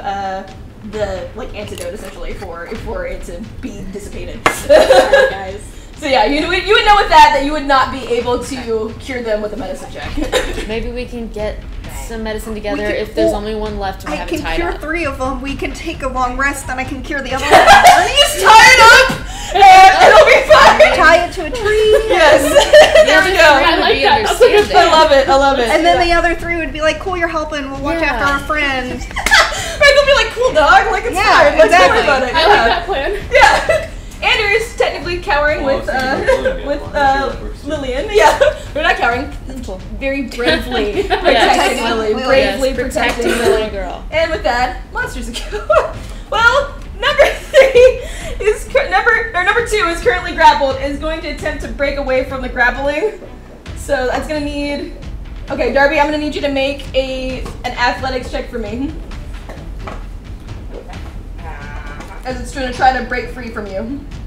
S1: the, like, antidote, essentially, for it to be dissipated.
S9: Sorry, guys.
S1: So yeah, you would know with that you would not be able to cure them with a medicine check.
S7: Maybe we can get some medicine together
S5: can-
S7: if there's
S5: well,
S7: only one left and we
S5: I
S7: have it
S5: can
S7: tied
S5: cure
S7: up.
S5: 3 of them. We can take a long rest, then I can cure the other one.
S1: Just tie it up, and it'll be fine.
S5: Tie it to a tree.
S1: Yes. There we go.
S9: I like that. That's a good
S7: understanding.
S1: I love it. I love it.
S5: And then the other 3 would be like, cool, you're helping. We'll watch after our friend.
S1: Right, they'll be like, cool dog, like it's
S5: Yeah,
S1: fine. Let's
S5: exactly.
S1: worry about it.
S9: I like that plan.
S1: Yeah. Andrew's technically cowering
S4: Well,
S1: with
S4: I was thinking
S1: with
S4: Lillian. I'm not sure it works.
S1: Lillian. Yeah. We're not cowering. Very bravely protecting
S7: Yes.
S1: Lily.
S5: Yes,
S1: Bravely
S7: Yes,
S1: protecting
S7: the
S1: Lily.
S7: little girl.
S1: And with that, monsters go. Well, number 3 is number 2 is currently grappled. Is going to attempt to break away from the grappling. So that's gonna need. Okay, Darby, I'm gonna need you to make an athletics check for me. As it's going to try to break free from you.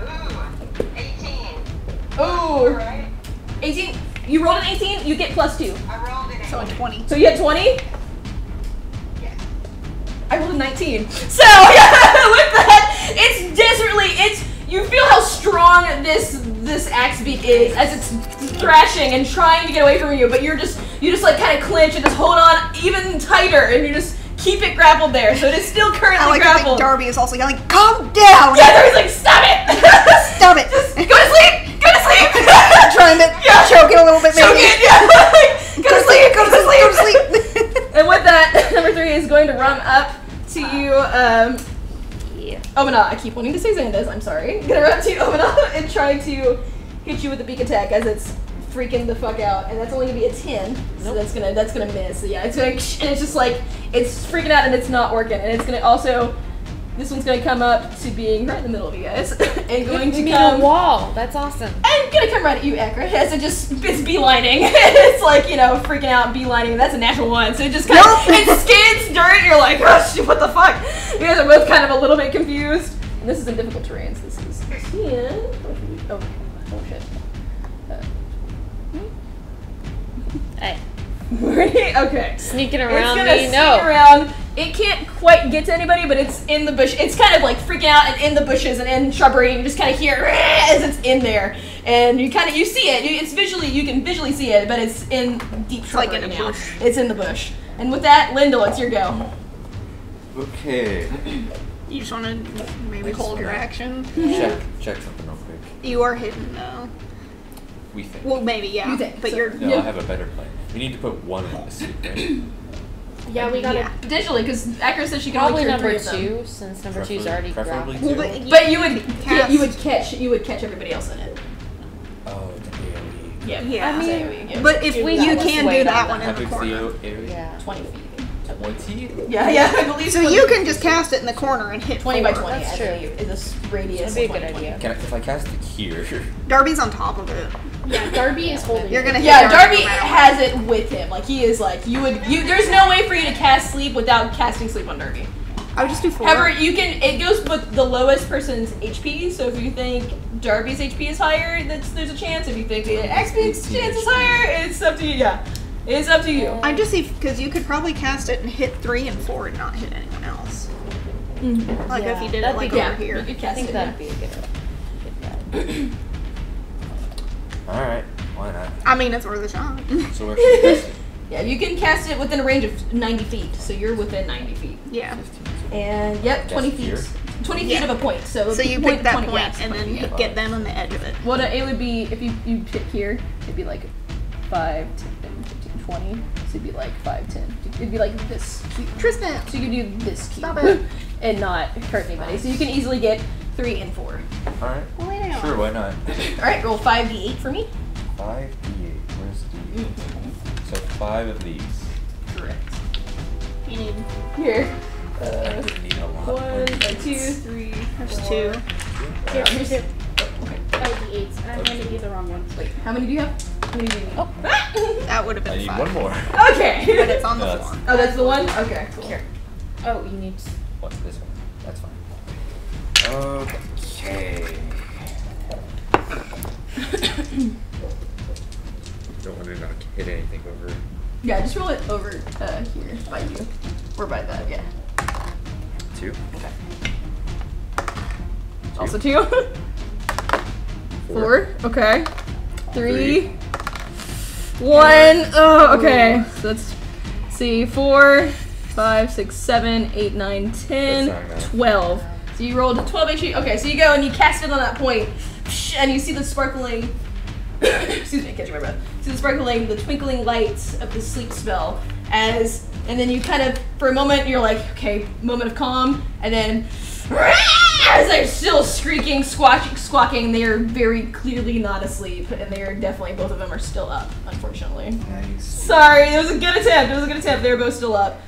S8: Ooh, 18.
S1: Ooh,
S8: Alright.
S1: 18. You rolled an 18. You get +2.
S8: I rolled an 8.
S5: So a 20.
S1: So you had 20.
S8: Yeah.
S1: I rolled a 19. So yeah, with that, it's desperately, you feel how strong this axe beak is as it's thrashing and trying to get away from you, but you just like kind of clinch and just hold on even tighter, and you just keep it grappled there. So it is still
S5: I
S1: currently
S5: like to think
S1: grappled.
S5: Darby is also yelling, calm down!
S1: Yeah, Darby's like, stop it!
S5: Stop it!
S1: Just go to sleep! Go to sleep!
S5: Trying to choke it a little bit, maybe.
S1: Choke it, yeah! Go to sleep! Go to sleep!
S5: Go to sleep!
S1: And with that, number 3 is going to run up to you, Omina. I keep wanting to say Xandas, I'm sorry. Gonna run up to you, Omina, and try to hit you with the beak attack as it's freaking the fuck out. And that's only gonna be a 10, so that's gonna miss. So yeah, it's gonna, and it's just like, it's freaking out and it's not working. And it's gonna also, this one's gonna come up to being right in the middle of you guys, and going
S7: We
S1: to
S7: need
S1: come.
S7: a wall. That's awesome.
S1: And gonna come right at you, Akra, as it's beelining. It's like, you know, freaking out and beelining. That's a natural 1. So it just kind of, it skids dirt, and you're like, oh shit, what the fuck? You guys are both kind of a little bit confused. And this is in difficult terrain, so this is 10. Oh shit.
S7: Hey,
S1: Okay.
S7: sneaking
S1: It's
S7: around
S1: gonna
S7: me?
S1: sneak
S7: No.
S1: around. It can't quite get to anybody, but it's in the bush. It's kind of like freaking out and in the bushes and in shrubbery, and you just kind of hear as it's in there, and you see it. You can visually see it, but it's in deep shrubbery
S5: like in a
S1: now.
S5: bush.
S1: It's in the bush. And with that, Lyndall, it's your go.
S4: Okay.
S5: You just want to maybe hold your action.
S4: Check something real quick.
S5: You are hidden, though.
S4: We think.
S5: Well, maybe, yeah.
S1: You think,
S5: but
S1: so-
S5: you're...
S4: No, I have a better plan. We need to put one in the suit, right?
S9: Yeah, we gotta.
S5: Yeah.
S1: Potentially, because Akra says she can
S7: Probably
S1: only cure
S7: number
S1: 3 of them.
S7: 2, since number 2's already
S4: Preferably
S7: grappled.
S5: Well,
S4: 2.
S1: But you would
S5: Cast.
S1: you would catch everybody else in it.
S4: Oh, it's an AoE.
S1: Yeah.
S5: Yeah.
S1: it's
S5: I
S1: AoE, yeah.
S5: But if
S7: We
S5: you
S7: got
S5: can
S7: way
S5: do that
S7: down
S5: one in
S4: How
S5: the
S4: big's
S5: corner.
S4: the area?
S7: Yeah.
S1: 20 feet.
S4: 20?
S1: Yeah, I believe
S5: So you can just cast it in the corner and hit
S1: 20 by
S5: 4.
S1: 20.
S7: That's
S1: I
S7: true.
S1: believe, is a radius.
S7: That'd be a
S1: of
S7: good
S1: 20.
S7: idea.
S4: If I cast it here,
S5: Darby's on top of it.
S9: Yeah, Darby is holding.
S5: You're gonna hit
S1: Yeah, Darby
S5: around.
S1: has it with him. Like he is like there's no way for you to cast sleep without casting sleep on Darby.
S5: I would just do 4.
S1: However, it goes with the lowest person's HP. So if you think Darby's HP is higher, there's a chance. If you think the XP's chance is higher, it's up to you. Yeah, it's up to you.
S5: I just see, because you could probably cast it and hit 3 and 4 and not hit anyone else. Like if you did it
S7: that'd be
S5: like
S7: good.
S5: over
S1: You
S5: here.
S1: could
S7: I
S1: cast
S7: think
S1: it.
S7: that'd be a good
S4: alright, why not?
S5: I mean, it's worth a shot.
S4: So where should we cast it?
S1: Yeah, you can cast it within a range of 90 feet. So you're within 90 feet.
S5: Yeah.
S4: 15.
S1: And yep, 20 feet.
S4: Here?
S1: 20 feet
S5: Yeah.
S1: of a point. So
S5: So you pick that
S1: 20,
S5: point
S1: yeah,
S5: and
S1: 20
S5: then
S1: feet.
S5: you get them on the edge of it.
S1: What it would be if you pick here, it'd be like 5, 10, 15,
S2: 20. So it'd be like 5, 10. It'd be like this cube.
S5: Tristan!
S2: So you can do this cube.
S5: Stop it.
S2: And not hurt anybody. So you can easily get 3 and 4.
S4: Alright.
S5: Lay down.
S4: Sure, why not?
S2: Alright, roll 5d8 for me.
S4: 5d8. Where's d8? So 5 of these.
S2: Correct.
S5: You need.
S2: Here.
S4: I need a lot.
S2: 1, 2, 3.
S5: There's 2.
S9: Here, here's it. Oh, D8s. I handed you the wrong one.
S2: Wait, how many do you have? How many do you need? Oh.
S5: That would have
S4: I
S5: been
S4: need
S5: 5.
S4: one more.
S2: Okay.
S5: But it's on the
S4: No,
S5: floor.
S2: Oh, that's the one? Okay, cool. Here.
S9: Oh, you need.
S4: What's this one? That's fine. Okay. Don't want to not hit anything over.
S2: Yeah, just roll it over here by you. Or by that, yeah.
S4: 2.
S2: Okay. Also 2. 4. Okay. 3. 1. Oh, okay. So let's see. 4, 5, 6, 7, 8, 9, 10,
S4: That's not enough.
S2: 12. So you rolled a 12 HP. Okay, so you go and you cast it on that point, and you see the sparkling. Excuse me, catching my breath. See the sparkling, the twinkling lights of the sleep spell and then you kind of, for a moment, you're like, okay, moment of calm, and then as they're still squeaking, squawking, they are very clearly not asleep, and they are definitely, both of them are still up, unfortunately.
S4: Nice.
S2: Sorry, it was a good attempt, they were both still up.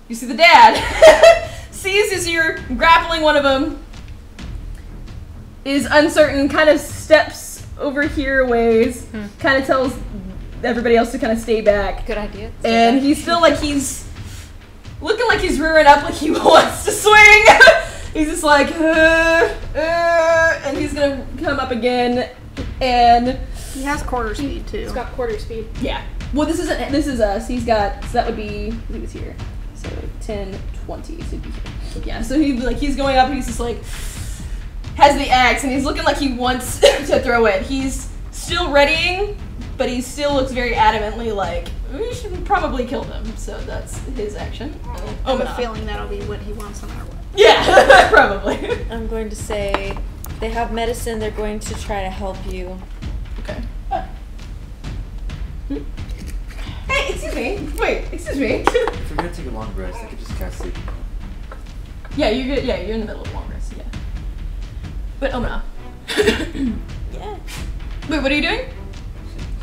S2: You see the dad sees as you're grappling one of them, is uncertain, kind of steps over here a ways, kind of tells everybody else to kind of stay back.
S7: Good idea.
S2: And he's still like he's looking like he's rearing up like he wants to swing. He's just like, and he's gonna come up again, and
S5: He has quarter speed too.
S9: It's got quarter speed.
S2: yeah. Well, this is us. He's got, so that would be, he was here. So 10, 20. So he'd be here. Yeah. So he's going up, and he's just like has the axe, and he's looking like he wants to throw it. He's still readying, but he still looks very adamantly like we should probably kill them. So that's his action.
S5: I have a feeling that'll be what he wants no matter what.
S2: Yeah, probably.
S7: I'm going to say they have medicine. They're going to try to help you.
S2: Okay. Hey, excuse me. Wait, excuse me.
S4: If we're gonna take a long rest, I could just cast sleep.
S2: Yeah, you're good. Yeah, you're in the middle of a long rest. Yeah. But Omina.
S7: Yeah.
S2: Wait, what are you doing?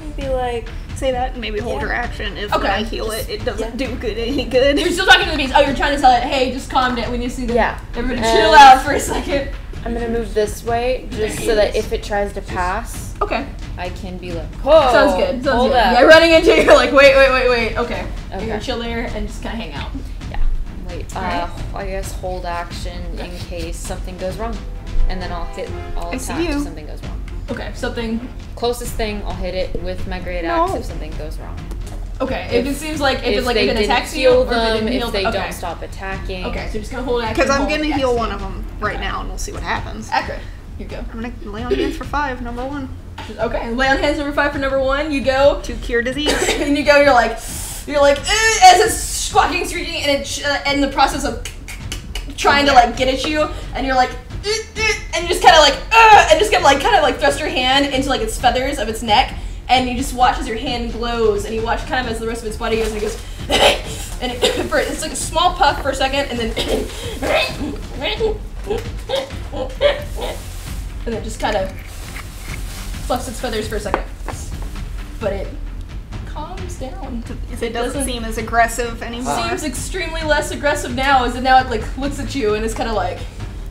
S7: I'd be like,
S5: Say that and maybe hold
S7: Yeah.
S5: her action. If
S2: Okay.
S5: when I heal it, it doesn't
S7: Yeah.
S5: do any good.
S2: You're still talking to the beast. Oh, you're trying to tell it, hey, just calm down. We need to see the.
S7: Yeah.
S2: Everybody chill out for a second.
S7: I'm gonna move this way just so that if it tries to pass,
S2: Okay.
S7: I can be like, oh,
S2: Sounds good. Sounds
S7: hold
S2: good.
S7: up.
S2: Yeah, running into you, you're like, wait. Okay.
S7: Okay.
S2: You're gonna chill there and just kind of hang out.
S7: Wait,
S2: Alright.
S7: I guess hold action in case something goes wrong. And then I'll
S5: I see
S7: attack
S5: you.
S7: if something goes wrong.
S2: Okay, something.
S7: Closest thing, I'll hit it with my great
S5: No.
S7: axe if something goes wrong.
S2: Okay, if it seems like if
S7: they
S2: it
S7: didn't
S2: attacks you,
S7: heal
S2: or
S7: them,
S2: if
S7: if they
S2: okay.
S7: don't stop attacking.
S2: Okay, so you're just gonna hold action.
S5: Because I'm
S2: hold
S5: gonna
S2: action.
S5: heal one of them right now, and we'll see what happens.
S2: Okay, here you go.
S5: I'm gonna lay on hands for 5, number 1,
S2: Okay, lay on hands number 5 for number 1. You go.
S5: to cure disease.
S2: And you go, you're like, as it's squawking, squeaking, and it's in the process of trying to like get at you, and you're like, and you just kind of like, and just kind of like thrust your hand into like its feathers of its neck, and you just watch as your hand glows, and you watch kind of as the rest of its body goes, and it goes, and it's like a small puff for a second, and then, and then just kind of fluffs its feathers for a second, but it calms down.
S5: If it doesn't seem as aggressive anymore.
S2: Seems extremely less aggressive now, as it now it like looks at you and it's kind of like,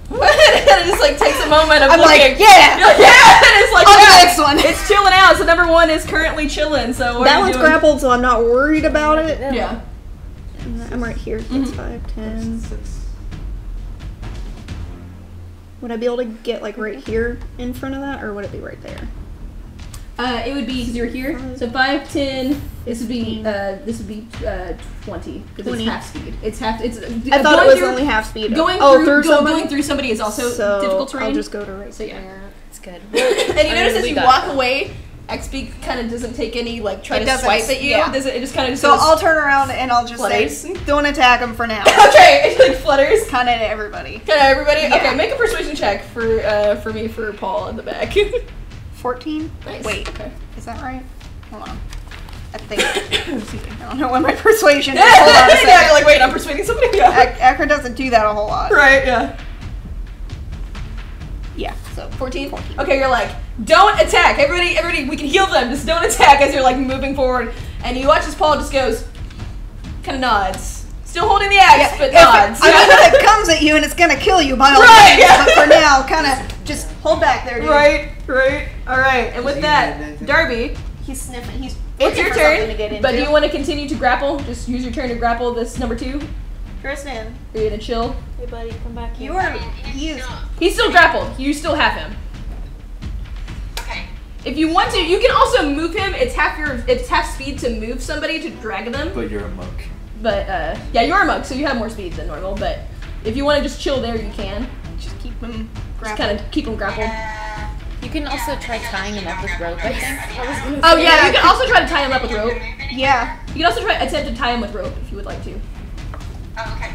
S2: and it just like takes a moment of
S5: I'm
S2: looking.
S5: like, yeah!
S2: You're like, yeah! And it's like,
S5: On
S2: yeah,
S5: the next one.
S2: It's chilling out. So number 1 is currently chilling. So what
S5: That
S2: are you
S5: one's
S2: doing?
S5: grappled, so I'm not worried about it.
S2: Yeah.
S5: And I'm right here. That's 5, 10. Would I be able to get like right here in front of that, or would it be right there?
S2: It would be because you're here. So 5, 10. This would be 20 because
S5: 20.
S2: it's half speed. It's half. It's.
S5: I thought it was only half speed.
S2: Going
S5: somebody?
S2: through somebody is also
S5: So
S2: difficult terrain.
S5: I'll just go to right
S2: So yeah.
S5: there.
S7: It's good.
S2: And you notice as
S7: we
S2: you
S7: got
S2: walk
S7: that.
S2: away, XP kind of doesn't take any like try
S5: It
S2: to
S5: doesn't,
S2: swipe at you.
S5: yeah.
S2: It just kind of
S5: So I'll turn around and I'll just
S2: Flutters.
S5: say, don't attack him for now.
S2: Okay, it like flutters.
S5: Kind of to everybody.
S2: Kind of everybody.
S5: Yeah.
S2: Okay, make a persuasion check for me for Paul in the back.
S5: 14?
S2: Nice.
S5: Wait,
S2: Okay.
S5: is that right? Hold on. I think. Excuse me. I don't know what my persuasion is. Hold on a second.
S6: Yeah, you're like, wait, I'm persuading somebody. Yeah.
S5: Akra doesn't do that a whole lot.
S6: Right, yeah.
S5: Yeah, so
S6: 14? Okay, you're like, don't attack. Everybody, we can heal them. Just don't attack as you're like moving forward. And you watch as Paul just goes, kind of nods. Still holding the axe, but nods.
S5: I mean, if it comes at you and it's gonna kill you, by all means.
S6: Yeah.
S5: But for now, kind of just hold back there, dude.
S6: Right. All right. And with that, Darby,
S5: He's sniffing. He's
S6: it's your
S5: for something to
S6: turn.
S5: get into.
S6: But do you want to continue to grapple? Just use your turn to grapple this number 2.
S5: Tristan,
S6: Are you gonna chill?
S7: Hey, buddy, come back here.
S5: you are. He is.
S6: He's still grappled. You still have him.
S8: Okay.
S6: If you want to, you can also move him. It's half speed to move somebody to drag them.
S4: But you're a monk.
S6: But yeah, you're a monk, so you have more speed than normal. But if you want to just chill there, you can.
S5: Just keep him
S6: Just
S5: grappled.
S6: kind of keep him grappled.
S7: You can also try tying him up with rope, I think.
S6: Oh yeah, you can also try to tie him up with rope.
S5: Yeah.
S6: You can also try attempt to tie him with rope if you would like to.
S8: Oh, okay.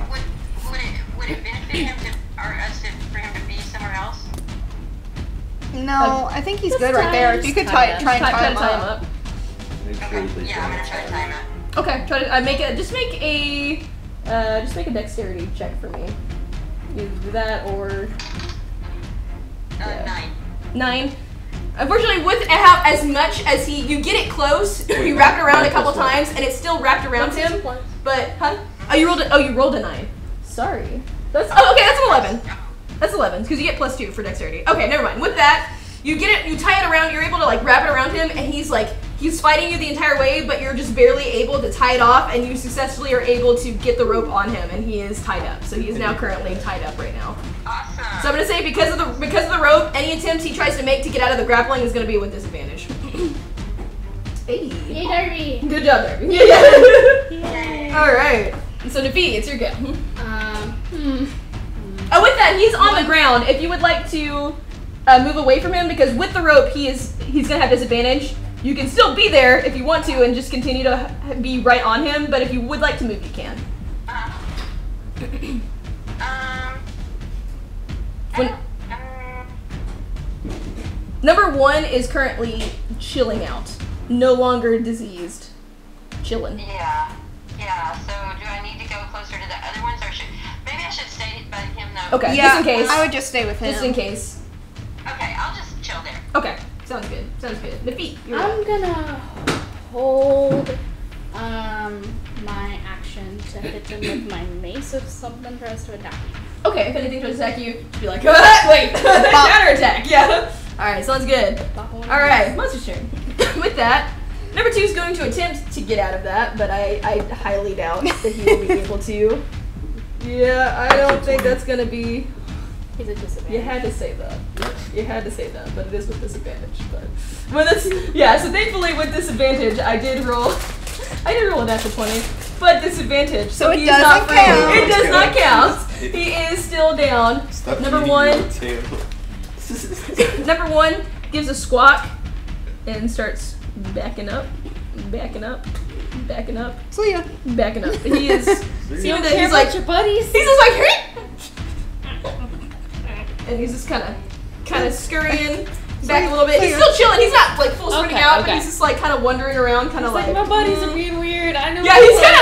S8: Would it benefit him to, or us for him to be somewhere else?
S5: No, I think he's good right there. If you could try and tie him up.
S4: Make sure that
S8: Yeah, I'm gonna try to time it.
S6: Okay, try to just make a dexterity check for me. Either that or
S8: 9.
S6: 9. Unfortunately, with how as much as you get it close, you wrap it around a couple times, and it's still wrapped around him. But oh, you rolled a 9. Sorry. That's okay. That's an 11. That's 11 because you get +2 for dexterity. Okay, never mind. With that, you get it. You tie it around. You're able to like wrap it around him, and he's fighting you the entire way, but you're just barely able to tie it off, and you successfully are able to get the rope on him, and he is tied up. So he is now currently tied up right now.
S8: Awesome.
S6: So I'm gonna say because of the rope, any attempts he tries to make to get out of the grappling is gonna be with disadvantage. Hey.
S9: Yay, Darby!
S6: Good job, Darby. Yeah. All right. So Nafi, it's your go. Oh, with that, he's on the ground. If you would like to move away from him, because with the rope, he's gonna have disadvantage. You can still be there if you want to, and just continue to be right on him. But if you would like to move, you can. Number 1 is currently chilling out, no longer diseased, chilling.
S8: Yeah. So do I need to go closer to the other ones, or maybe I should stay by him though?
S6: Okay,
S5: Yeah,
S6: just in case.
S5: I would just stay with him.
S6: Just in case.
S8: Okay, I'll just chill there.
S6: Okay, sounds good. Nafi, you're
S9: I'm gonna hold my action to hit him with my mace if something tries to attack me.
S6: okay. If anything tries to attack you, just be like, wait, counter attack. Yeah. All right, sounds good. All right, monster's turn. With that, number 2 is going to attempt to get out of that, but I highly doubt that he will be able to. Yeah, I don't think that's gonna be.
S9: He's a disadvantage.
S6: You had to say that. You had to say that, but it is with disadvantage. But that's yeah. So thankfully, with disadvantage, I did roll a natural 20, but disadvantage. So
S5: it
S6: he's
S5: doesn't
S6: not
S5: count.
S6: It does not count. He is still down.
S4: Stop
S6: Number
S4: eating
S6: 1.
S4: your tail.
S6: Number 1 gives a squawk and starts backing up.
S5: See ya.
S6: Backing up. He is.
S7: You don't care about your buddies?
S6: He's just like. And he's just kind of scurrying back a little bit. He's still chilling. He's not like full sprinting out, but he's just like kind of wandering around, kind of like.
S7: My buddies are being weird. I know.
S6: Yeah,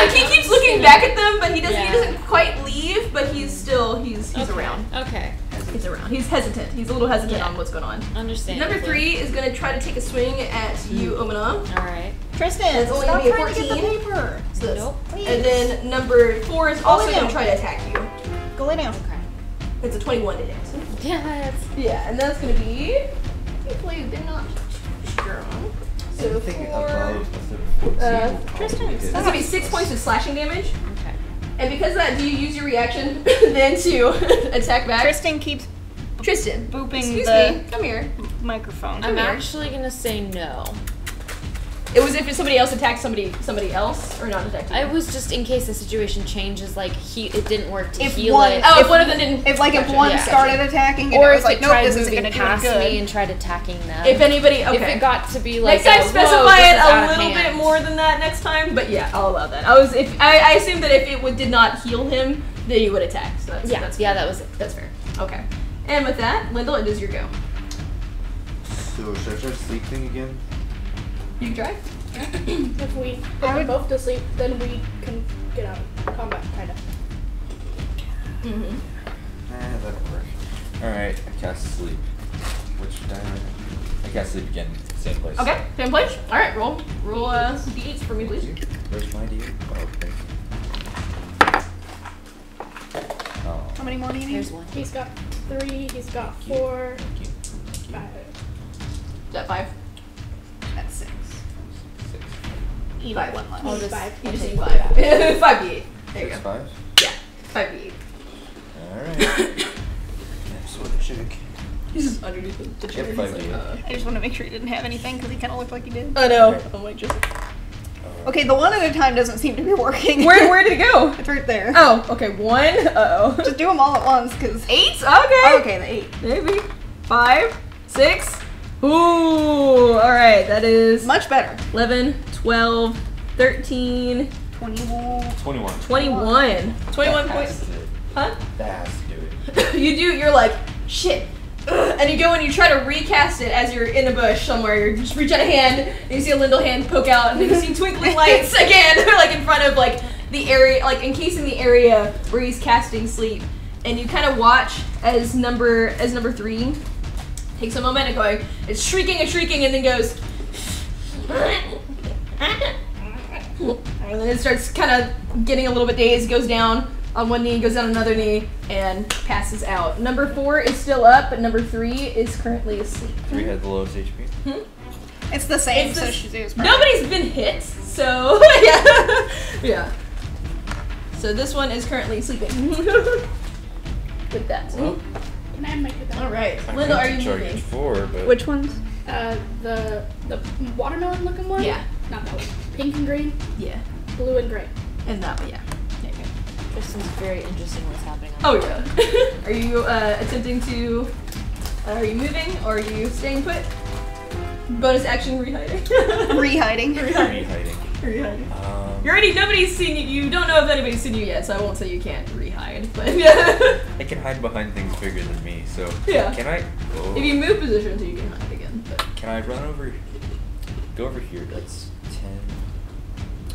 S6: he keeps looking back at them, but he doesn't quite leave. But he's around.
S7: Okay.
S6: He's around. He's hesitant. He's a little hesitant on what's going on.
S7: Understand.
S6: Number 3 is going to try to take a swing at you, Omina.
S7: All right.
S5: Tristan,
S6: It's only
S5: stop
S6: gonna be a
S5: trying to get the
S6: 14.
S5: paper.
S6: So
S7: Nope.
S6: And then number 4 is also going to try to attack you.
S5: Go lay down.
S6: It's a 21 to hit.
S7: Yes.
S6: Yeah, and that's going to be. Hopefully they're not strong. So
S4: Anything above 14
S6: Tristan,
S4: is
S6: that's going to be 6 points of slashing damage.
S7: Okay.
S6: And because of that, do you use your reaction then to attack back?
S5: Tristan keeps booping
S6: Excuse
S5: the
S6: me. Come here.
S5: microphone.
S7: I'm actually gonna say no.
S6: It was if somebody else attacked somebody else, or not attacked you?
S7: I was just in case the situation changes, like it didn't work to
S5: If
S7: heal
S5: one-
S7: it.
S6: Oh, if one of them didn't.
S5: If one
S7: Yeah.
S5: started attacking, and
S7: Or
S5: it was
S7: if
S5: like,
S7: it
S5: nope,
S7: tried
S5: this isn't
S7: moving
S5: gonna do it
S7: past
S5: good.
S7: me and tried attacking them.
S6: If anybody, okay.
S7: If it got to be like
S6: next time,
S7: "Whoa,
S6: specify
S7: this
S6: it
S7: is out
S6: a
S7: of
S6: little bit
S7: hand."
S6: more than that next time. But yeah, I'll allow that. I assumed that if it did not heal him, then he would attack. So that's
S7: that was it.
S6: That's fair. Okay. And with that, Lyndall, it is your go.
S4: So should I try to sleep thing again?
S6: You can try.
S3: If we put them both to sleep, then we can get out of combat, kind of.
S4: That'll work. Alright, I cast sleep. Which die? I cast sleep again. Same place.
S1: Okay, same place. All right, roll d8s for me, please.
S4: Where's my d8? Oh, okay. Oh.
S5: How many more do you need?
S7: Here's one.
S3: He's got 3, he's got 4, 5.
S1: Is that 5?
S5: That's 6.
S4: 6.
S5: You got one left.
S7: I'll just
S3: 5.
S1: You just need 5. 5d8. There you go.
S4: 5?
S1: Yeah, 5d8.
S4: Alright. That's what it should be.
S1: He's just underneath the chair.
S4: Yep,
S1: He's
S4: 5d8.
S5: I just want to make sure he didn't have anything because he kind of looked like he did.
S1: I know. Oh my just.
S5: Okay, the one at a time doesn't seem to be working.
S1: Where did it go?
S5: It's right there.
S1: Oh, okay. 1. Uh-oh.
S5: Just do them all at once because
S1: 8? Okay.
S5: Okay, the 8.
S1: Maybe. 5, 6. Ooh. All right. That is
S5: Much better.
S1: 11, 12, 13,
S5: 21.
S4: 21.
S1: 21. 21
S4: That
S1: points.
S4: has to do it.
S1: Huh?
S4: That has to do it.
S1: You're like, shit. Ugh. And you go and you try to recast it as you're in a bush somewhere. You just reach out a hand, and you see a Lindell hand poke out, and then you see twinkling lights again, like in front of like the area, like encasing the area where he's casting sleep. And you kind of watch as number 3 takes a moment and going, it's shrieking and shrieking, and then goes, and then it starts kind of getting a little bit dazed, goes down on one knee, goes down another knee, and passes out. Number 4 is still up, but number 3 is currently asleep.
S4: 3 had the lowest HP.
S5: It's the same,
S1: It's
S5: so
S1: the-
S5: she's probably.
S1: Nobody's been hit, so yeah. Yeah. So this one is currently sleeping. With that.
S4: Well,
S3: Can I make it
S1: All right.
S4: I
S1: Linda, are
S4: could
S1: you
S4: charge
S1: moving?
S4: 4, but
S5: Which ones?
S3: The watermelon looking one?
S1: Yeah.
S3: Not that one. Pink and green,
S1: Yeah.
S3: blue and gray.
S1: And that one, yeah. There you go.
S7: Tristan's very interested in what's happening.
S1: Oh yeah. Are you attempting to? Are you moving or are you staying put? Bonus action rehiding.
S5: Rehiding.
S4: rehiding.
S1: Rehiding. You're already. Nobody's seen you. You don't know if anybody's seen you yet, so I won't say you can't rehide. But yeah.
S4: I can hide behind things bigger than me, so
S1: Yeah.
S4: can I? Oh,
S1: If you move positions, you can hide again. But.
S4: can I run over? Go over here. That's 10.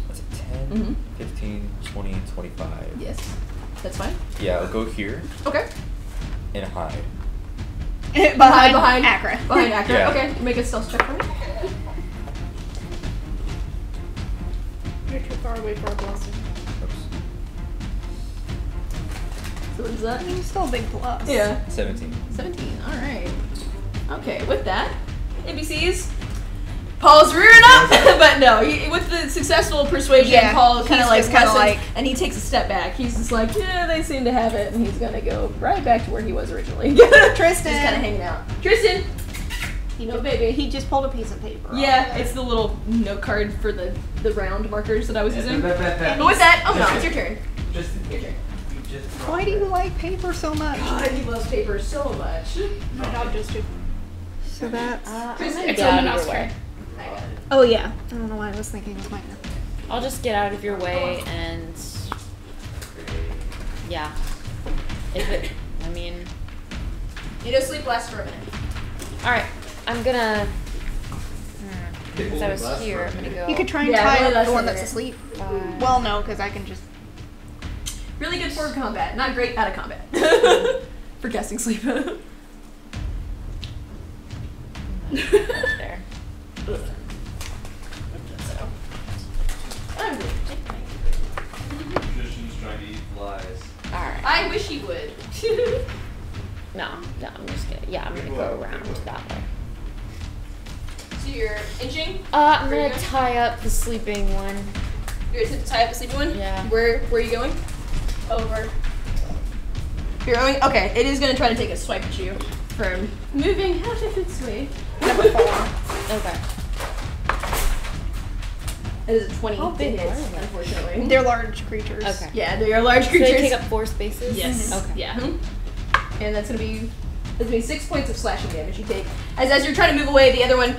S4: What's it? 10,
S1: Mhm.
S4: 15, 20, 25.
S1: Yes. That's fine.
S4: Yeah, I'll go here
S1: Okay.
S4: and hide.
S5: behind Accra.
S1: Behind Accra.
S4: Yeah.
S1: Okay. Make a stealth check for me.
S3: You're too far away for a blessing.
S4: Oops.
S1: So what is that?
S5: It's still a big plus.
S1: Yeah.
S4: 17.
S1: 17. All right. Okay. With that, NPCs. Paul's rearing up, but no. With the successful persuasion,
S5: Yeah,
S1: Paul kind of like
S5: he's just kinda
S1: lessens,
S5: like-
S1: and he takes a step back. He's just like, yeah, they seem to have it, and he's gonna go right back to where he was originally.
S5: Tristan.
S1: Just kind of hanging out. Tristan. You know, baby.
S5: He just pulled a piece of paper.
S1: Yeah, it's the little note card for the round markers that I was using. But with that, oh no, it's your turn.
S10: Just,
S1: Your turn.
S5: Why do you like paper so much?
S1: God, he loves paper so much.
S3: My dog does too.
S5: So that's.
S7: I'm
S1: Tristan,
S7: gonna
S3: it's
S7: get out
S3: someone
S7: of your
S3: else's
S7: way.
S5: Oh yeah. I don't know why I was thinking it was mine.
S7: I'll just get out of your way and yeah. If it, I mean,
S1: You know, sleep lasts for a minute.
S7: all right. I'm gonna. Because I was here, I'm gonna go.
S5: You could try and
S1: Yeah,
S5: tie
S1: really
S5: up
S1: less
S5: the one
S1: than a
S5: that's
S1: minute.
S5: asleep.
S7: 5.
S5: Well, no, because I can just.
S1: Really good for combat, not great out of combat. For casting sleep.
S7: there.
S1: I'm good.
S10: Magician's trying to eat flies.
S7: All right.
S1: I wish he would.
S7: No, I'm just gonna. Yeah, I'm gonna go around that way.
S1: So you're inching?
S7: I'm
S1: Where you
S7: gonna
S1: going?
S7: tie up the sleeping one.
S1: You're going to tie up a sleeping one?
S7: Yeah.
S1: Where are you going?
S3: Over.
S1: You're going? Okay, it is going to try to take a swipe at you from moving out of its way.
S5: Number 4.
S7: Okay.
S1: It is a 20
S7: How big
S1: hit,
S7: are they?
S1: unfortunately.
S5: They're large creatures.
S7: Okay.
S1: Yeah, they are large
S7: So
S1: creatures.
S7: they take up 4 spaces.
S1: Yes.
S7: Okay.
S1: Yeah. And that's gonna be 6 points of slashing damage you take. As you're trying to move away, the other one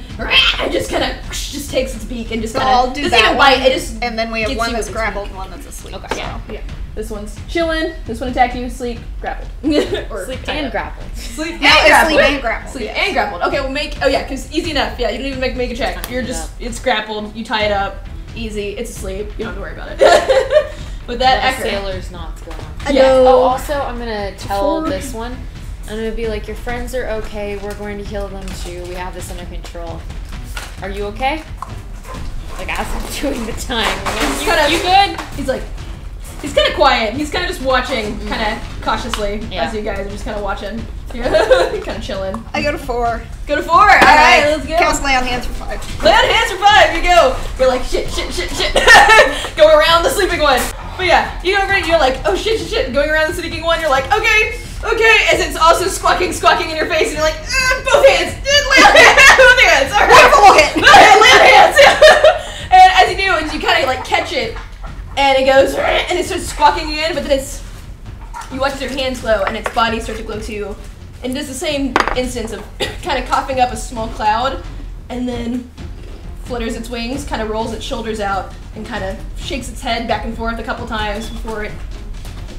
S1: just kind of just takes its beak and just
S5: So
S1: kind
S5: I'll
S1: of
S5: do
S1: doesn't
S5: that
S1: even bite.
S5: one,
S1: It just
S5: and then we have
S1: gets
S5: one
S1: you
S5: that's
S1: with its
S5: grappled
S1: beak.
S5: and one that's asleep.
S7: Okay.
S5: So.
S3: Yeah.
S1: This one's chilling. This one attacked you. Sleep, grappled. Or
S7: Sleep and grappled.
S1: Sleep and
S5: Now it's
S1: grappled.
S5: sleep and grappled.
S1: Sleep and grappled. Okay, we'll make. Oh yeah, because easy enough. Yeah, you don't even make a check. You're just. It's grappled. You tie it up. Easy. It's asleep. You don't have to worry about it. With that,
S7: The sailor's knots go on.
S1: Yeah.
S7: Oh, also, I'm gonna tell this one. I'm gonna be like, your friends are okay. We're going to heal them too. We have this under control. Are you okay? Like, as I'm doing the time. You good?
S1: He's like. He's kind of quiet. He's kind of just watching, kind of cautiously, as you guys are just kind of watching. Yeah, kind of chilling.
S5: I go to 4.
S1: Go to 4. All right, let's go.
S5: Cast lay on hands for 5.
S1: Lay on hands for 5. Here you go. We're like shit. Go around the sleeping one. But yeah, you go over it. You're like, oh shit. Going around the sleeping one. You're like, okay. As it's also squawking in your face, and you're like, both hands. Lay on hands. Both hands. All right.
S5: Wonderful hit.
S1: Lay on hands. And as you do, you kind of like catch it. And it goes, and it starts squawking again, but then you watch their hands glow, and its body starts to glow too. And does the same instance of kind of coughing up a small cloud, and then flutters its wings, kind of rolls its shoulders out, and kind of shakes its head back and forth a couple times before it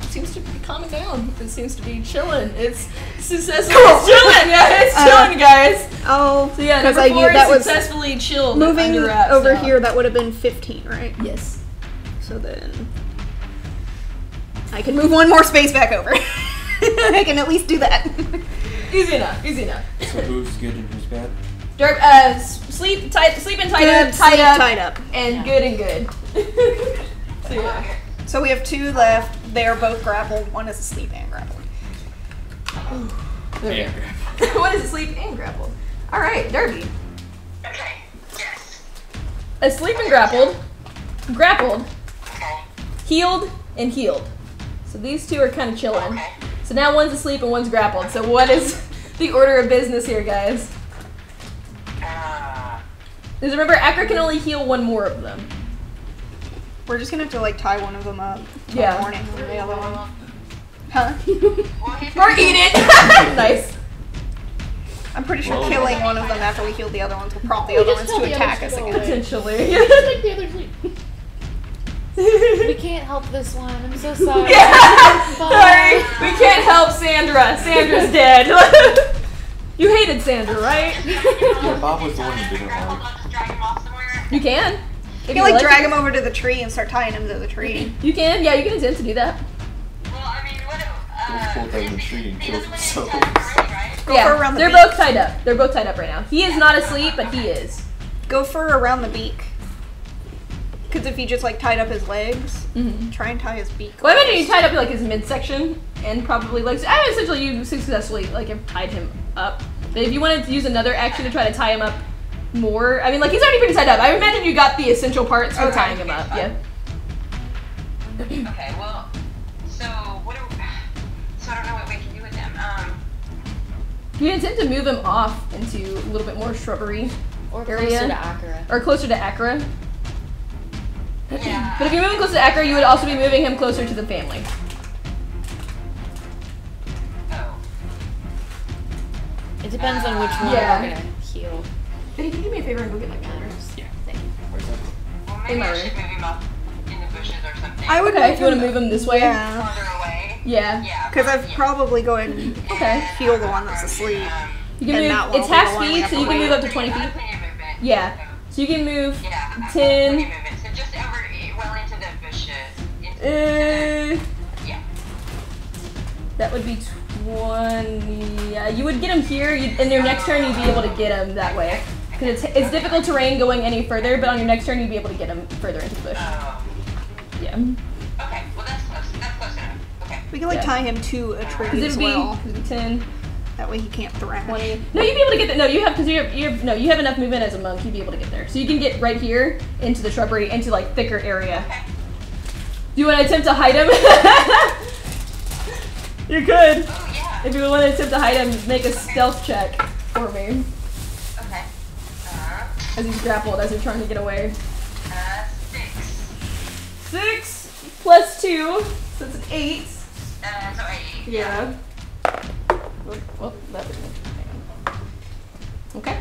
S1: seems to be calming down. It seems to be chilling. It's successfully chilling. Yeah, it's chilling, guys.
S5: Oh,
S1: so yeah,
S5: because
S1: number 4
S5: that was
S1: successfully chilled.
S5: Moving
S1: under wraps
S5: over
S1: now.
S5: here, that would have been 15, right?
S1: Yes.
S5: So then I can move 1 more space back over. I can at least do that.
S1: Easy enough.
S4: So who's good and who's bad?
S1: Sleep and tied up, and good and good. So yeah.
S5: So we have 2 left. They are both grappled. One is asleep and grappled.
S1: One is asleep and grappled. All right, Derby.
S8: Okay. Yes.
S1: Asleep and grappled.
S8: Okay.
S1: Healed and healed. So these 2 are kind of chilling.
S8: Okay.
S1: So now one's asleep and one's grappled. So what is the order of business here, guys? Because remember, Akra can only heal 1 more of them.
S5: We're just gonna have to like tie one of them up till
S1: Yeah.
S5: morning and the other one. Huh?
S1: Or eat it! Nice.
S5: I'm pretty sure killing one of them after we heal the other ones will prompt the other ones to attack us again.
S1: Potentially.
S9: Take the other sleep.
S7: We can't help this one. I'm so sorry.
S1: Yeah. Sorry, we can't help Sandra. Sandra's dead. You hated Sandra, right?
S4: Yeah, Bob was the one who didn't like.
S1: You can.
S5: You can like drag him over to the tree and start tying him to the tree.
S1: You can, yeah, you can attempt to do that.
S8: Well, I mean, what
S4: He pulled out the tree and killed himself.
S5: Go
S1: Yeah,
S5: for around the
S1: they're
S5: beak.
S1: both tied up. They're both tied up right now. He is not asleep, but he is.
S5: Go for around the beak. Because if you just like tied up his legs, try and tie his beak.
S1: Well, I imagine you tied up like his midsection and probably legs. I mean, essentially you successfully like have tied him up. But if you wanted to use another action to try to tie him up more, I mean, like he's already pretty tied up. I imagine you got the essential parts for tying him up. Yeah.
S8: Okay, well, so what do so I don't know what we can do with them.
S1: You can attempt to move him off into a little bit more shrubbery
S7: Or
S1: area.
S7: closer to Akra.
S1: Or closer to Akra.
S8: Yeah.
S1: But if you're moving closer to Akra, you would also be moving him closer to the family.
S8: Oh.
S7: It depends on which one
S1: Yeah.
S7: we're gonna heal.
S1: Betty, can you do me a favor and go get my counters?
S4: Yeah.
S1: Thank you.
S8: Well,
S1: In
S8: maybe
S1: my
S8: I
S1: room.
S8: should move him up in the bushes or something.
S5: I would
S1: Okay, if you want to move him this way.
S5: Yeah.
S8: Further away.
S1: Yeah.
S8: Yeah.
S5: Because I'd probably go ahead and
S1: Okay.
S5: heal the one that's asleep.
S1: You can
S5: And
S1: move.
S5: that one
S1: It's
S5: will be
S1: half
S5: the one we
S1: speed,
S5: have
S1: so
S5: to
S1: you can
S5: wait.
S1: move up to 20 feet. Yeah. So you can move
S8: Yeah.
S1: 10.
S8: So just over, well into the bushes. Yeah.
S1: That would be 20. Yeah, you would get him here. In your next turn, you'd be able to get him that way. Because it's difficult terrain going any further, but on your next turn, you'd be able to get him further into the bush. Yeah.
S8: Okay, well that's close. That's close enough. Okay.
S5: We can like
S1: Yeah.
S5: tie him to a tree
S1: Because
S5: as
S1: it would
S5: well.
S1: be 10,
S5: That way he can't thrash.
S1: 20. No, you'd be able to get there. No, you have, because you have enough movement as a monk, you'd be able to get there. So you can get right here into the shrubbery, into like thicker area.
S8: Okay.
S1: Do you want to attempt to hide him? You could.
S8: Oh yeah.
S1: If you want to attempt to hide him, make a stealth check for me.
S8: Okay.
S1: As he's grappled, as you're trying to get away.
S8: 6.
S1: 6 plus 2, so it's an 8.
S8: So 8.
S1: Yeah. Well, that was okay.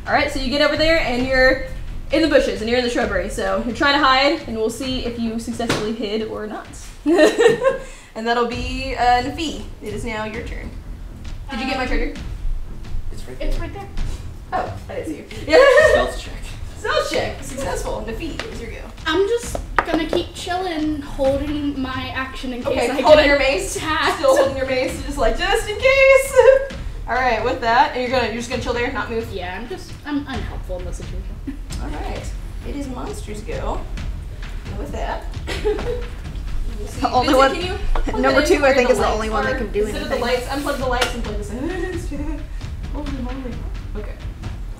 S1: Alright, so you get over there and you're in the bushes and you're in the shrubbery. So you're trying to hide and we'll see if you successfully hid or not. And that'll be Nafi. It is now your turn. Did you get my trigger?
S4: It's right there.
S3: It's right there.
S1: Oh, I didn't see you. Yeah.
S4: Stealth check.
S1: Stealth check. Successful. Nafi, it is your go.
S3: I'm just gonna keep chilling, holding my action in case
S1: Okay,
S3: I
S1: holding
S3: get
S1: your mace.
S3: attacked.
S1: Still holding your mace, just in case. All right, with that, and you're just gonna chill there, not move.
S3: Yeah, I'm unhelpful in this situation.
S1: All right, it is monsters go. And with that,
S5: The only one.
S1: Can you plug
S5: Number
S1: that in
S5: 2, I
S1: where
S5: think,
S1: the
S5: is the
S1: lights
S5: only one that
S1: are?
S5: can do
S1: Instead
S5: anything.
S1: of the lights, unplug the lights and plug this in. Holy moly. Okay.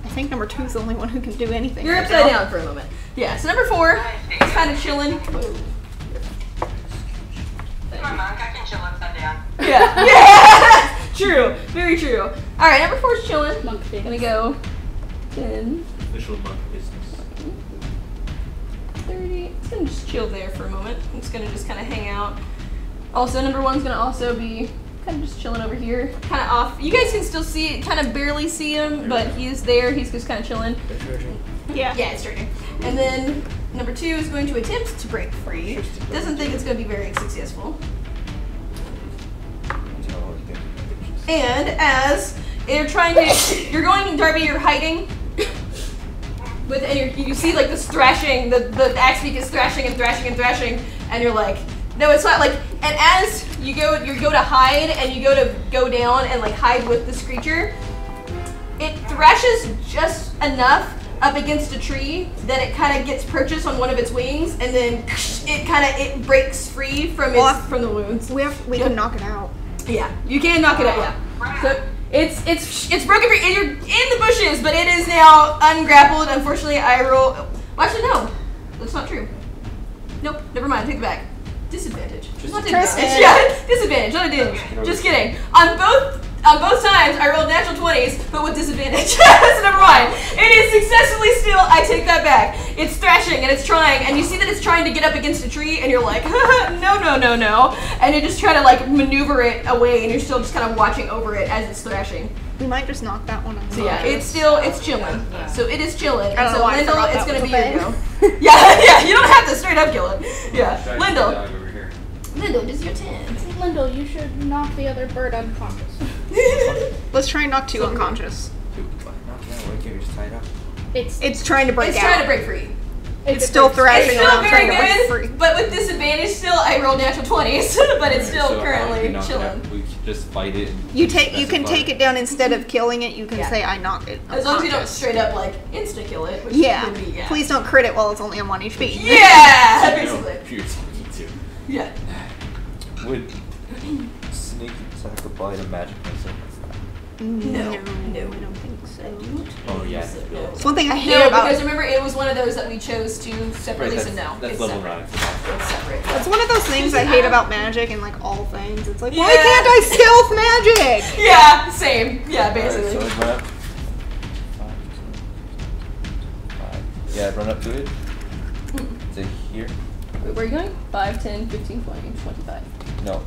S5: I think number 2 is the only one who can do anything.
S1: You're
S5: right
S1: upside
S5: now.
S1: down for a moment. Yeah. So number 4 is kind of chilling.
S8: Come on, I can chill upside down.
S1: Yeah. Yeah. True. Very true. All right. Number 4 is chilling.
S3: Monk face.
S1: Gonna go 10,
S4: Official monk business.
S1: 30. It's gonna just chill there for a moment. It's gonna just kind of hang out. Also, number 1's gonna also be kind of just chilling over here, kind of off. You guys can still see, kind of barely see him, but he is there. He's just kind of chilling.
S5: Yeah.
S1: Yeah, it's turning. And then number 2 is going to attempt to break free. Doesn't think it's going to be very successful. And as you're trying to, you're going, Darby, you're hiding. And you see like this thrashing, the axe beak is thrashing and thrashing and thrashing, and you're like, no, it's not like. And as you go to hide and you go down and like hide with this creature, it thrashes just enough up against a tree that it kind of gets purchased on one of its wings, and then it breaks free from from the wounds.
S5: We can knock it out.
S1: Yeah, you can knock it out. Yeah. So it's broken free, and you're in the bushes, but it is now ungrappled. Unfortunately, I roll. Well, actually, no, that's not true. Nope, never mind. Take it back. Disadvantage. Not disadvantage. Yeah, disadvantage. Not a advantage. Just kidding. On both times, I rolled natural 20s, but with disadvantage. So never mind. It is successfully still. I take that back. It's thrashing and it's trying, and you see that it's trying to get up against a tree, and you're like, no, no, no, no, and you just try to like maneuver it away, and you're still just kind of watching over it as it's thrashing.
S5: We might just knock that one out.
S1: So yeah, it's chilling.
S7: Yeah.
S1: So it is chilling.
S5: I
S1: And
S5: don't
S1: so
S5: know why I
S1: Lyndall,
S5: forgot
S1: it's
S5: that
S1: gonna
S5: was
S1: be
S5: a
S1: your
S5: thing.
S1: go. Yeah, you don't have to straight up kill it. Yeah, Lyndall.
S4: Over here.
S1: Lyndall, it is your turn.
S3: Lyndall, you should knock the other bird unconscious.
S5: Let's try and knock 2 unconscious.
S4: Dude, knock it out. Why can't we just tie it up?
S5: It's trying to break
S1: It's
S5: out.
S1: trying to break free.
S5: It's still thrashing
S1: It's still
S5: around
S1: very
S5: trying to break free.
S1: good, but with disadvantage still, I rolled natural 20s, but it's still
S4: So how
S1: currently
S4: do we knock it
S1: chilling.
S4: out? We can just fight it. And
S5: You can
S4: specify.
S5: take it down instead of killing it. You can
S1: Yeah.
S5: say I knock it.
S1: As long as you don't
S5: unconscious."
S1: straight up like insta kill it, which
S5: Yeah.
S1: would be, yeah.
S5: Please don't crit it while it's only on 1 HP.
S1: Yeah,
S4: No,
S1: basically.
S4: you're talking to.
S1: Yeah.
S4: Would sneak attack apply to magic missile?
S1: No.
S5: I don't think so.
S4: Oh yeah.
S5: It's one thing I hate
S1: No,
S5: about
S1: because remember, it was one of those that we chose to separately, so no.
S4: That's
S1: it's
S4: level
S1: separate.
S4: 9.
S1: It's separate.
S5: It's one of those things I hate about magic and like all things. It's like, why
S1: Yeah.
S5: can't I stealth magic?
S1: Yeah, same. Yeah, basically.
S4: Alright, so I run up. 5. Yeah, run up to it. Is it here?
S1: Wait, where are you going? 5, 10, 15, 20, 25.
S4: No.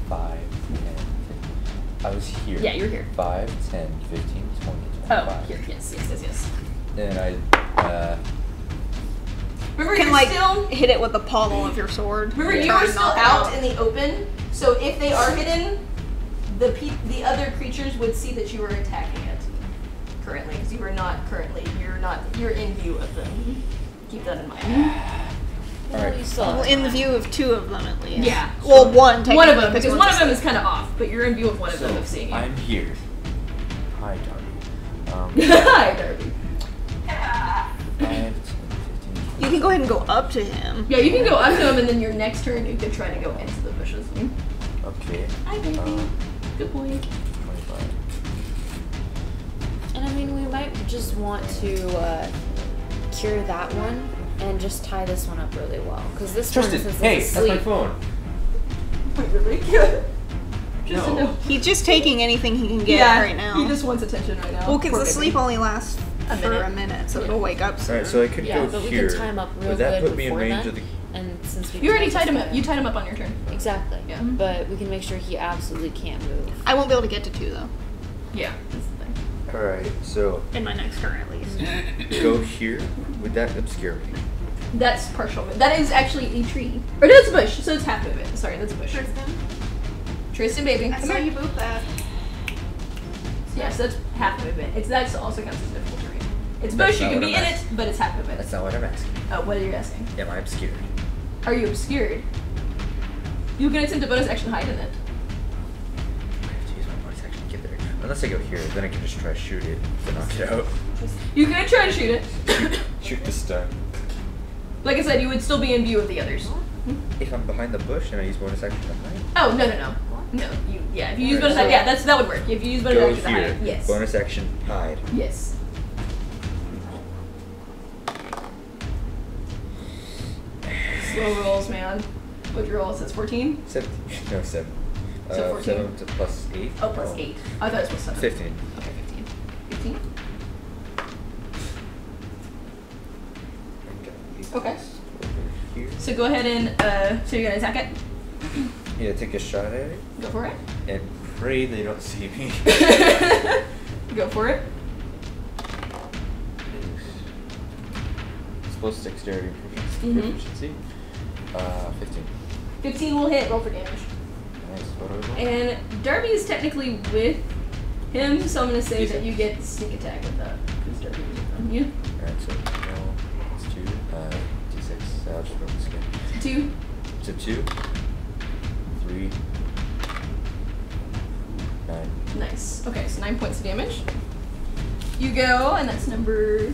S4: 5, 10, 15. I was here.
S1: Yeah, you're here.
S4: 5, 10, 15, 20,
S1: Oh,
S4: 25.
S1: here, yes.
S4: Then I,
S1: Remember,
S5: You can
S1: you're
S5: like
S1: still.
S5: hit it with the pommel of your sword.
S1: Remember, you
S5: Try
S1: are
S5: and
S1: still
S5: knock it
S1: out in the open, so if they are hidden, the other creatures would see that you are attacking it currently, because you are not currently. You're in view of them. Keep that in mind.
S4: Alright.
S7: You still
S5: Well, in the view of 2 of them at least.
S1: Yeah.
S5: Well, one.
S1: One of them,
S5: technically,
S1: because one of them is kind of off, but you're in view of one of
S4: so
S1: them of seeing you.
S4: I'm here. Hi, Darby.
S1: Hi, Darby.
S4: 5, 10, 15, 20.
S5: You can go ahead and go up to him.
S1: Yeah, you can go up to him, and then your next turn you can try to go into the bushes.
S4: Okay.
S1: Hi, baby. Good boy.
S4: 25.
S7: And I mean, we might just want to cure that one and just tie this one up really well. Because this one,
S4: Tristan,
S7: since
S4: hey,
S7: it's
S4: that's my
S7: asleep,
S4: phone.
S1: Wait, really? Just
S4: No.
S1: to know.
S5: He's just taking anything he can get
S1: Yeah,
S5: right now.
S1: he just wants attention right now.
S5: Well, because
S1: Poor
S5: the
S1: baby.
S5: sleep only lasts for a minute, so it'll wake up soon.
S4: Alright, so I could
S7: yeah,
S4: go
S7: but we
S4: here.
S7: can tie him up real
S4: Would that
S7: good
S4: put me in
S7: before
S4: range
S7: then.
S4: of the...
S7: And since we
S1: You already
S7: can
S1: tied him
S7: just-
S1: up. You tied him up on your turn.
S7: Exactly.
S1: Yeah.
S7: But we can make sure he absolutely can't move.
S5: I won't be able to get to 2 though.
S1: Yeah, that's the thing.
S4: Alright, so
S5: In my next turn, at least.
S4: go here. Would that obscure me?
S2: That's partial movement. That is actually a tree. Or no, it's a bush, so it's half movement. Sorry, that's a bush. Tristan, baby.
S5: I saw you boot that.
S2: Yeah, so that's half movement. That's also counts as difficult terrain. It's bush, you can be in it, but it's half movement.
S12: That's not what I'm asking.
S2: Oh, what are you asking?
S12: Am I obscured?
S2: Are you obscured? You can attempt a bonus action hide in it.
S12: I have to use my bonus action to get there. Unless I go here, then I can just try to shoot it to knock it out.
S2: You can try and shoot it.
S4: Shoot the stun.
S2: Like I said, you would still be in view of the others.
S12: If I'm behind the bush and I use bonus action to hide?
S2: Oh, no. No, if you use bonus action, yeah, that would work. If you use bonus action to
S12: here.
S2: hide, yes.
S12: Bonus action, hide.
S2: Yes. Slow rolls, man. What'd you roll? It says 14?
S12: 17. No, 7.
S2: So 14?
S12: 7 to plus 8.
S2: Oh, plus 8. I thought it was 7.
S12: 15.
S2: Okay, 15. 15? Okay.
S12: Here.
S2: So go ahead and, so you're gonna attack it?
S12: Yeah, take a shot at it.
S2: Go for it.
S4: And pray they don't see me.
S2: Go for it.
S4: It's plus dexterity
S2: Mhm.
S4: proficiency. 15.
S2: 15 will hit. Roll for damage.
S4: Nice. What do I roll?
S2: And Darby is technically with him, so I'm gonna say that you get sneak attack with that. Because Darby is on you.
S4: Alright, so roll. It's 2. D6. I'll just roll this again.
S2: 2.
S4: So 2. 3. 9.
S2: Nice. Okay, so 9 points of damage. You go, and that's number 2.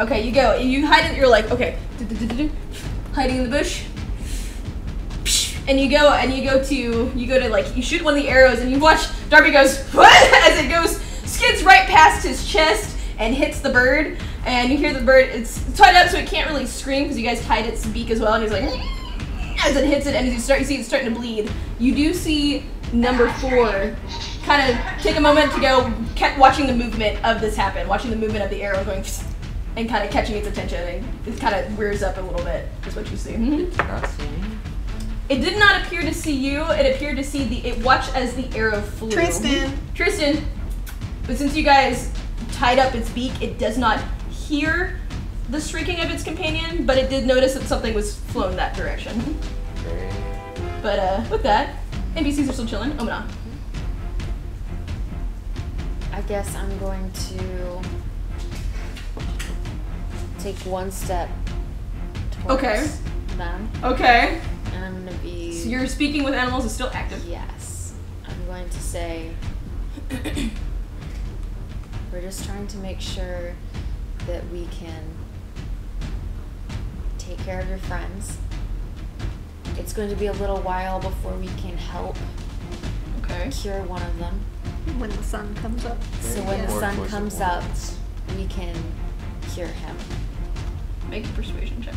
S2: Okay, you go. You hide it. You're like, okay, hiding in the bush. And you go to like, you shoot one of the arrows, and you watch Darby goes, what? As it goes, skids right past his chest and hits the bird. And you hear the bird, it's tied up so it can't really scream because you guys tied its beak as well. And he's like, as it hits it, and as you see it starting to bleed. You do see number 4 kind of take a moment to go, kept watching the movement of this happen, watching the movement of the arrow going, and kind of catching its attention, and it kind of rears up a little bit, is what you see.
S4: Did not see me?
S2: It did not appear to see you, it appeared to see it watched as the arrow flew. Tristan! But since you guys tied up its beak, it does not hear the shrieking of its companion, but it did notice that something was flown that direction.
S4: Okay.
S2: But with that, NPCs are still chilling. Omina.
S7: I guess I'm going to take one step towards them.
S2: Okay.
S7: And I'm going to be...
S2: So your speaking with animals is still active?
S7: Yes. I'm going to say... we're just trying to make sure that we can take care of your friends. It's going to be a little while before we can help cure one of them.
S5: When the sun comes up.
S7: So when the sun comes up, we can cure him.
S2: Make a persuasion check.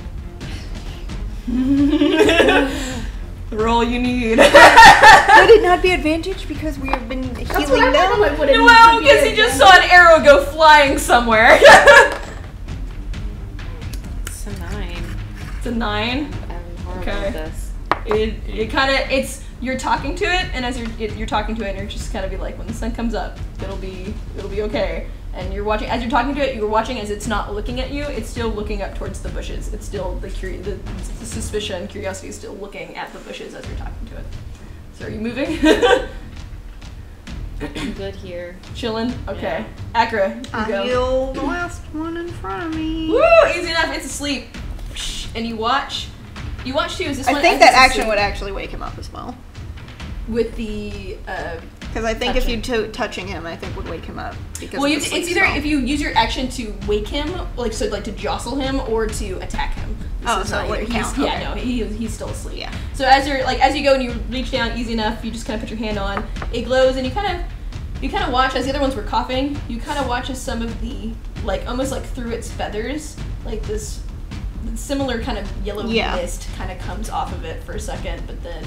S2: The roll you need.
S5: Would it not be advantage because we have been healing them?
S2: Well, because he just saw an arrow go flying somewhere.
S7: It's a 9.
S2: It's a 9?
S7: I'm horrible at this.
S2: It kind of, you're talking to it, and as you're talking to it, and you're just kind of be like, when the sun comes up, it'll be okay. And you're watching, as you're talking to it, you're watching as it's not looking at you, it's still looking up towards the bushes. It's still, the suspicion, curiosity is still looking at the bushes as you're talking to it. So are you moving?
S7: I'm good here.
S2: Chilling? Okay. Yeah. Akra, you go.
S5: I heal the last one in front of me.
S2: Woo! Easy enough, it's asleep. And you watch too, is this one?
S5: I think that action would actually wake him up as well.
S2: With the,
S5: because I think if you touching him, I think would wake him up. Because
S2: well, it's either if you use your action to wake him, like to jostle him, or to attack him.
S5: So it wouldn't count.
S2: Yeah, no, he's still asleep. Yeah. So as you go and you reach down easy enough, you just kind of put your hand on. It glows, and you kind of watch as the other ones were coughing. You kind of watch as some of the almost through its feathers, like this similar kind of yellow mist kind of comes off of it for a second, but then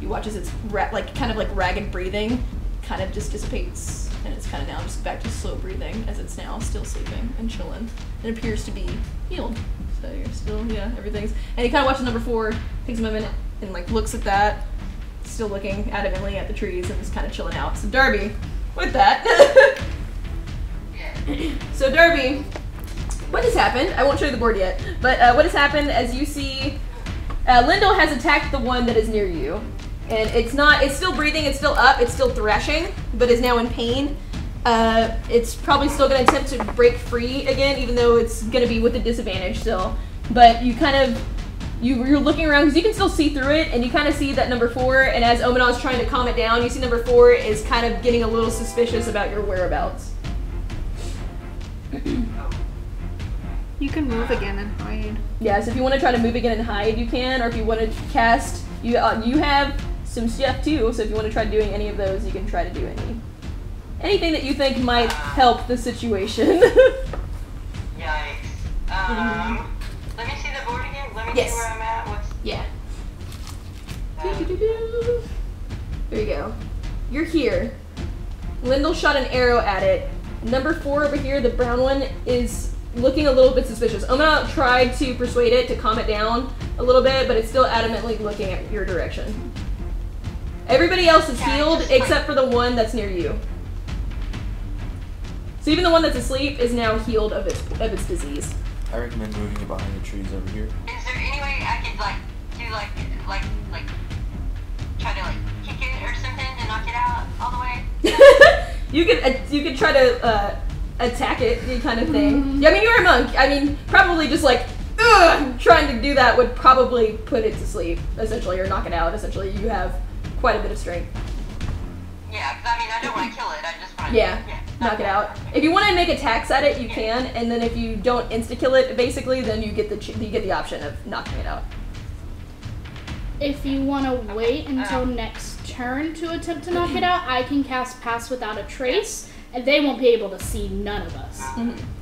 S2: you watch as it's ragged breathing kind of just dissipates, and it's kind of now just back to slow breathing as it's now still sleeping and chilling. It appears to be healed, so you're still everything's. And you kind of watch number 4, takes him a minute and looks at that, still looking adamantly at the trees and just kind of chilling out. So Darby, with that, so Darby,
S1: what has happened, I won't show you the board yet, but what has happened as you see, Lyndall has attacked the one that is near you. And it's still breathing, it's still up, it's still thrashing, but is now in pain. It's probably still going to attempt to break free again, even though it's going to be with a disadvantage still. But you kind of, you're looking around, because you can still see through it, and you kind of see that number 4, and as Omenaw is trying to calm it down, you see number 4 is kind of getting a little suspicious about your whereabouts.
S5: You can move again and hide.
S1: Yeah, so if you want to try to move again and hide, you can, or if you want to cast, you have some stuff too, so if you want to try doing any of those, you can try to do anything that you think might help the situation.
S8: Yikes. Let me see the board again. Let me see where I'm at.
S1: Yeah. There you go. You're here. Lyndall shot an arrow at it. Number 4 over here, the brown one, is looking a little bit suspicious. Omenaw tried to persuade it to calm it down a little bit, but it's still adamantly looking at your direction. Everybody else is healed except for the one that's near you. So even the one that's asleep is now healed of its disease.
S4: I recommend moving it behind the trees over here.
S8: Is there any way I could do try to kick it or something to knock it out all the way?
S1: You could try to attack it, kind of thing. Yeah, I mean, you're a monk. I mean, probably just trying to do that would probably put it to sleep, essentially, or knock it out. Essentially, you have quite a bit of strength.
S8: Yeah, because I mean, I don't want to kill it. I just want to
S1: knock it out. If you want to make attacks at it, you can, and then if you don't insta-kill it, basically, then you get the option of knocking it out.
S9: If you want to wait until next turn to attempt to knock it out, I can cast Pass Without a Trace, and they won't be able to see none of us.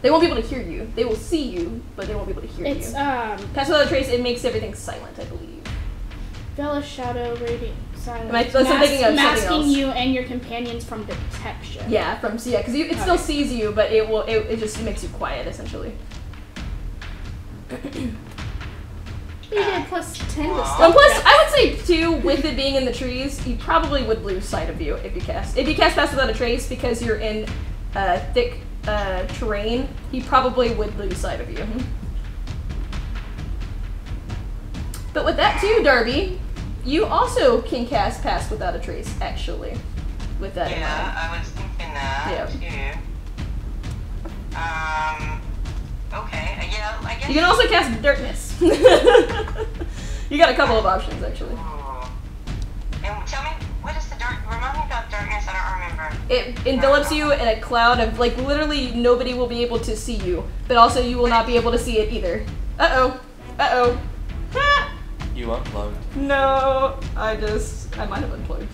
S1: They won't be able to hear you. They will see you, but they won't be able to hear you. Pass Without a Trace, it makes everything silent, I believe.
S9: Veil Shadow, Radiant Silence.
S1: Masking
S9: you and your companions from detection.
S1: Yeah, because it still sees you, but it just makes you quiet, essentially.
S9: You get plus 10 to stealth.
S1: Well, plus, I would say too, with it being in the trees, he probably would lose sight of you if you cast. If you cast Pass Without a Trace because you're in thick terrain, he probably would lose sight of you. But with that too, Darby, you also can cast Pass Without a Trace, actually. With that in mind.
S8: I was thinking that too. Okay, I guess.
S1: You can also cast Darkness. You got a couple of options, actually.
S8: And tell me, what is the dark? Remind me about darkness. I don't remember.
S1: It envelops you in a cloud of literally nobody will be able to see you, but also you will not be able to see it either. Uh-oh.
S4: You unplugged.
S1: No, I might have unplugged.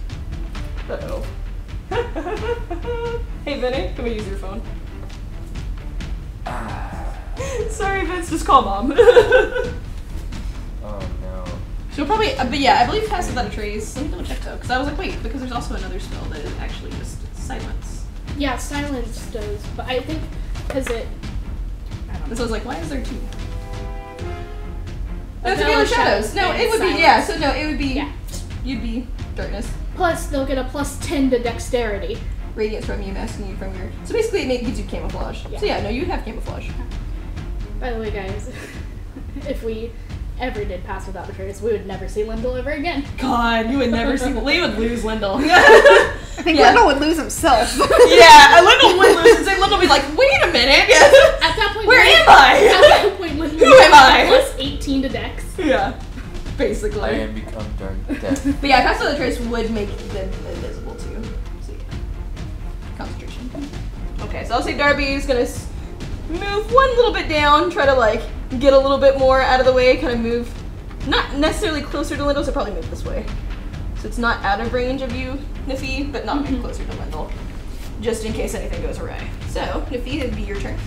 S1: Uh-oh. Hey, Vinny, can we use your phone? Sorry, Vince, just call Mom.
S4: Oh, no.
S1: She'll probably, but yeah, I believe Pass Without a Trace. Let me double check though, because I was like, wait, because there's also another spell that is actually just silence.
S9: Yeah, silence does, but I think because it. I don't know.
S1: So I was like, why is there 2?
S9: The
S1: That's Veil of Shadows. No, it would be, it would be,
S9: Yeah.
S1: You'd be Darkness.
S9: Plus, they'll get a plus 10 to Dexterity.
S1: Radiance from you, masking you from your. So basically, it gives you camouflage.
S9: Yeah.
S1: So yeah, no, you have camouflage.
S9: By the way, guys, if we ever did Pass Without a Trace, we would never see Lyndall ever again.
S1: God, you would never see. We would lose Lyndall.
S5: I think Lyndall would lose himself.
S1: Yeah, Lyndall would lose. And Lyndall would be like, wait a minute.
S9: At that point,
S1: where am I?
S9: At that point, Lyndall
S1: Who am I?
S9: Plus 18 to Dex.
S1: Yeah, basically.
S4: I am become dark death.
S1: But yeah, Pass Without a Trace would make them invisible too. So yeah, concentration. Okay, so I'll say Darby's gonna move one little bit down, try to get a little bit more out of the way, kind of move, not necessarily closer to Lyndall, so probably move this way. So it's not out of range of you, Nifty, but not move closer to Lyndall, just in case anything goes awry. So, Nifty, it'd be your turn.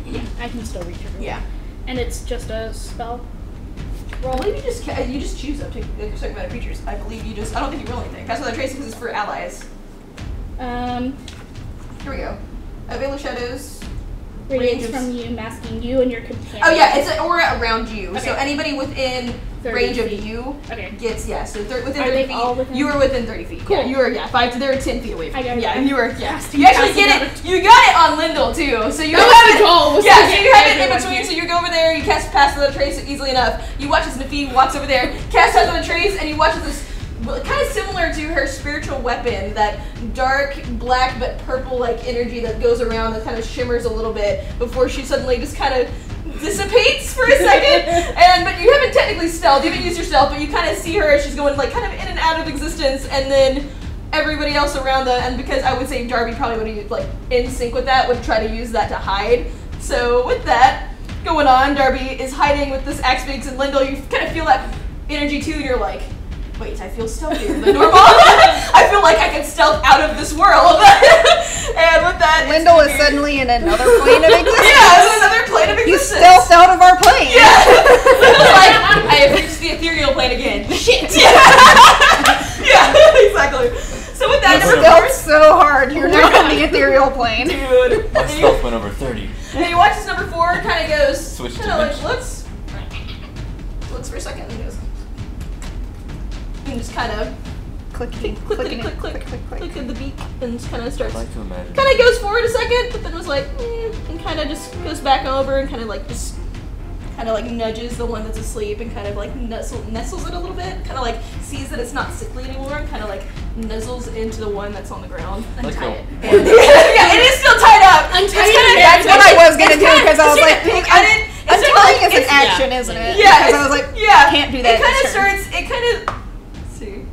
S9: Yeah, I can still reach everyone.
S1: Yeah.
S9: And it's just a spell.
S1: I believe you just choose up to a certain amount of creatures. I believe you just, I don't think you roll anything. Pass Without a Trace because it's for allies.
S9: Here
S1: we go. Veil of Shadows.
S9: Radiance from you, masking you and your companion.
S1: Oh yeah, it's an aura around you.
S9: Okay.
S1: So anybody within range of
S9: feet.
S1: you
S9: Okay.
S1: gets, so within
S9: Are
S1: 30
S9: they
S1: feet.
S9: all within?
S1: You were within 30 feet.
S9: Cool.
S1: Yeah, you were, 5 to, they were 10 feet away from
S9: I got
S1: you.
S9: it.
S1: Yeah, and you were,
S9: Casting
S1: You actually
S9: passive
S1: get it, you got it on Lyndall too. So you
S9: That
S1: have
S9: was the goal, was
S1: yeah,
S9: to
S1: so
S9: get
S1: you have it in
S9: everyone
S1: between,
S9: here.
S1: so you go over there, you cast Pass Without a Trace easily enough. You watch as Nafee walks over there, casts Pass Without a Trace, and you watch as this, kind of similar to her spiritual weapon, that dark black but purple like energy that goes around that kind of shimmers a little bit before she suddenly just kind of dissipates for a second. But you haven't technically stealth, you haven't used your stealth, but you kind of see her as she's going like kind of in and out of existence, and then everybody else around and because I would say Darby probably would have like in sync with that, would try to use that to hide. So with that going on, Darby is hiding with this axe beaks, and Lyndall, you kind of feel that energy too, and you're like, wait, I feel stealthier than normal. I feel like I can stealth out of this world. And with that,
S5: Lyndall is suddenly in another plane of existence.
S1: Yeah, it's another plane of
S5: You
S1: existence.
S5: stealthed out of our plane.
S1: Yeah. Lyndall's like, I have reached the ethereal plane again. Shit. Yeah, exactly. So with that,
S5: You stealth so hard. You're now on the ethereal plane.
S1: Dude.
S4: My stealth went over 30.
S1: And you watch this number 4 kind of goes,
S4: Switch
S1: kind of like
S4: dimensions.
S1: looks for a second, and goes, and just kind of click at the beak, and just kind of starts,
S4: I like to imagine.
S1: kind of goes forward a second, but then was like, and kind of just goes back over and kind of like just kind of like nudges the one that's asleep and kind of like nestles it a little bit, kind of like sees that it's not sickly anymore and kind of like nuzzles into the one that's on the ground. Untie it. And, yeah, it is still tied up.
S9: Untie
S1: It's
S9: it.
S1: kinda-
S5: That's what I was gonna
S1: it's
S5: do
S1: kinda-
S5: because I was
S1: it's
S5: like,
S1: kinda pink. I didn't. It's
S5: untying is an
S1: it's-
S5: action, isn't it?
S1: Yeah,
S5: Because I was like,
S1: yeah,
S5: can't do that.
S1: It kind of
S5: this turn.
S1: starts. It kind of. Let's see.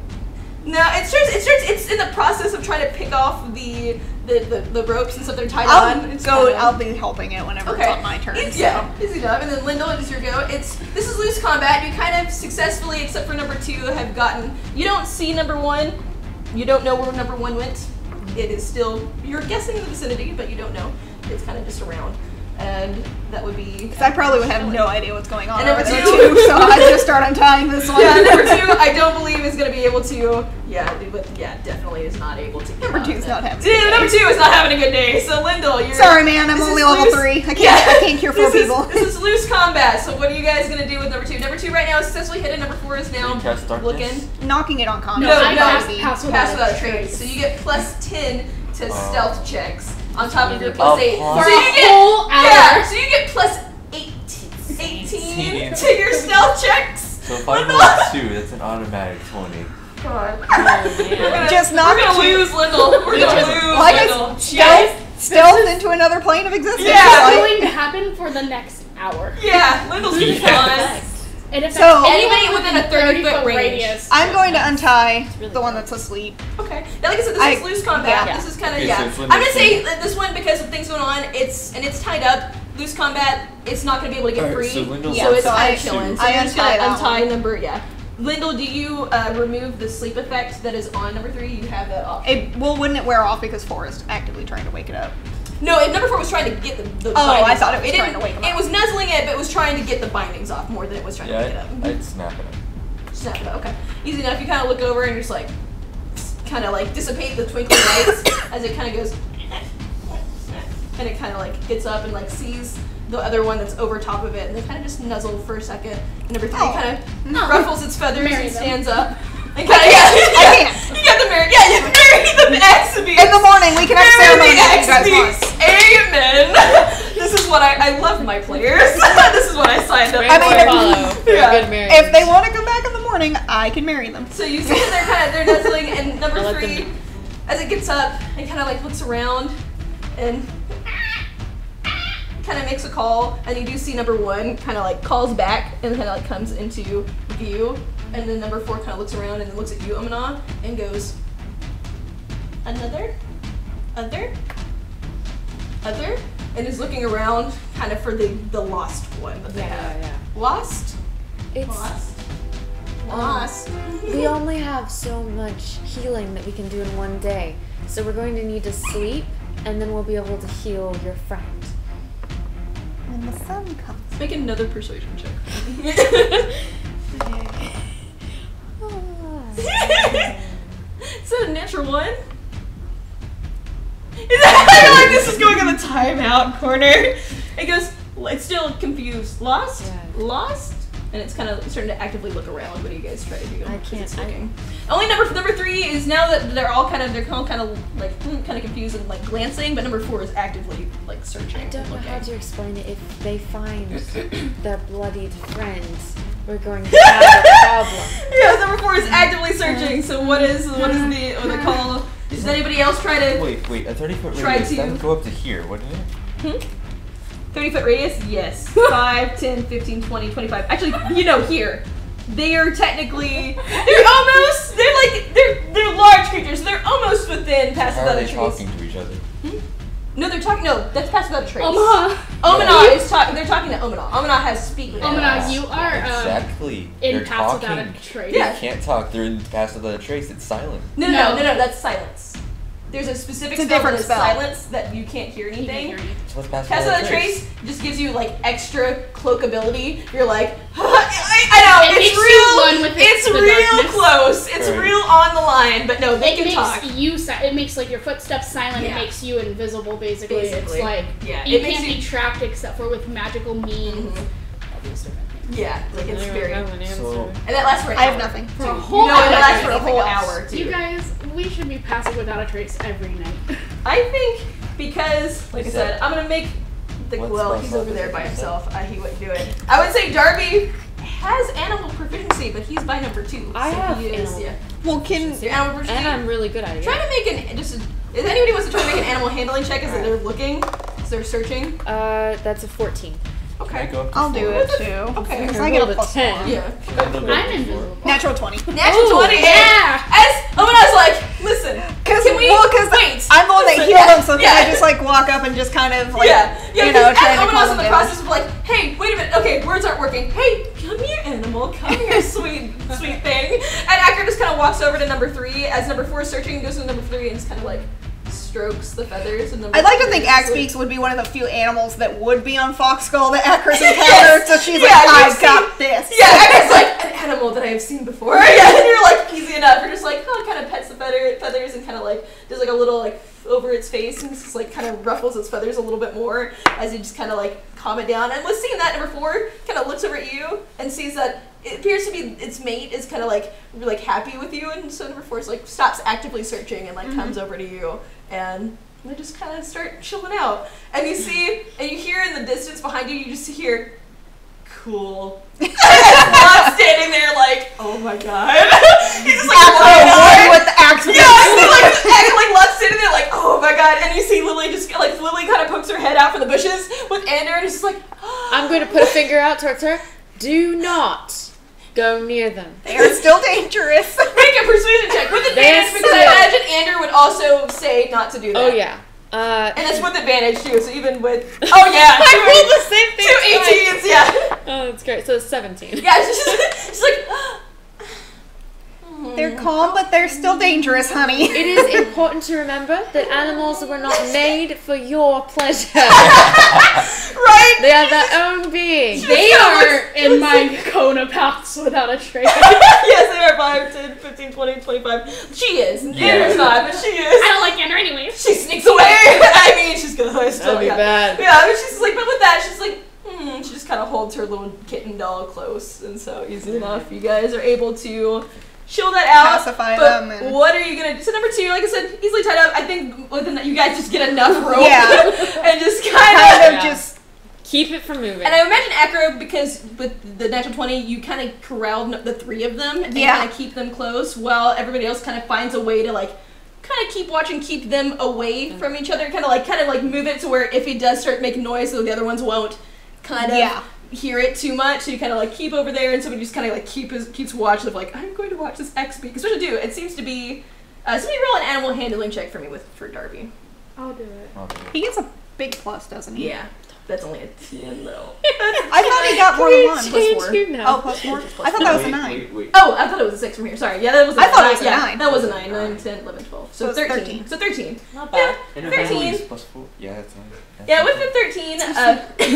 S1: No, it starts. It's in the process of trying to pick off the ropes and stuff they're tied on. It's kinda,
S5: I'll be helping it whenever it's on my turn.
S1: Yeah, easy enough. And then Lyndall, it is your go. This is loose combat. You kind of successfully, except for number 2, have gotten. You don't see number 1. You don't know where number 1 went. It is still. You're guessing in the vicinity, but you don't know. It's kind of just around. And that would be.
S5: Because I probably would have no idea what's going on.
S1: And number
S5: over there
S1: 2,
S5: too, so I just start untying this one.
S1: Yeah, number 2, I don't believe is going to be able to. Definitely is not able to.
S5: Number 2 is not having.
S1: Dude, number 2 is not having a good day. So Lyndall, you're.
S5: Sorry, man. I'm
S1: this
S5: only
S1: is
S5: level
S1: loose-
S5: 3. I can't cure 4 people.
S1: This is loose combat. So what are you guys going to do with number 2? Number 2 right now is successfully hidden. Number 4 is now
S4: Cast darkness?
S1: looking.
S5: Knocking it on combat.
S9: No, I
S5: Darby.
S9: pass
S1: Without a trace. So you get plus 10 to stealth checks on top of your
S4: Oh,
S1: plus 8.
S4: plus-
S1: So you get
S9: whole hour.
S1: Yeah, so you get plus 18 to your stealth checks.
S4: So if I roll 2, that's an automatic 20.
S1: Come on.
S5: Just knock
S1: We're gonna
S5: two.
S1: lose Lyndall. We're gonna lose
S5: Like
S1: Lyndall.
S5: I stealth into another plane of existence.
S1: Yeah.
S9: It's
S5: Like,
S9: going to happen for the next hour.
S1: Yeah, Lyndall's gonna be fine.
S9: It affects
S5: So-
S1: Anybody within a 30-foot range.
S9: radius.
S5: I'm going to untie the one that's asleep.
S1: Okay. Now, like I said, this is loose combat. This is kind of
S4: Okay, so it's
S1: I'm gonna
S4: limited.
S1: say that this one, because of things going on, it's tied up. Loose combat, it's not gonna be able to get
S4: Alright,
S1: free.
S4: so Lyndall's
S1: so it's
S5: so
S1: kind
S5: I-
S1: of chilling. So
S5: I
S1: you're just
S5: untie
S1: gonna
S5: that
S1: untie
S5: one.
S1: number Lyndall, do you remove the sleep effect that is on number 3? You have that option.
S5: Wouldn't it wear off because 4 is actively trying to wake it up?
S1: No, number 4 was trying to get the
S5: Oh, I
S1: bindings
S5: thought
S1: off.
S5: it was trying to wake 'em
S1: It
S5: up.
S1: was nuzzling it, but it was trying to get the bindings off more than it was trying to wake it up.
S4: I'd snap it up.
S1: Snap it up, okay. Easy enough. You kind of look over and just like, kind of like dissipate the twinkling lights as it kind of goes, and it kind of like gets up and like sees the other one that's over top of it, and they kind of just nuzzle for a second. And number 3 kind of ruffles its feathers
S9: Marry
S1: and
S9: them.
S1: stands up. And kind of, you got the marry. Yeah, you marry the Axabees.
S5: In the morning, we can have a ceremony if you guys want.
S1: Amen. This is what I love my players. This is what I signed up
S5: I mean,
S1: for.
S7: Follow. Very
S1: Yeah.
S7: good marriage.
S5: If they want to come back in the morning, I can marry them.
S1: So you see that they're nuzzling, and number
S7: I'll let
S1: 3,
S7: them
S1: as it gets up, it kind of like looks around and kind of makes a call, and you do see number 1 kind of like calls back and kind of like comes into view, and then number 4 kind of looks around and then looks at you, Amana, and goes, other, and is looking around kind of for the lost one that they have.
S7: Yeah.
S1: Lost?
S7: It's
S1: Lost.
S7: we only have so much healing that we can do in one day. So we're going to need to sleep and then we'll be able to heal your friend.
S5: When the sun comes.
S1: Make another persuasion check. Is that a natural 1? I feel like this is going in the timeout corner. It goes, it's still confused. Lost?
S7: Yeah.
S1: Lost?
S2: and it's kind of starting to actively look around. What do you guys try to do?
S7: I can't.
S2: It's looking. Only number 3 is now that they're all kind of like kind of confused and like glancing, but number 4 is actively like searching.
S7: I don't know how to explain it. If they find their bloodied friends, we're going to have a problem.
S2: Yeah, number 4 is actively searching. So what is the call? Does anybody else try to?
S12: Wait, a 30-foot
S2: try
S12: radius.
S2: to-
S12: That would go up to here, wouldn't it?
S2: 30-foot radius? Yes. 5, 10, 15, 20, 25. Actually, here. They are technically, they're large creatures, so they're almost within past
S12: How are
S2: without
S12: they
S2: a trace.
S12: talking to each other?
S2: No, that's past without a trace.
S9: Omaha
S2: is talking, they're talking to Omaha. Omaha has speaking.
S9: Omaha, you are
S12: Exactly.
S9: in
S12: They're
S9: pass
S12: talking.
S9: without a trace.
S2: Yeah.
S12: They can't talk. They're in pass without a trace. It's silent.
S2: No, that's silence. There's a specific
S5: It's a
S2: spell
S5: different
S2: that is
S5: spell.
S2: silence that you can't hear anything.
S12: So what's pass
S2: Pass
S12: without
S2: without
S12: a
S2: a
S12: trace?
S2: trace just gives you like extra cloak ability. You're like, I know,
S9: It
S2: it's
S9: makes you
S2: real.
S9: one with
S2: It's
S9: the
S2: real
S9: darkness.
S2: close. It's
S12: Right.
S2: real on the line, but no, they
S9: It
S2: can talk.
S9: makes you. It makes like your footsteps silent.
S2: Yeah.
S9: It makes you invisible. Basically,
S2: Basically.
S9: it's like
S2: Yeah,
S9: you
S2: it makes
S9: can't
S2: you-
S9: be tracked except for with magical means. All these different things.
S2: Yeah, like it's very.
S7: have an answer.
S12: So-
S2: And that lasts for an
S5: I
S2: hour.
S5: have nothing.
S9: For a
S2: You
S9: whole
S2: know, it
S9: hour.
S2: lasts for a
S5: Anything
S2: whole
S5: else?
S2: hour too.
S9: You guys, we should be passing without a trace every night.
S2: I think because, like I
S12: Is
S2: said,
S12: that-
S2: I'm gonna make the
S12: What's
S2: well.
S12: the
S2: He's
S12: spell
S2: over there by
S12: that you
S2: himself. He wouldn't do it. I would say Darby has animal proficiency, but he's by number 2.
S7: I
S2: so
S7: have
S2: he is,
S7: animal
S2: yeah.
S5: Well, can
S2: So your animal proficiency.
S7: And I'm really good at it.
S2: Try to make if anybody wants to try to make an animal handling check as they're looking, as they're searching.
S7: That's a 14.
S12: Can I
S2: Okay.
S12: go up to
S5: I'll do
S12: 4?
S5: it too?
S2: Okay.
S5: Because
S7: I
S5: I get
S7: rolled
S5: a
S7: a
S5: plus
S7: 10.
S5: 1.
S2: Yeah.
S12: Can I go up
S9: I'm
S12: to
S9: invisible.
S12: 4?
S5: Natural 20.
S2: Natural
S9: Ooh,
S2: 20.
S9: yeah.
S2: As Omena's like, listen.
S5: Because
S2: Can we wait?
S5: I'm the one that
S2: Listen,
S5: healed
S2: yeah,
S5: him, so
S2: yeah.
S5: can I just like walk up and just kind of like,
S2: Yeah,
S5: you know, try
S2: as
S5: to
S2: Omena's
S5: calm
S2: in the
S5: him
S2: process
S5: down.
S2: of like, hey, wait a minute, okay, words aren't working. Hey, come here, animal, come here, sweet thing. And Acker just kind of walks over to number 3 as number 4 is searching, goes to number 3 and just kind of like strokes the feathers. And number
S5: I'd like to
S2: 3
S5: think
S2: is like-
S5: Axbeaks would be one of the few animals that would be on Fox Skull that Acker's encountered, so she's
S2: Yeah,
S5: like,
S2: you've
S5: I've got this.
S2: Yeah, Acker's like an animal that I have seen before. Yeah, and you're like easy enough. You're just like, kind of pets the feathers and kind of like does like a little like over its face and just like kind of ruffles its feathers a little bit more as you just kind of like calm it down. And with seeing that, number 4 kind of looks over at you and sees that it appears to be its mate is kind of like really happy with you, and so number 4 is like stops actively searching and like comes over to you and they just kind of start chilling out. And you see and you hear in the distance behind you, you just hear cool. Not standing there like, oh my god. He's just like
S5: with the axe.
S2: yeah, like Lot's sitting there like, oh my god, and you see Lily kind of pokes her head out from the bushes with Ander and it's just like
S7: I'm going to put a finger out towards her. Do not go near them.
S5: They are still dangerous.
S2: make a persuasion check with advantage because I imagine Ander would also say not to do that.
S7: Oh, yeah.
S2: And it's with advantage too, so even with oh yeah,
S7: I rolled the same thing
S2: 2 18s, yeah.
S7: Oh, that's great. So it's 17.
S2: Yeah, she's like
S5: They're calm, but they're still dangerous, honey.
S7: It is important to remember that animals were not made for your pleasure.
S2: right?
S7: They are their own beings.
S9: They are in my cone of paths without a trace.
S2: Yes, they are 5, 10, 15, 20, 25. She is. Ander's not, but she is.
S9: I don't like Ender anyway.
S2: She sneaks away. I mean, she's gonna still
S7: That'd be bad.
S2: Yeah, but she's like, but with that, she's like, she just kind of holds her little kitten doll close, and so easy enough, you guys are able to chill that out.
S5: Pacify
S2: but
S5: them and-
S2: what are you gonna do? So number 2, like I said, easily tied up. I think you guys just get enough rope
S5: Yeah.
S2: and just
S5: Kind of
S7: Yeah.
S5: just.
S7: Keep it from moving.
S2: And I imagine Acro, because with the natural 20, you kind of corralled the 3 of them and
S5: Yeah.
S2: kind of keep them close while everybody else kind of finds a way to like kind of keep watching, keep them away from each other, kind of like move it to where if he does start making noise, so the other ones won't kind of
S5: Yeah.
S2: hear it too much. So you kind of like keep over there, and somebody just kind of like keeps watch of like, I'm going to watch this X speak. Because what to do? It seems to be somebody roll an animal handling check for me for Darby.
S9: I'll do it.
S5: He gets a big plus, doesn't he?
S2: Yeah. That's only a 10 though.
S5: I thought he got more than one.
S7: Change
S2: four.
S7: you now.
S5: Oh, plus 4? I thought that was a 9.
S4: Wait.
S2: Oh, I thought it was a 6 from here. Sorry. Yeah, that was a
S5: I thought it
S2: 9.
S5: was a
S2: Yeah,
S5: 9.
S2: that was a 9. 9, 10, 11, 12. So
S5: So it's
S2: 13.
S5: 13.
S2: So 13.
S7: Not bad.
S4: And
S2: 13.
S4: is plus 4. Yeah, that's nice.
S2: Yeah, with the 13,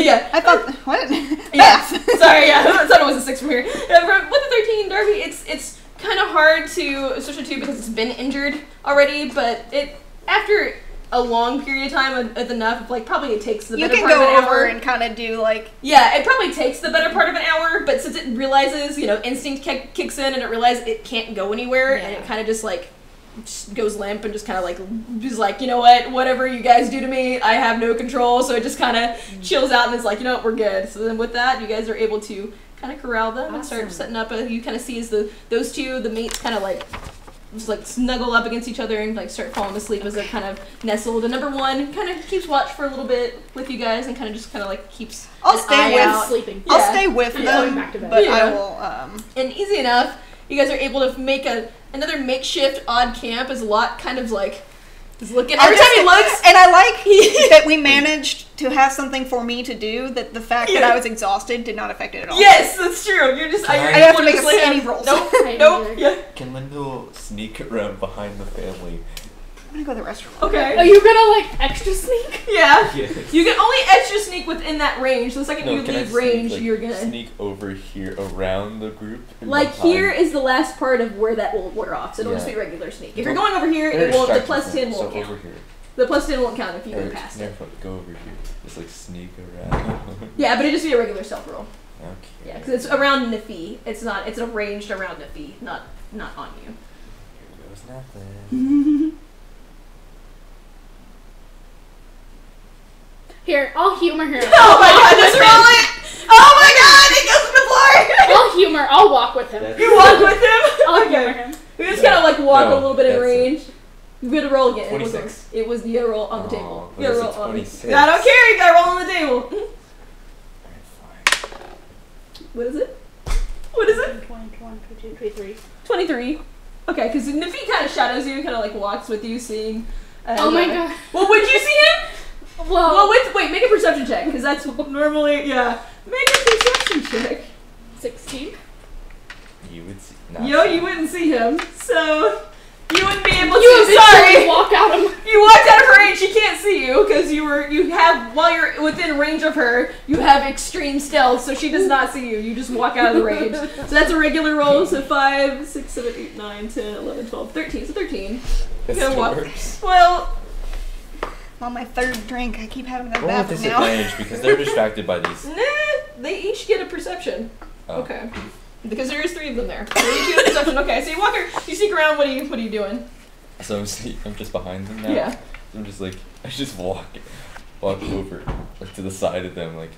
S2: yeah.
S5: I thought, what?
S2: Yeah. Sorry, yeah, I thought it was a 6 from here. Yeah, with the 13, Darby, it's kind of hard to, especially too because it's been injured already, but after
S1: a long period of time is enough. Like probably it takes the
S5: You
S1: better
S5: can
S1: part of
S5: go
S1: an
S5: over
S1: hour.
S5: and kind of do like.
S1: Yeah, it probably takes the better part of an hour, but since it realizes, you know, instinct kicks in and it realizes it can't go anywhere, and it kind of just like just goes limp and just kind of like is like, you know what, whatever you guys do to me, I have no control. So it just kind of chills out and is like, you know what, we're good. So then with that, you guys are able to kind of corral them and start setting up. You kind of see as those two, the mates, kind of like just like snuggle up against each other and like start falling asleep as they're kind of nestled. And number one kind of keeps watch for a little bit with you guys and kind of just kind of like keeps.
S5: I'll stay with
S9: sleeping.
S5: I'll stay with them,
S9: Going back to bed.
S5: but I will.
S1: And easy enough, you guys are able to make another makeshift odd camp. As Lot kind of like is looking every time he looks,
S5: and I like that we managed to have something for me to do. That the fact that I was exhausted did not affect it at all.
S1: Yes, that's true. You're just
S5: I have to make any rolls.
S1: Nope. Nope. Yeah.
S4: Can Lindo sneak around behind the family?
S5: I'm gonna go to the restroom.
S1: Okay.
S9: Are you gonna like extra sneak?
S1: Yeah.
S4: Yes.
S1: You can only extra sneak within that range. So the second you
S4: can I
S1: leave
S4: sneak,
S1: range,
S4: like,
S1: you're gonna
S4: sneak over here around the group. and
S1: like
S4: behind?
S1: here is the last part of where that will wear off. So it'll just be regular sneak. If you're going over here,
S4: They're
S1: it won't. The
S4: distracted,
S1: plus 10
S4: so
S1: won't count.
S4: over here.
S1: The plus 10 won't count if you go
S4: Or
S1: past it.
S4: never mind, go over here. Just like sneak around.
S1: Yeah, but it just be a regular stealth roll.
S4: Okay.
S1: Yeah, because it's around Nifty. It's not. It's arranged around Nifty, not on you.
S4: Here goes nothing.
S9: Here, I'll humor her.
S1: Oh my god, just roll it! Oh my god, it goes to the floor!
S9: I'll humor. I'll walk with him.
S1: You walk with him?
S9: I'll humor him.
S1: We just kind of like walk
S4: No,
S1: a little bit in
S4: that's
S1: range. You gotta roll again.
S4: 26.
S1: It was you gotta roll on the table. You
S4: but
S1: gotta
S4: it's
S1: roll
S4: a
S1: on.
S4: 26.
S1: I don't care. You gotta roll on the table.
S4: Alright, fine.
S1: What is it? What is it?
S9: 21, 22, 23.
S1: 23. Okay, because Nifty kind of shadows you, kind of like walks with you, seeing.
S9: Oh my god.
S1: Well, would you see him?
S9: Well,
S1: wait, make a perception check, because that's normally, yeah. Make a perception check.
S9: 16.
S4: You would see.
S1: You wouldn't see him, so you wouldn't be able to.
S9: You
S1: Sorry,
S9: walk out of.
S1: you walked out of her range. She can't see you because while you're within range of her, you have extreme stealth, so she does not see you. You just walk out of the range. So that's a regular roll. So 5, 6, 7, 8, 9, 10, 11, 12, 13. So 13.
S4: That's
S1: You're gonna walk.
S4: worse.
S1: Well.
S5: I'm on my third drink. I keep having that
S4: Roll with
S5: bathroom now.
S4: disadvantage because they're distracted by these.
S1: Nah, they each get a perception.
S4: Oh.
S1: Okay. Because there is 3 of them there. So they each get a perception. Okay, so you walk her, you sneak around, what are you doing?
S4: So I'm just behind them now.
S1: Yeah.
S4: So I'm just like, I just walk over like to the side of them, like,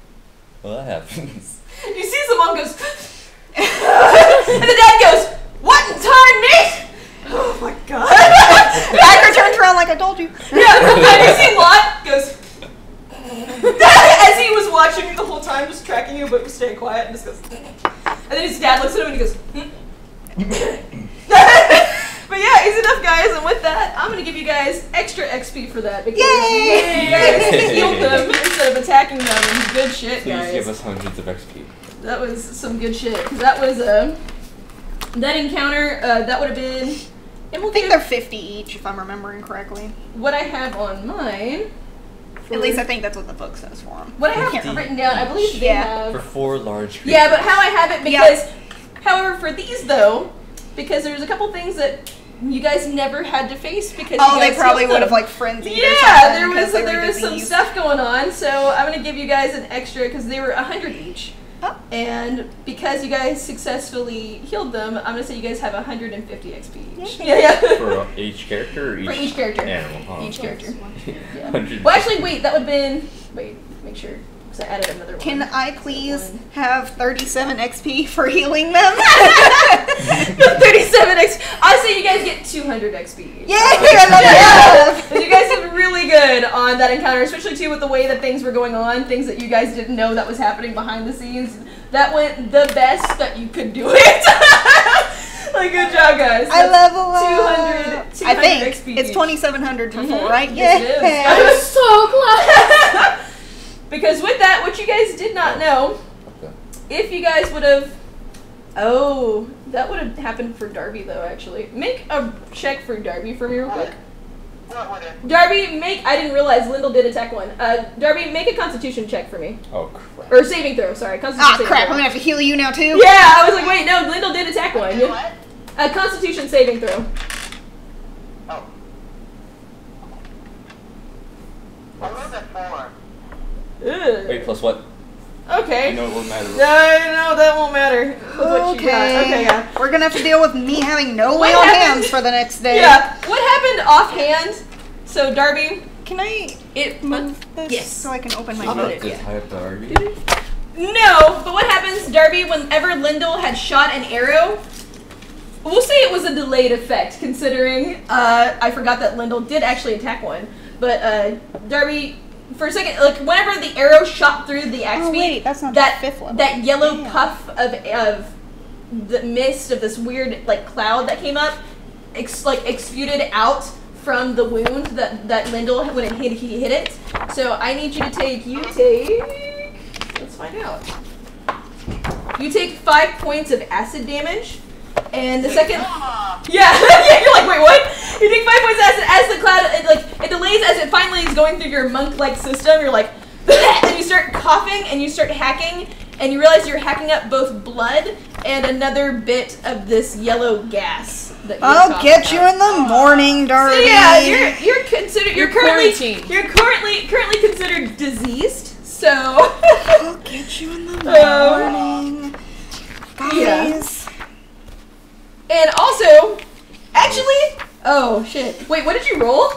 S4: well, that happens.
S1: You see someone goes, and the dad goes, what in time, Nate? Oh my god.
S5: Backer turns around like I told you.
S1: Yeah, and you see Lot goes, as he was watching you the whole time, just tracking you, but staying quiet, and just goes, and then his dad looks at him and he goes, But yeah, easy enough, guys, and with that, I'm gonna give you guys extra XP for that, because you guys healed them instead of attacking them, and good shit,
S4: Please
S1: guys.
S4: give us hundreds of XP.
S1: That was some good shit, because that was, that encounter, that would have been, and we'll
S5: I think
S1: give
S5: they're 50 each, if I'm remembering correctly.
S1: what I have on mine.
S5: At least I think that's what the book says for them.
S1: What I have written down, I believe they have.
S4: For 4 large creatures.
S1: Yeah, but how I have it, because, however, for these though, because there's a couple things that you guys never had to face because
S5: Oh,
S1: you guys
S5: they probably
S1: healed
S5: would have
S1: them.
S5: like frenzied.
S1: Yeah,
S5: or something
S1: there was
S5: 'cause they were
S1: some
S5: diseased.
S1: stuff going on, so I'm gonna give you guys an extra because they were 100 each.
S5: Oh.
S1: And because you guys successfully healed them, I'm gonna say you guys have 150 XP each.
S5: Yeah.
S1: Yeah.
S4: For each character or each,
S1: For each character.
S4: animal? Huh?
S1: Each character. Yeah.
S4: 100.
S1: Well, actually, wait. That would have been. Wait, make sure. Because I added another one.
S5: Can I please have 37 XP for healing them?
S1: 37 XP. I say you guys get 200 XP.
S5: Yay! I love
S1: You guys did really good on that encounter, especially too with the way that things were going on, things that you guys didn't know that was happening behind the scenes. That went the best that you could do it. Like, good job, guys.
S5: I
S1: That's
S5: level
S1: 200
S5: I think
S1: XP
S5: it's
S1: each.
S5: 2,700 for 4, right?
S1: Yes, it is.
S5: Yeah.
S9: I'm so glad.
S1: Because with that, what you guys did not know, if you guys would have... Oh, that would have happened for Darby, though, actually. Make a check for Darby for me real quick. Darby, I didn't realize Lyndall did attack one. Darby, make a constitution check for me.
S4: Oh, crap.
S1: Or saving throw, sorry. Constitution saving
S5: crap,
S1: throw.
S5: I'm gonna have to heal you now too?
S1: Yeah, I was like, wait, no, Lyndall did attack one. A constitution saving throw. Ugh.
S4: Wait, plus what?
S1: Okay.
S4: You know it won't matter.
S1: No, that won't matter. With what you got. Okay, yeah.
S5: We're gonna have to deal with me having no
S1: What
S5: lay on
S1: happened-
S5: hands for the next day.
S1: Yeah. What happened offhand? So Darby,
S5: Can I
S1: move
S5: this
S1: yes.
S5: so I can open my
S1: I'll
S5: book?
S1: put it, yeah.
S4: Tie up the Darby.
S1: No, but what happens, Darby, whenever Lyndall had shot an arrow, we'll say it was a delayed effect, considering I forgot that Lyndall did actually attack one. But Darby, for a second, like whenever the arrow shot through the axe beam,
S5: wait, that's not
S1: that
S5: the 5th level.
S1: that yellow puff of the mist of this weird like cloud that came up, exuded out from the wound that Lyndall when he hit it. So I need you to take. Let's find out. You take 5 points of acid damage, and the second. Yeah, you're like, wait, what? You take 5 points of acid as the cloud, it delays as it finally is going through your monk-like system. You're like, and you start coughing and you start hacking, and you realize you're hacking up both blood and another bit of this yellow gas. That
S5: I'll get you in the morning, Darby.
S1: So yeah, you're considered. You're currently
S7: quarantined.
S1: currently considered diseased. So
S5: I'll get you in the morning, guys.
S1: Yeah. And also, actually, oh shit! Wait, what did you roll?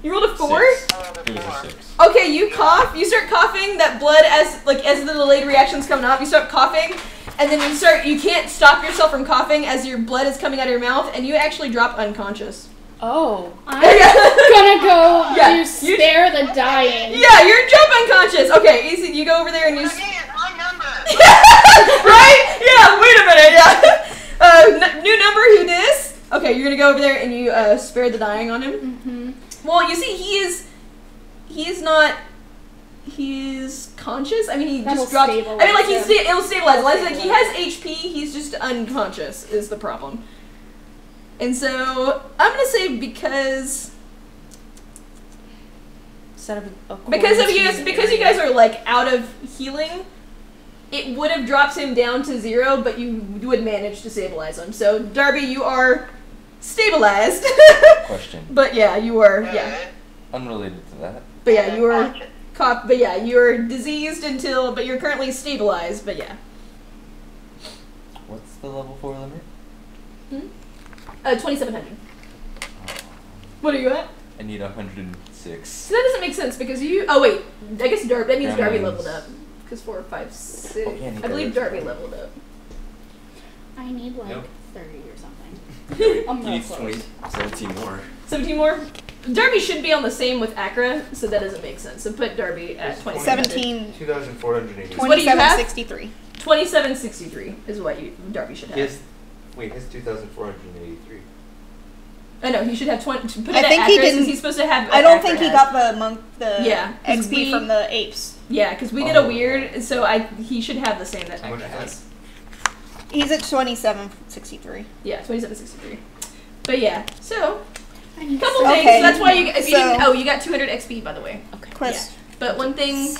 S1: You rolled a 4.
S4: It was a 6.
S1: Okay, you cough. You start coughing. That blood, as the delayed reaction's coming up, you start coughing, and then you can't stop yourself from coughing as your blood is coming out of your mouth, and you actually drop unconscious.
S9: Oh. I'm gonna go
S1: Yeah,
S9: to spare the dying.
S1: Yeah, you're drop unconscious. Okay, easy. You go over there and you. Right? Yeah. Wait a minute. Yeah. New number. Who dis? Okay, you're gonna go over there and you spare the dying on him.
S9: Mm-hmm.
S1: Well, you see, he's not. He's conscious. I mean, he
S9: That'll
S1: just dropped. I
S9: stabilize
S1: mean, like
S9: him.
S1: it'll stabilize. Like he has HP. He's just unconscious. Is the problem. And so I'm gonna say because you guys are like out of healing, it would have dropped him down to 0, but you would manage to stabilize him. So Darby, you are stabilized.
S4: Question.
S1: But yeah, you are
S4: Unrelated to that.
S1: But yeah, you are caught. But yeah, you are diseased but you're currently stabilized. But yeah.
S4: What's the level 4 limit?
S1: 2,700. What are you at?
S4: I need 106.
S1: So that doesn't make sense because you. Oh wait, I guess Darby. That means Darby
S4: Gremlins.
S1: leveled up. Because 4, 5, 6.
S4: Okay,
S1: I believe Darby leveled up.
S9: I need like
S4: Nope.
S9: 30 or something. I'm
S4: You
S9: real
S4: need
S9: close.
S4: 17 more.
S1: 17 more. Darby should be on the same with Accra, so that doesn't make sense. So put Darby at
S5: 17.
S12: 2,480.
S1: What do you have?
S5: 2763.
S1: 2763 is what Darby should have.
S12: Yes. Wait, it's 2,483.
S1: I know he should have 20. Put it
S5: I
S1: at
S5: think
S1: Accra
S5: he didn't.
S1: since he's supposed to have.
S5: I don't
S1: Accra
S5: think he
S1: has.
S5: got the
S1: Yeah, 'cause
S5: XP from the apes.
S1: Yeah, because we did a weird, so he should have the same that
S12: How much
S1: Accra
S12: is
S1: has.
S5: He's at 2763.
S1: Yeah, 2763. But yeah, so
S9: I need
S1: couple
S5: Okay.
S1: things. So that's why if you
S5: So-
S1: didn't. Oh, you got 200 XP by the way.
S7: Okay.
S5: Quest.
S1: But one thing,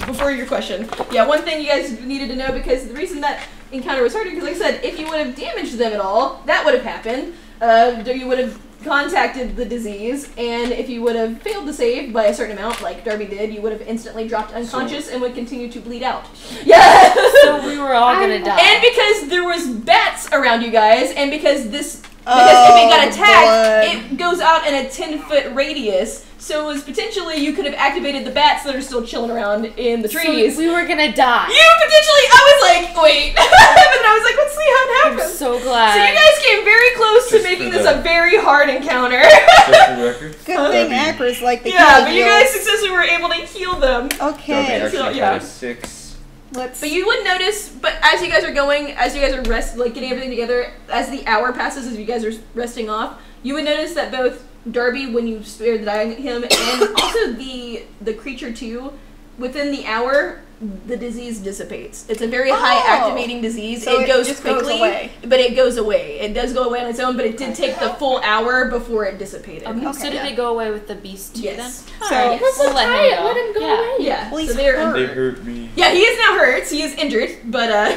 S1: before your question, one thing you guys needed to know, because the reason that encounter was harder, because like I said, if you would have damaged them at all, that would have happened. You would have contacted the disease, and if you would have failed to save by a certain amount, like Darby did, you would have instantly dropped unconscious and would continue to bleed out. Yeah.
S7: So we were all gonna die.
S1: And because there was bats around you guys, and because if it got attacked, it goes out in a 10-foot radius. So it was potentially you could have activated the bats that are still chilling around in the trees.
S7: So we were gonna die.
S1: You potentially. I was like, wait, and I was like, let's see how it happens.
S7: I'm so glad.
S1: So you guys came very close to
S4: Just
S1: making
S4: for
S1: this
S4: the-
S1: a very hard encounter.
S4: Just for the record.
S5: Good thing Acra's like the
S1: Yeah,
S5: heal
S1: but you guys
S5: heals.
S1: successfully were able to heal them.
S4: Darby
S5: Okay.
S4: actually
S1: yeah.
S4: had a 6.
S5: Let's.
S1: But you would notice, but as you guys are going, as you guys are getting everything together, as the hour passes, as you guys are resting off, you would notice that both Darby, when you spared the dying him, and also the creature too, within the hour, the disease dissipates. It's a very high activating disease.
S5: So
S1: it goes
S5: just
S1: quickly,
S5: goes away.
S1: but it goes away. It does go away on its own, but it did take the full hour before it dissipated.
S7: Okay, so did it go away with the beast too
S1: Yes.
S7: then?
S5: So-
S7: Alright,
S9: Let's
S7: we'll let
S9: try
S7: him
S9: it.
S7: go.
S9: Let him go
S7: Yeah.
S9: away.
S1: Yeah,
S5: Well,
S1: so
S5: he's
S1: they're
S5: hurt.
S4: They hurt me.
S1: yeah. He is now hurt. He is injured, but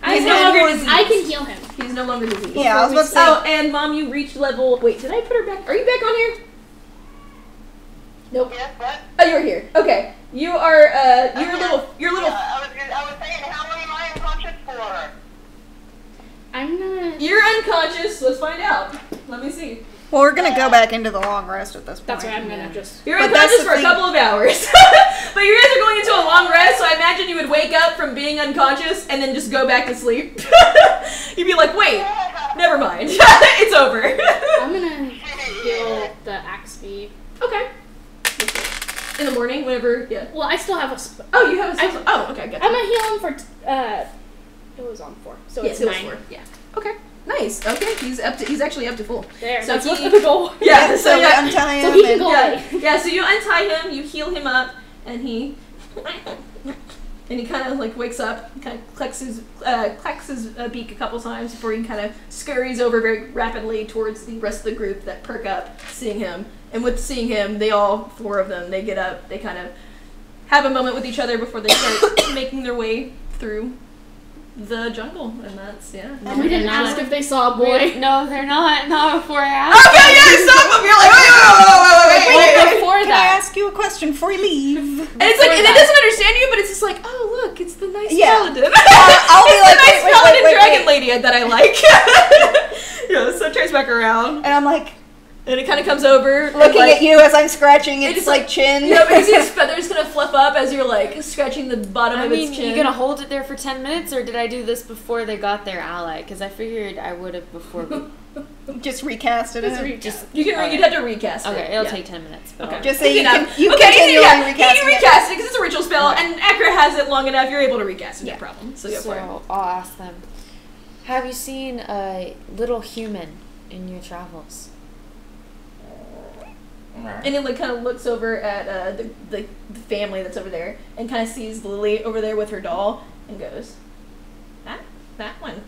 S9: He's
S1: no longer diseased.
S9: I can heal him.
S1: He's no longer diseased.
S5: Yeah, I was about to say.
S1: Oh, and Mom, you reached level. Wait, did I put her back? Are you back on here?
S2: Nope.
S8: Yes, what?
S2: Oh, you're here. Okay. You are, you're little.
S8: I was saying, how long am I unconscious for?
S9: I'm not.
S2: You're unconscious. Let's find out. Let me see.
S5: Well, we're gonna go back into the long rest at this point.
S9: That's why I'm gonna just.
S2: You're
S5: But
S2: unconscious
S5: that's the
S2: for a
S5: thing.
S2: couple of hours. But you guys are going into a long rest, so I imagine you would wake up from being unconscious and then just go back to sleep. You'd be like, wait, never mind. It's over.
S9: I'm gonna heal the axe speed.
S2: Okay. In the morning, whenever, yeah.
S9: Well, I still have a.
S2: Oh, you have a oh, okay, gotcha.
S9: I'm gonna heal him for. It was on 4, so
S2: Yeah,
S9: it's
S2: it was
S9: 9.
S2: 4. Yeah. Okay. Nice. Okay. He's actually up to full.
S9: There.
S2: So
S9: That's
S2: he-
S9: what the goal.
S2: Yeah.
S5: So we
S2: yeah.
S5: untie him
S9: So he can
S5: and
S9: go away.
S2: Yeah. So you untie him, you heal him up, and he kind of like wakes up, kind of clacks his beak a couple times before he kind of scurries over very rapidly towards the rest of the group that perk up seeing him. And with seeing him, they all 4 of them, they get up, they kind of have a moment with each other before they start making their way through the jungle, and that's
S9: We didn't ask if they saw a boy.
S7: No, they're not. Not before I asked.
S2: Okay, yeah, stop them. You're like, wait.
S7: Well, before
S5: Can I
S7: that.
S5: ask you a question before you leave?
S2: And it's like, and it doesn't understand you, but it's just like, oh look, it's the nice paladin.
S5: I'll be
S2: It's
S5: like,
S2: the nice
S5: wait,
S2: paladin
S5: wait,
S2: dragon
S5: wait.
S2: lady that I like. Yeah, so it turns back around,
S5: And I'm like
S2: and it kind of comes over,
S5: looking
S2: and,
S5: at you as I'm scratching
S2: It
S5: its
S2: is
S5: like chin.
S2: You know, because his feathers gonna flip up as you're like scratching the bottom
S7: I
S2: of
S7: mean,
S2: its chin.
S7: you gonna hold it there for 10 minutes, or did I do this before they got their ally? Because I figured I would have before we...
S5: Just recast it.
S7: Just
S2: You can you'd have to recast it.
S7: Okay, it'll
S2: yeah.
S7: take 10 minutes. But
S2: Okay.
S5: Just say you
S2: Enough.
S5: can. You
S2: Okay,
S5: continually
S2: yeah,
S5: recast
S2: you
S5: it.
S2: recast it because it's a ritual spell, and Akra has it long enough. You're able to recast it, no problem. So, go for it.
S7: So I'll ask them, have you seen a little human in your travels?
S2: And it like kind of looks over at the family that's over there, and kind of sees Lily over there with her doll, and goes, that one,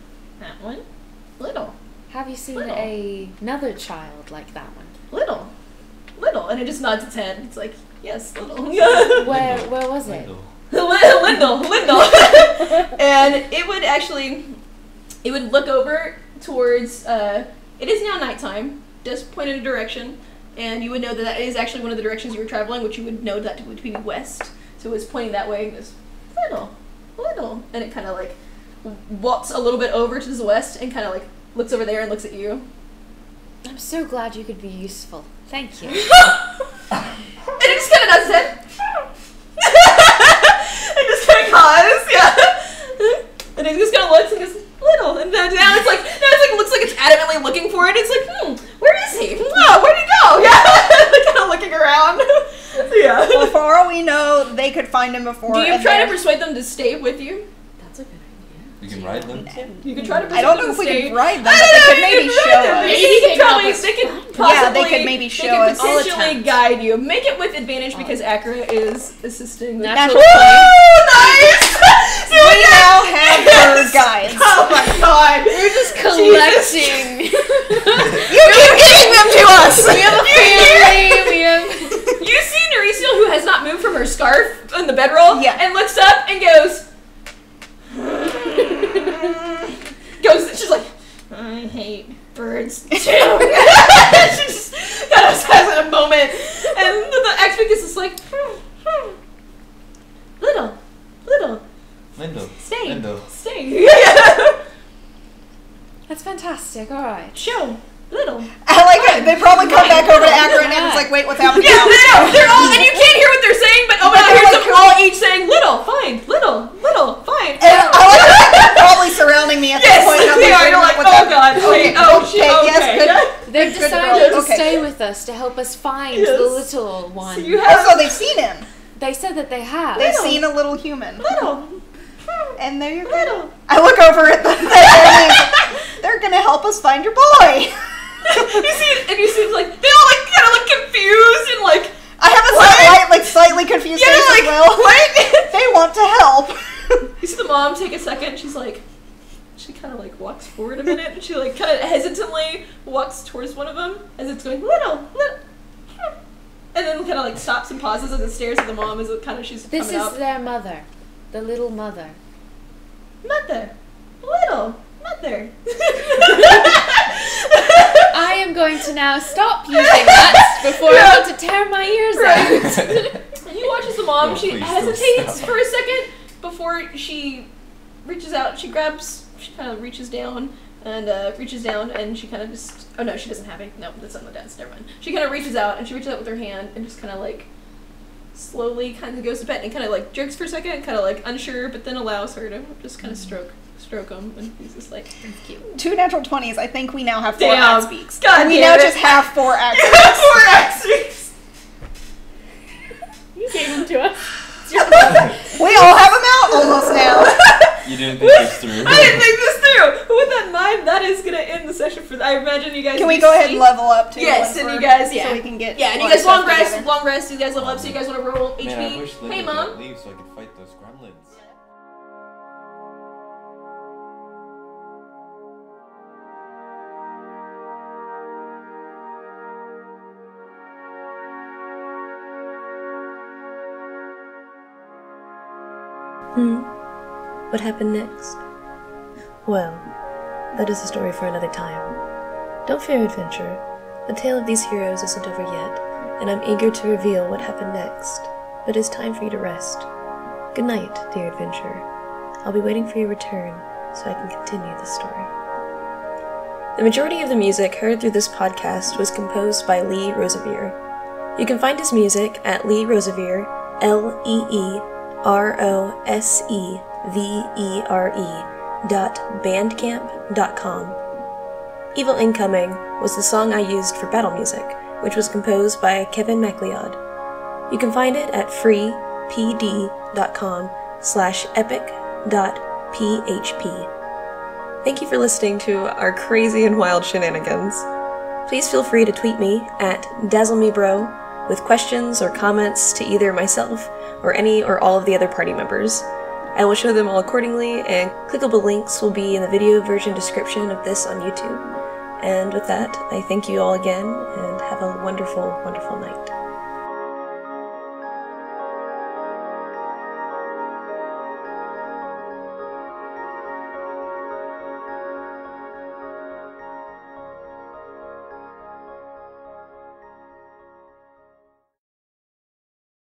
S2: little,
S7: Have you seen
S2: Little.
S7: another child like that one?
S2: little, and it just nods its head. It's like, yes, little.
S7: Where was it?
S2: Lindel. And it would look over towards, it is now nighttime, just point in a direction, and you would know that that is actually one of the directions you were traveling, which you would know that would be west. So it was pointing that way, and goes, little, and it kind of like walks a little bit over to the west, and kind of like looks over there and looks at you.
S7: I'm so glad you could be useful. Thank you.
S2: And it just kind of does it. It just kind of caws, yeah. And it just kind of looks and goes, little. And then now it's like looks like it's adamantly looking for it. It's like, where is he? Oh, where'd he go? Yeah. Kind of looking around. Yeah.
S5: Well, for all we know, they could find him before.
S2: Do you
S5: and
S2: try to
S5: they're-
S2: persuade them to stay with you?
S1: That's a good
S4: You can ride them.
S2: You could try to persuade
S5: I don't
S2: them
S5: know
S2: to
S5: if we
S2: stay.
S5: can ride them,
S2: I
S5: but
S2: don't
S5: they
S2: know,
S5: could
S2: you
S5: maybe
S2: could
S5: show
S2: ride them.
S5: us.
S2: Maybe they could probably, they could possibly,
S5: Yeah, they could maybe show us.
S2: potentially guide you. Make it with advantage because Akra is assisting. The
S7: Natural
S2: Woo! Nice!
S5: We now have bird guides.
S2: Oh my god!
S7: We're just collecting.
S5: You keep giving them to us.
S7: We have a family. We have.
S2: You see Neresil, who has not moved from her scarf on the bedroll,
S5: Yeah.
S2: and looks up and goes, she's like, I hate birds too. She just kind of has a moment, and the Expicus is like, little,
S4: Lindo.
S2: stay.
S7: That's fantastic. All right.
S2: Show, little.
S5: I like it. They probably come back over to Akron and it's like, wait, what's happening
S2: Yeah,
S5: now?
S2: they're all, and you can't hear what they're saying, but oh my god, here's them all each saying, little, fine, little, fine.
S5: And I like that they're probably surrounding me at this
S2: Yes,
S5: point. and I'm
S2: they
S5: like,
S2: are.
S5: wait,
S2: You're like,
S5: what's
S2: oh
S5: happening?
S2: god, wait, oh shit, okay.
S5: Yes, good.
S7: They've
S5: Good
S7: decided
S5: girl.
S7: to
S5: Okay.
S7: stay with us to help us find
S2: Yes.
S7: the little one.
S2: So you have
S5: Also, they've seen him.
S7: They said that they have.
S5: They've seen a little human.
S2: little.
S5: And they're
S2: Little.
S5: I look over at the family. They're gonna help us find your boy.
S2: you see like they all like kind of look confused and like
S5: I have a slightly confused
S2: Yeah,
S5: face
S2: like,
S5: as well. What? They want to help.
S2: you see the mom take a second. She's like, she kind of like walks forward a minute and she like kind of hesitantly walks towards one of them as it's going little, and then kind of like stops and pauses as it stares at the mom as it kind of she's
S7: This
S2: coming
S7: is
S2: up.
S7: their mother, the little mother.
S2: Mother, little mother.
S7: I am going to now stop using that before I want to tear my ears out.
S2: You watch as the mom,
S4: No,
S2: she
S4: please don't
S2: hesitates
S4: stop.
S2: for a second before she reaches out. She kind of reaches down and she kind of just, oh no, she doesn't have any, no, that's on the desk, never mind. She kind of reaches out with her hand and just kind of like slowly kind of goes to pet and kind of like jerks for a second, kind of like unsure, but then allows her to just kind of stroke him, and he's just like, it's cute.
S5: 2 natural 20s. I think we now have 4
S2: Damn.
S5: act speaks.
S2: God
S5: we
S2: damn
S5: now
S2: it.
S5: just have 4 act
S2: You
S5: speaks.
S2: have 4 act speaks!
S9: You gave them to us.
S5: We all have them out almost now.
S4: You didn't think this through.
S2: I didn't think this through! With that in mind, that is gonna end the session for, I imagine you guys
S5: Can we
S2: do
S5: go ahead
S2: sleep.
S5: and level up too?
S2: Yes,
S5: once
S2: and
S5: we're-
S2: you guys, yeah.
S5: So we can get
S2: Yeah, and you
S5: our
S2: guys long
S5: stuff
S2: rest,
S5: together.
S2: you guys level up, so you guys wanna roll HP.
S4: Man, I wish Linda
S2: Hey,
S4: didn't
S2: Mom.
S4: leave so I could fight those gremlins.
S11: What happened next? Well, that is a story for another time. Don't fear, adventurer. The tale of these heroes isn't over yet, and I'm eager to reveal what happened next. But it's time for you to rest. Good night, dear adventurer. I'll be waiting for your return so I can continue the story. The majority of the music heard through this podcast was composed by Lee Rosevere. You can find his music at Lee Rosevere, LeeRosevere.bandcamp.com. Evil Incoming was the song I used for battle music, which was composed by Kevin MacLeod. You can find it at freepd.com/epic.php. Thank you for listening to our crazy and wild shenanigans. Please feel free to tweet me at DazzleMeBro with questions or comments to either myself or any or all of the other party members. I will show them all accordingly, and clickable links will be in the video version description of this on YouTube. And with that, I thank you all again, and have a wonderful, wonderful night.